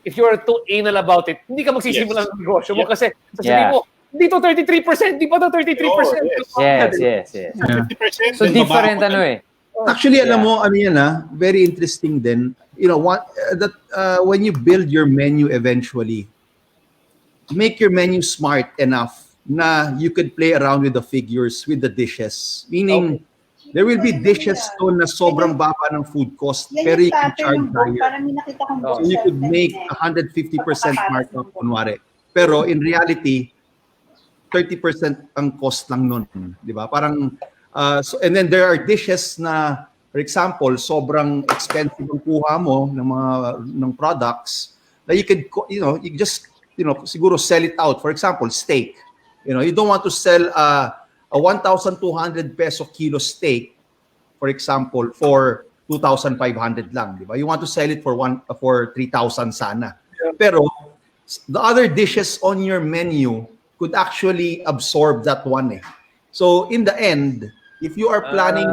if you are too anal about it, hindi ka magsisimula ng negosyo mo kasi sasabihin mo, dito 33%, di ba to 33%? Yes. 50%. So different Actually, alam mo, very interesting din. When you build your menu eventually, make your menu smart enough na you could play around with the figures, with the dishes. Meaning, there will be dishes na sobrang baba ng food cost, pero you can charge higher. So you could make 150% markup, kunwari. Pero in reality, 30% ang cost lang nun. Di ba? Parang, and then there are dishes na, for example, sobrang expensive ang kuha mo ng products that you could, you just, siguro sell it out. For example, steak. You don't want to sell a 1,200 peso kilo steak, for example, for 2,500 lang, di ba? You want to sell it for 3,000 sana. Pero the other dishes on your menu could actually absorb that one eh. So in the end, if you are planning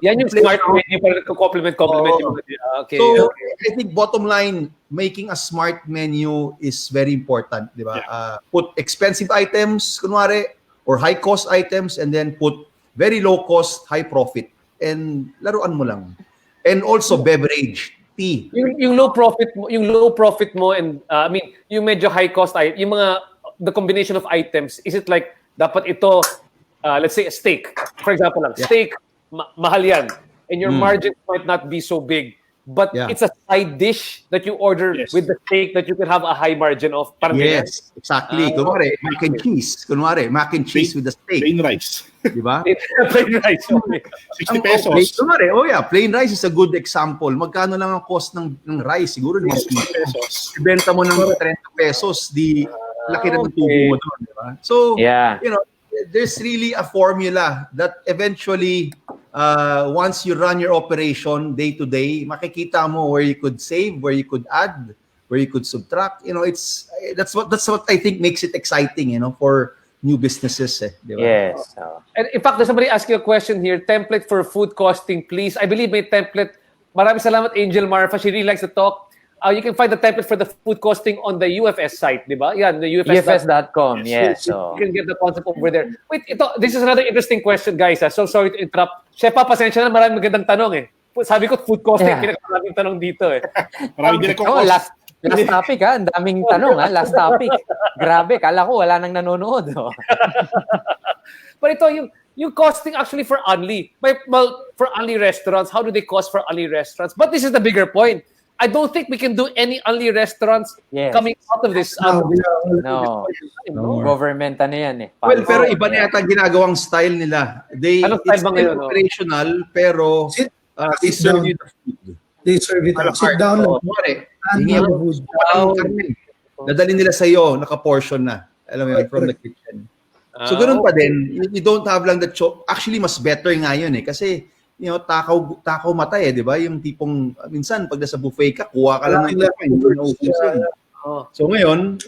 yan yung smart menu para complement yung okay. So I think bottom line, making a smart menu is very important, di ba? Put expensive items, kunwari, or high cost items, and then put very low cost, high profit, and laruan mo lang. And also beverage, tea. Yung low profit mo and yung medyo high cost yung the combination of items, is it like dapat ito let's say a steak, for example lang, steak mahal yan, and your margin might not be so big, but it's a side dish that you order with the steak that you can have a high margin of. Yes, exactly. Kunwari, mac and cheese. Mac and cheese with the steak. Plain rice. Di ba? Plain rice. 60 pesos. Kunwari, plain rice is a good example. Magkano lang ang cost ng rice? Siguro 60 pesos. Ibenta mo ng 30 pesos, di laki na ng tubo mo doon. Di ba? So, there's really a formula that eventually, once you run your operation day to day, makikita mo where you could save, where you could add, where you could subtract. That's what I think makes it exciting, for new businesses eh, di ba? Yes. And in fact, there's somebody asking a question here, template for food costing, please. I believe may template. Maraming salamat, Angel Marfa. She really likes to talk. You can find the template for the food costing on the UFS site, di ba? Yeah, the UFS. UFS.com, yes. You can get the concept over there. Wait, this is another interesting question, guys. So sorry to interrupt. Chef, pasensya na, maraming magandang tanong eh. Sabi ko, food costing, pinakamaraming tanong dito eh. Maraming din Oh, last topic ha. Ang daming tanong ha. Last topic. Grabe, kala ko wala nang nanonood. Oh. But ito, yung costing actually for Unli. Well, for Unli restaurants, how do they cost for Unli restaurants? But this is the bigger point. I don't think we can do any Unli restaurants coming out of this. No. Government ano yan eh. Well, pero iba na yata ginagawang style nila. Ano style It's ba still ngayon, operational, pero they serve you the food. They serve it. Sit down lang. Hingi ako ng karne. Dadali nila sa iyo, naka-portion na. Alam mo yun, from the kitchen. So, ganoon pa din. You don't have lang the Actually, mas better nga yun eh. Kasi, takaw mata eh, di ba? Yung tipong, minsan, pag nasa buffet ka, kuha ka lang ng nauubusan. So, ngayon,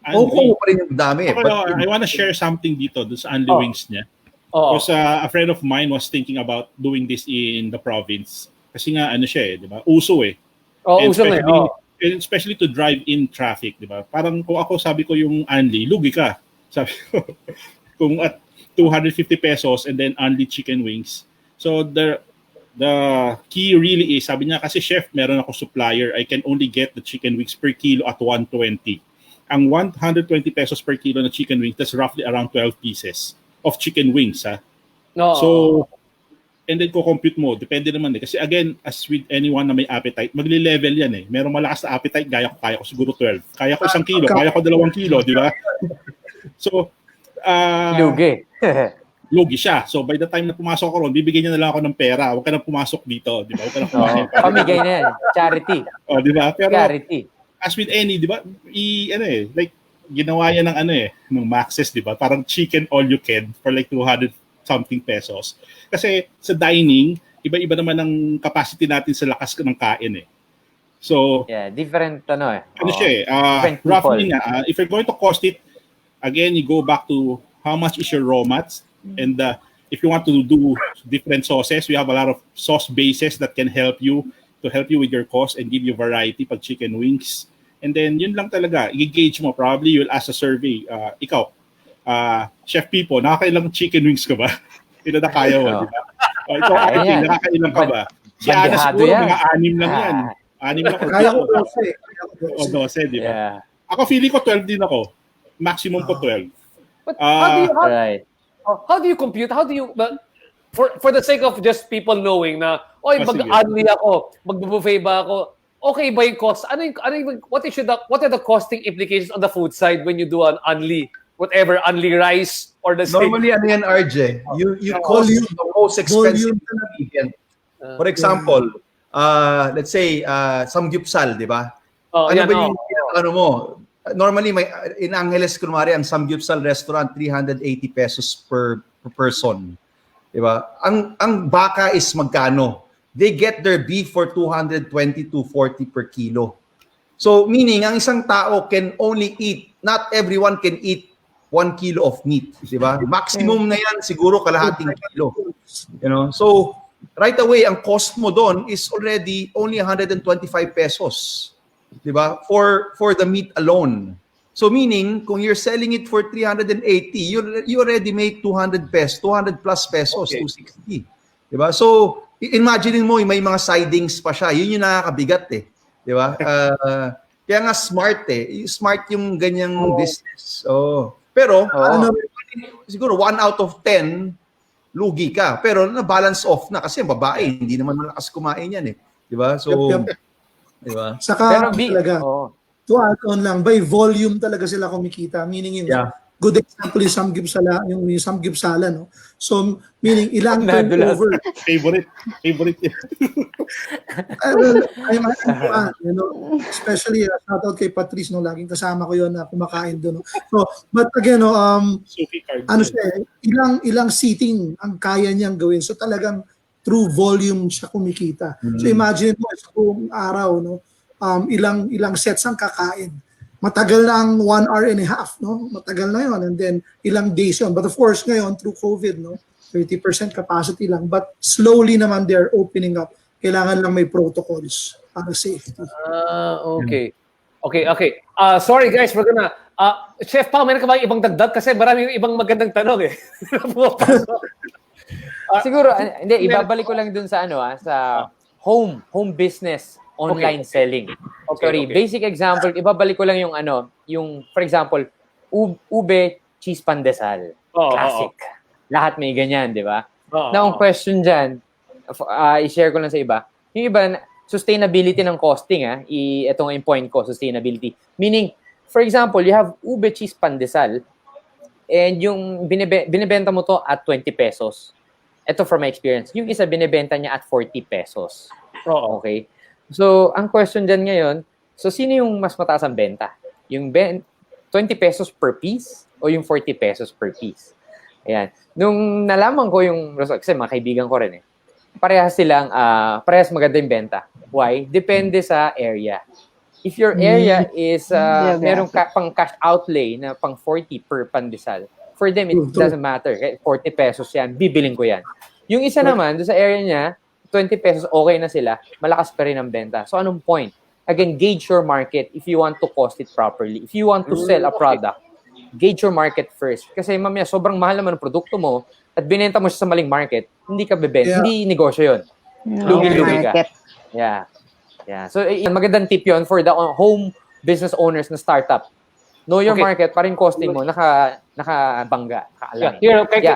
kukuha pa rin yung dami. I want to share something dito sa Unli Wings niya. Because a friend of mine was thinking about doing this in the province. Kasi nga, ano siya eh, di ba? Uso eh. Uso nga eh. Especially to drive in traffic, di ba? Parang kung ako sabi ko yung Unli, lugi ka. Sabi ko, kung at 250 pesos and then Unli chicken wings. So the key really is, sabi niya kasi chef, meron ako supplier, I can only get the chicken wings per kilo at 120. Ang 120 pesos per kilo na chicken wings, that's roughly around 12 pieces of chicken wings. Ha? No. So, and then ko-compute mo, depende naman eh. Kasi again, as with anyone na may appetite, magli-level yan eh. Merong malakas na appetite, kaya ko siguro 12. Kaya ko 1 kilo, kaya ko 2 kilo, di ba? So, lugi siya. So, by the time na pumasok ako ron, bibigyan niya na lang ako ng pera. Huwag ka na pumasok dito, di ba? Huwag ka na pumasok. Pamigay na yan. Charity. Di ba? Pero, charity. As with any, di ba? Like, ginawa yan ng Maxes, di ba? Parang chicken all you can for like 200 something pesos. Kasi sa dining, iba-iba naman ang capacity natin sa lakas ng kain eh. So, different siya eh. Roughly nga, if you're going to cost it, again, you go back to how much is your raw mats, and if you want to do different sauces, we have a lot of sauce bases that can help you with your cost and give you variety pag chicken wings. And then, yun lang talaga. I-gauge mo. Probably you'll ask a survey. Ikaw, Chef Pipo, nakakailang chicken wings ka ba? Ito na kaya mo, di ba? Ikaw, nakakailang ka ba? Si Ana siguro, mga 6 lang yan. 6 lang. Kaya ko 12. O 12, di ba? Ako, feeling ko 12 din ako. Maximum ko 12. But how do you compute? How do you, for the sake of just people knowing na, mag-unli ako, mag-buffet ba ako, okay ba yung cost? What are the costing implications on the food side when you do an unli? Whatever, unli rice or the normally, ano yan, RJ? You cost the most expensive ingredient. For example, let's say, samgyupsal, di ba? Ano ba yung mo? Normally, in Angeles, kunwari, ang samgyupsal restaurant, 380 pesos per person. Di ba? Ang baka is magkano? They get their beef for 220 to 40 per kilo. So, meaning, ang isang tao can only eat, not everyone can eat 1 kilo of meat. Di ba? Maximum na yan, siguro kalahating kilo. So, right away, ang cost mo doon is already only 125 pesos. Di ba? For the meat alone. So meaning, kung you're selling it for 380, you already made 200 plus pesos, 260. Di ba? So, imagine mo, may mga sidings pa siya. Yun yung nakakabigat eh. Di ba? Kaya nga smart eh. Smart yung ganyang business. Pero, siguro 1 out of 10, lugi ka. Pero na-balance off na kasi babae, hindi naman malakas kumain yan eh. Di ba? So, diba? Saka talaga, to add on lang, by volume talaga sila kumikita. Meaning, good example yung samgyupsala, no? So, meaning, ilang turnover. Favorite. Especially, shout out kay Patrice, no? Laging kasama ko yun na kumakain doon. No? So, but again, ilang seating ang kaya niyang gawin. So, talagang through volume siya kumikita. So imagine mo sa buong araw, no, ilang sets ang kakain. matagal na ang 1 hour and a half, no? Matagal na yon, and then ilang days yon. But of course, ngayon, through COVID, no? 30% capacity lang. But slowly naman they're opening up. Kailangan lang may protocols para safety. Okay. Okay. Sorry guys, we're gonna... Chef Pao, meron ka ba ibang dagdag? Kasi marami yung ibang magandang tanong eh. Siguro, hindi, ibabalik ko lang dun sa sa home business, online selling. Sorry, basic example, ibabalik ko lang yung yung, for example, ube, cheese pandesal. Classic. Lahat may ganyan, di ba? Now, ang question dyan, i-share ko lang sa iba. Yung iba, sustainability ng costing, ito nga yung point ko, sustainability. Meaning, for example, you have ube cheese pandesal, and yung binibenta mo to at 20 pesos. Ito from my experience. Yung isa, binibenta niya at 40 pesos. Okay? So, ang question dyan ngayon, so sino yung mas mataas ang benta? Yung 20 pesos per piece o yung 40 pesos per piece? Ayan. Nung nalaman ko yung result, kasi mga kaibigan ko rin parehas maganda yung benta. Why? Depende sa area. If your area is merong pang cash outlay na pang 40 per pandesal, for them it doesn't matter. 40 pesos yan, bibiling ko yan. Yung isa naman, doon sa area niya, 20 pesos okay na sila, malakas pa rin ang benta. So anong point? Again, gauge your market if you want to cost it properly. If you want to sell a product, gauge your market first. Kasi mamaya, sobrang mahal naman ang produkto mo at binenta mo siya sa maling market, hindi ka bebenta. Hindi negosyo yun. Lugi-lugi ka. Yeah. So, magandang tip yun for the home business owners na startup. Know your market, paring costing mo, nakabangga.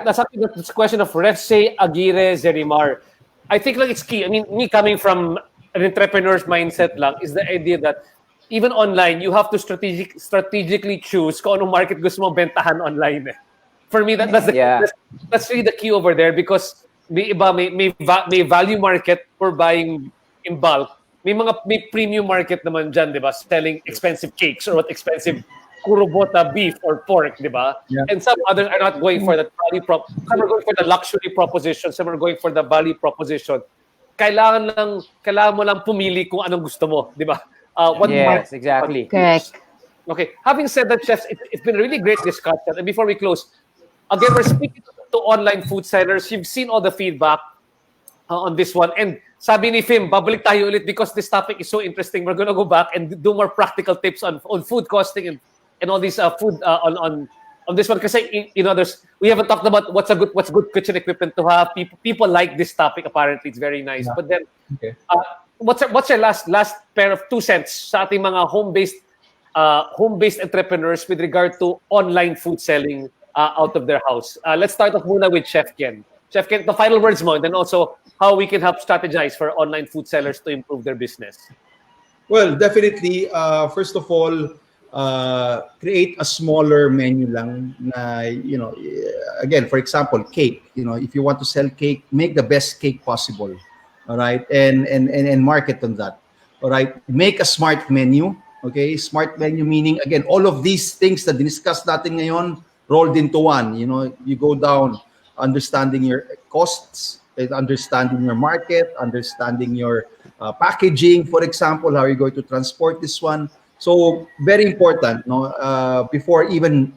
That's a question of Refse Aguirre Zerimar. I think like it's key. I mean, me coming from an entrepreneur's mindset lang is the idea that even online, you have to strategically choose kung anong market gusto mo bentahan online. For me, that's really the key over there because may value market for buying in bulk. May premium market naman dyan, di ba? Selling expensive cakes or expensive kurobota beef or pork, di ba? Yeah. And some others are not going for that value some are going for the luxury proposition, some are going for the value proposition. Kailangan mo lang pumili kung anong gusto mo, di ba? Yes, exactly. Correct. Okay. Having said that, chefs, it's been a really great discussion. And before we close, again, we're speaking to online food sellers. You've seen all the feedback on this one. And sabi ni Fim, babalik tayo ulit because this topic is so interesting. We're gonna go back and do more practical tips on food costing and all these food on this one. Kasi we haven't talked about what's good kitchen equipment to have. People like this topic. Apparently, it's very nice. Yeah. But then, what's your last pair of 2 cents sa ating mga home-based entrepreneurs with regard to online food selling out of their house? Let's start off muna with Chef Ken. Chef Ken, the final words mo, and then also how we can help strategize for online food sellers to improve their business. Well, definitely, first of all, create a smaller menu lang na, again, for example, cake. If you want to sell cake, make the best cake possible. All right, and market on that. All right, make a smart menu. Okay, smart menu meaning, again, all of these things that discussed natin ngayon rolled into one. You go down understanding your costs, understanding your market, understanding your packaging, for example, how you're going to transport this one. So very important, before even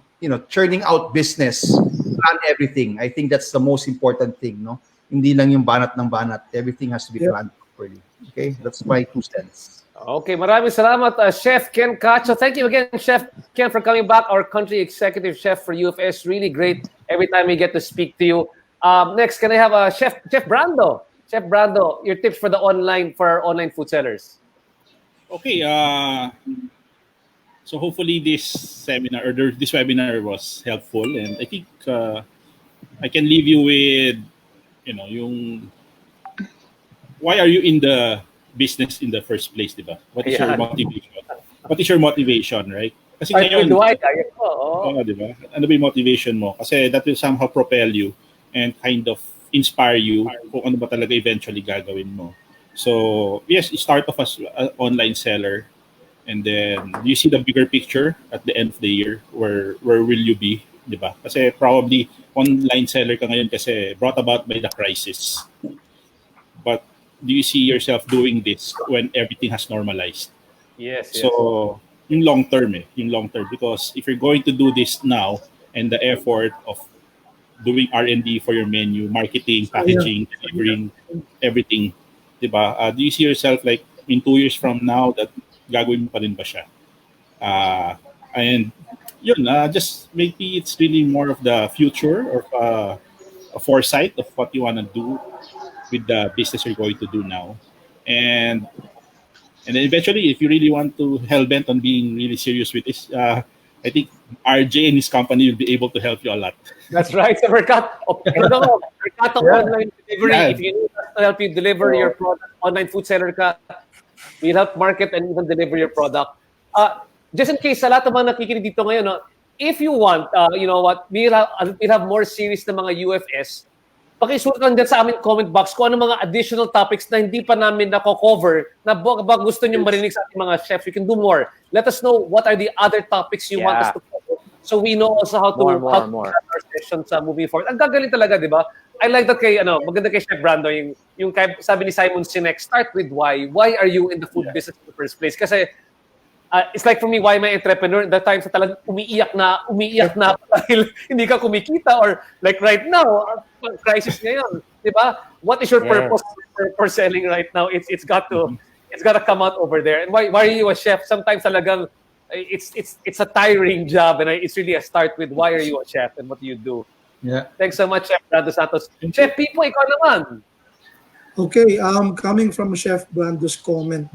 churning out business, plan everything. I think that's the most important thing, Hindi lang yung banat ng banat. Everything has to be planned properly. Okay, that's my 2 cents. Okay, maraming salamat, Chef Ken Cacho. Thank you again, Chef Ken, for coming back. Our country executive chef for UFS. Really great every time we get to speak to you. Next, can I have Chef Brando? Chef Brando, your tips for our online food sellers. Okay, so hopefully this seminar or this webinar was helpful, and I think I can leave you with why are you in the business in the first place, diba? What is your motivation? What is your motivation, right? Kasi ngayon, diba? Ano ba yung motivation mo? Kasi that will somehow propel you and kind of inspire you kung ano ba talaga eventually gagawin mo. So, yes, start off as an online seller, and then you see the bigger picture at the end of the year. Where will you be, diba? Kasi probably online seller ka ngayon kasi brought about by the crisis. But do you see yourself doing this when everything has normalized? Yes. So yung long term yung long term, because if you're going to do this now and the effort of doing R&D for your menu, marketing, packaging, delivering, everything, diba? Do you see yourself like in 2 years from now that gagawin mo pa rin ba siya? And yun, just maybe it's really more of the future or a foresight of what you want to do with the business you're going to do now. And then eventually, if you really want to hell bent on being really serious with this, I think RJ and his company will be able to help you a lot. That's right. So Mercato, Mercato online delivery. Yeah. If you need us to help you deliver your product, online food seller ka, we'll help market and even deliver your product. Just in case, sa lahat ng mga nakikinig dito ngayon, no, if you want, you know what, we'll have more series ng mga UFS. Pakisulat lang dyan sa aming comment box kung ano mga additional topics na hindi pa namin nako-cover na baka gusto nyo marinig sa ating mga chefs. We can do more. Let us know what are the other topics you want us to cover so we know also how to have our sessions moving forward. Ang gagaling talaga, di ba? I like that kay, maganda kay Chef Brando, yung sabi ni Simon Sinek, start with why. Why are you in the food business in the first place? Kasi it's like for me, why am I entrepreneur? That time sa talagang umiiyak na dahil hindi ka kumikita, or like right now, crisis ngayon, di ba? What is your purpose for selling right now? It's got to come out over there. And why are you a chef? Sometimes talagang it's a tiring job, and it's really a start with why are you a chef and what do you do? Yeah. Thanks so much, Chef Brando Santos. Chef Pipo, ikaw naman. Okay, coming from Chef Brando's comment,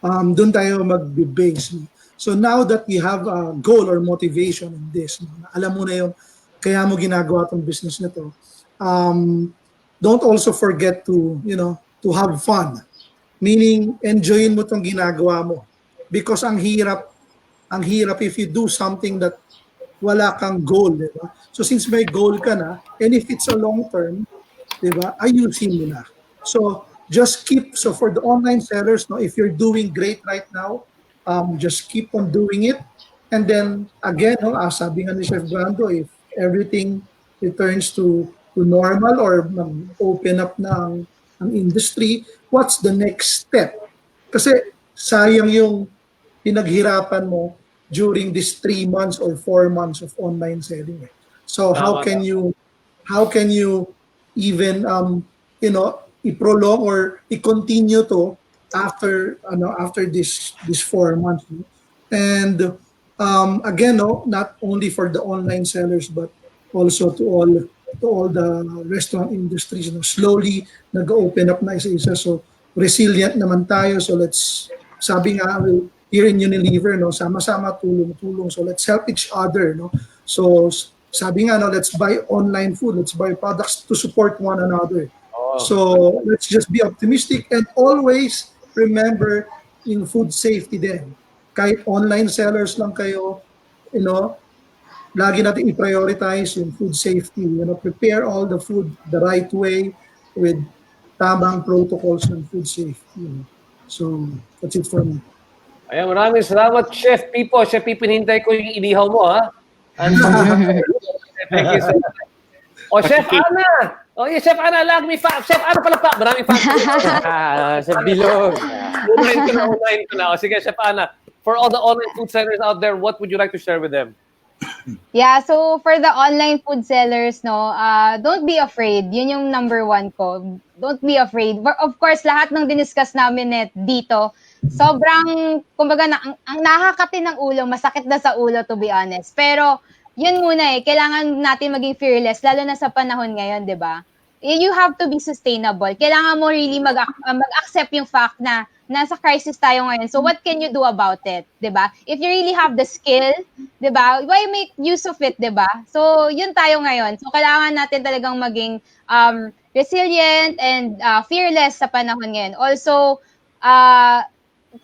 doon tayo mag-base. So now that we have a goal or motivation in this, alam mo na yung kaya mo ginagawa tong business na to, don't also forget to, to have fun. Meaning, enjoyin mo tong ginagawa mo. Because ang hirap if you do something that wala kang goal, di ba? So since may goal ka na, and if it's a long term, di ba, ayusin mo na. So just so for the online sellers, if you're doing great right now, just keep on doing it. And then again, sabi nga ni Chef Brando, if everything returns to normal or open up na ang industry, what's the next step? Kasi sayang yung pinaghirapan mo during these 3 months or 4 months of online selling. So how can you even i-prolong or i-continue to after this 4 months? And again, not only for the online sellers but also to all the restaurant industries, slowly nag-open up na isa-isa. So resilient naman tayo. So sabi nga here in Unilever, sama-sama, tulong-tulong. So let's help each other, So sabi nga, let's buy online food, let's buy products to support one another. So let's just be optimistic and always remember in food safety din. Kahit online sellers lang kayo, lagi natin i-prioritize yung food safety. Prepare all the food the right way with tamang protocols ng food safety. So that's it for me. Ayan, maraming salamat, Chef Pipo. Chef Pipo, hinintay ko yung inihaw mo, ha? Thank you so much. Chef Ana! Chef Ana, Chef Ana pala pa. Maraming fans. Chef Bilog. Unahin ko na. Sige, Chef Ana. For all the online food sellers out there, what would you like to share with them? Yeah, so for the online food sellers, don't be afraid. Yun yung number 1 ko. Don't be afraid. But of course, lahat ng diniscuss namin dito, sobrang, kumbaga, ang nakakati ng ulo, masakit na sa ulo, to be honest. Pero, yun muna kailangan natin maging fearless, lalo na sa panahon ngayon, di ba? You have to be sustainable. Kailangan mo really mag-accept yung fact na nasa crisis tayo ngayon. So, what can you do about it? Di ba? If you really have the skill, di ba? Why make use of it, di ba? So, yun tayo ngayon. So, kailangan natin talagang maging resilient and fearless sa panahon ngayon. Also,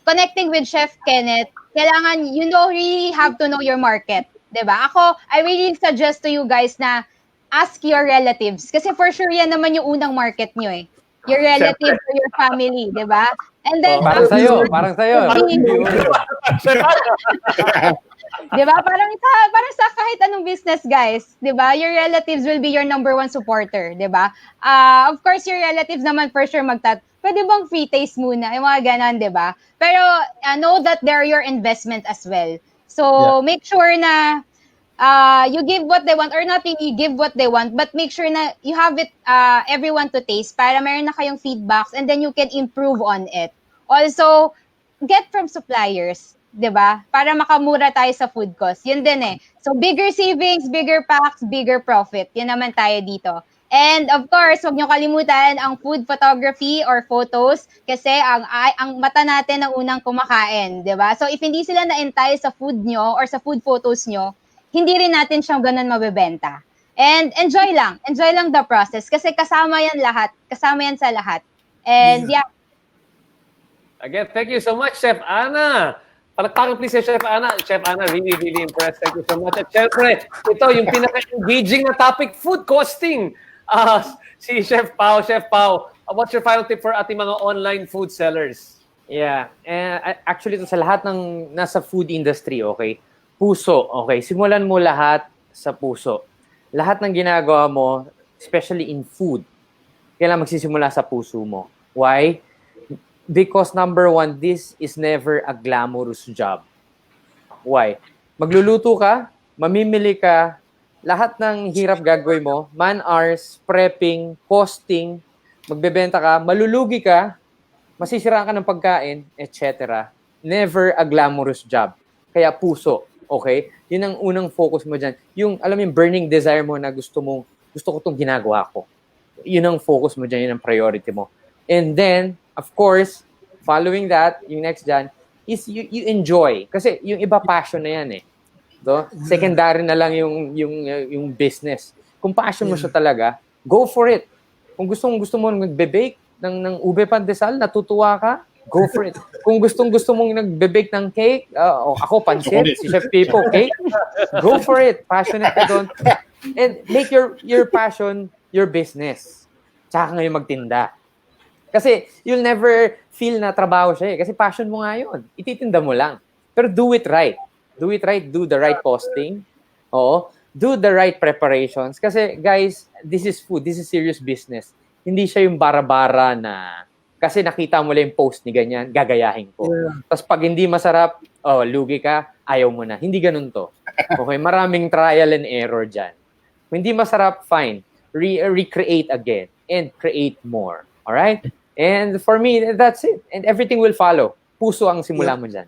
connecting with Chef Kenneth, kailangan really have to know your market. Diba? I really suggest to you guys na ask your relatives. Kasi for sure yan naman yung unang market nyo Your relatives or your family, diba? And then, parang sa'yo. Diba? Parang sa kahit anong business, guys. Diba? Your relatives will be your number 1 supporter. Diba? Of course, your relatives naman for sure pwede bang free taste muna? Yung mga ganon, di ba? Pero know that they're your investment as well. So, make sure na you give what they want, or not really give what they want, but make sure na you have it, everyone to taste para meron na kayong feedbacks and then you can improve on it. Also, get from suppliers, 'di ba? Para makamura tayo sa food cost. Yun din eh. So, bigger savings, bigger packs, bigger profit. Yun naman tayo dito. And of course, huwag niyo kalimutan ang food photography or photos kasi ang mata natin ang unang kumakain, 'di ba? So, if hindi sila na-entice sa food nyo or sa food photos nyo, hindi rin natin siyang ganun mabebenta. And enjoy lang the process kasi kasama yan sa lahat. And yeah. Again, thank you so much, Chef Ana. Palakpakan please si Chef Ana. Chef Ana, really, really impressed. Thank you so much. At syempre, ito yung pinaka-engaging na topic, food costing. Si Chef Pao. Chef Pao, what's your final tip for ating mga online food sellers? Yeah. Actually, ito sa lahat ng nasa food industry, okay? Puso, okay? Simulan mo lahat sa puso. Lahat ng ginagawa mo, especially in food, kailangan magsisimula sa puso mo. Why? Because number one, this is never a glamorous job. Why? Magluluto ka, mamimili ka, lahat ng hirap gagawin mo, man hours, prepping, costing, magbebenta ka, malulugi ka, masisiraan ka ng pagkain, etc. Never a glamorous job. Kaya puso. Okay? Yun ang unang focus mo dyan. Yung, alam mo yung burning desire mo na gusto ko itong ginagawa ko. Yun ang focus mo dyan, yun ang priority mo. And then, of course, following that, yung next dyan, is you enjoy. Kasi yung iba passion na yan eh. So, secondary na lang yung business. Kung passion mo siya talaga, go for it. Kung gusto mo magbe-bake ng ube pandesal, natutuwa ka, go for it. Kung gusto mong nagbe-bake ng cake, ako pancit, si Chef Pipo, cake, go for it. Passionate ka doon. And make your passion your business. Tsaka ngayon magtinda. Kasi you'll never feel na trabaho siya eh. Kasi passion mo nga yun. Ititinda mo lang. Pero do it right. Do it right. Do the right posting. Oo. Do the right preparations. Kasi guys, this is food. This is serious business. Hindi siya yung bara-bara na kasi nakita mo lang yung post ni ganyan, gagayahin ko. Yeah. Tapos pag hindi masarap, lugi ka, ayaw mo na. Hindi ganun to. Okay, maraming trial and error dyan. Kung hindi masarap, fine. Recreate again and create more. Alright? And for me, that's it. And everything will follow. Puso ang simula mo dyan.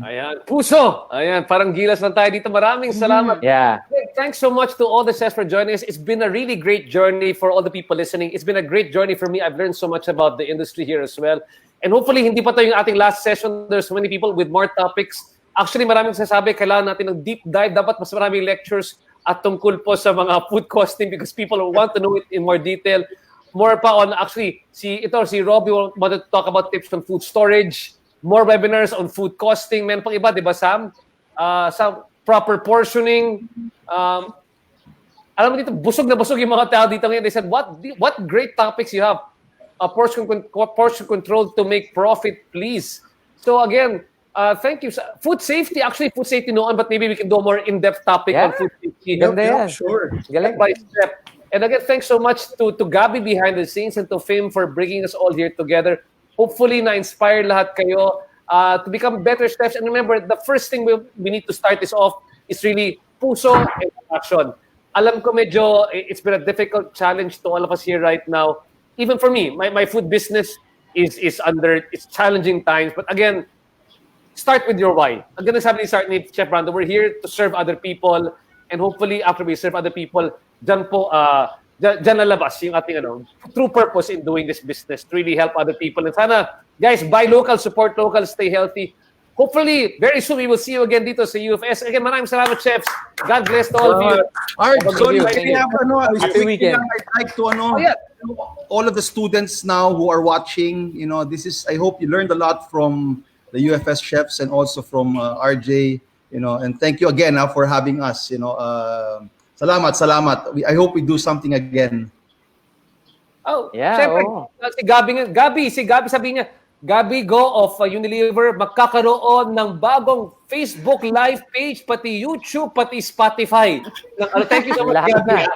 Ayan, puso! Ayan, parang gilas lang tayo dito. Maraming salamat. Yeah. Thanks so much to all the chefs for joining us. It's been a really great journey for all the people listening. It's been a great journey for me. I've learned so much about the industry here as well. And hopefully, hindi pa ito yung ating last session. There's so many people with more topics. Actually, maraming sasabi, kailangan natin ng deep dive. Dapat mas maraming lectures at tungkol po sa mga food costing because people want to know it in more detail. More pa on, actually, si Robbie wanted to talk about tips on food storage. More webinars on food costing. Meron pang iba, di ba, Sam? Sa proper portioning. Alam mo dito, busog na busog yung mga tao dito ngayon. They said, what great topics you have. Portion control to make profit, please. So again, thank you. Food safety, actually, food safety noon, but maybe we can do a more in-depth topic on food safety. Yeah, sure. Step by step. And again, thanks so much to Gabby behind the scenes and to Fim for bringing us all here together. Hopefully, na-inspire lahat kayo to become better chefs. And remember, the first thing we need to start this off is really puso and passion. Alam ko medyo, it's been a difficult challenge to all of us here right now. Even for me, my food business is under its challenging times. But again, start with your why. Again, sabi ni Chef Brando, we're here to serve other people. And hopefully, after we serve other people, dyan lalabas yung ating true purpose in doing this business to really help other people. And sana, guys, buy local, support local, stay healthy. Hopefully, very soon, we will see you again dito sa UFS. Again, maraming salamat, chefs. God bless to all of you. Art, sorry, Happy weekend. I'd like to, all of the students now who are watching, I hope you learned a lot from the UFS chefs and also from RJ, and thank you again for having us, Salamat. I hope we do something again. Oh, yeah. Syempre, si Gabi sabi niya, Gabi Go of Unilever, magkakaroon ng bagong Facebook live page, pati YouTube, pati Spotify. Thank you so much, Gabi.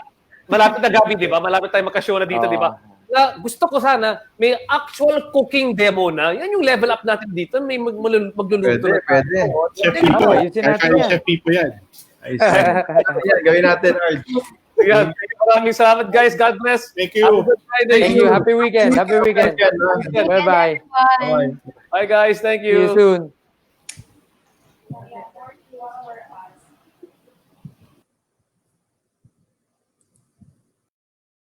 Malapit na, Gabi, di ba? Malapit tayo makashow na dito, di ba? na gusto ko sana may actual cooking demo na. Yan yung level up natin dito. May magluluto na. Pwede. Chef Hindi, Pipo. yun sinabi Kaya niya. Chef Pipo yan. Ayos yan. Gawin natin, Arj. Yan. Maraming salamat, guys. God bless. Thank you. Have a good Friday. Thank you. Happy weekend. Happy weekend. Yan, no? Bye-bye. Bye. Bye, guys. Thank See you you. soon.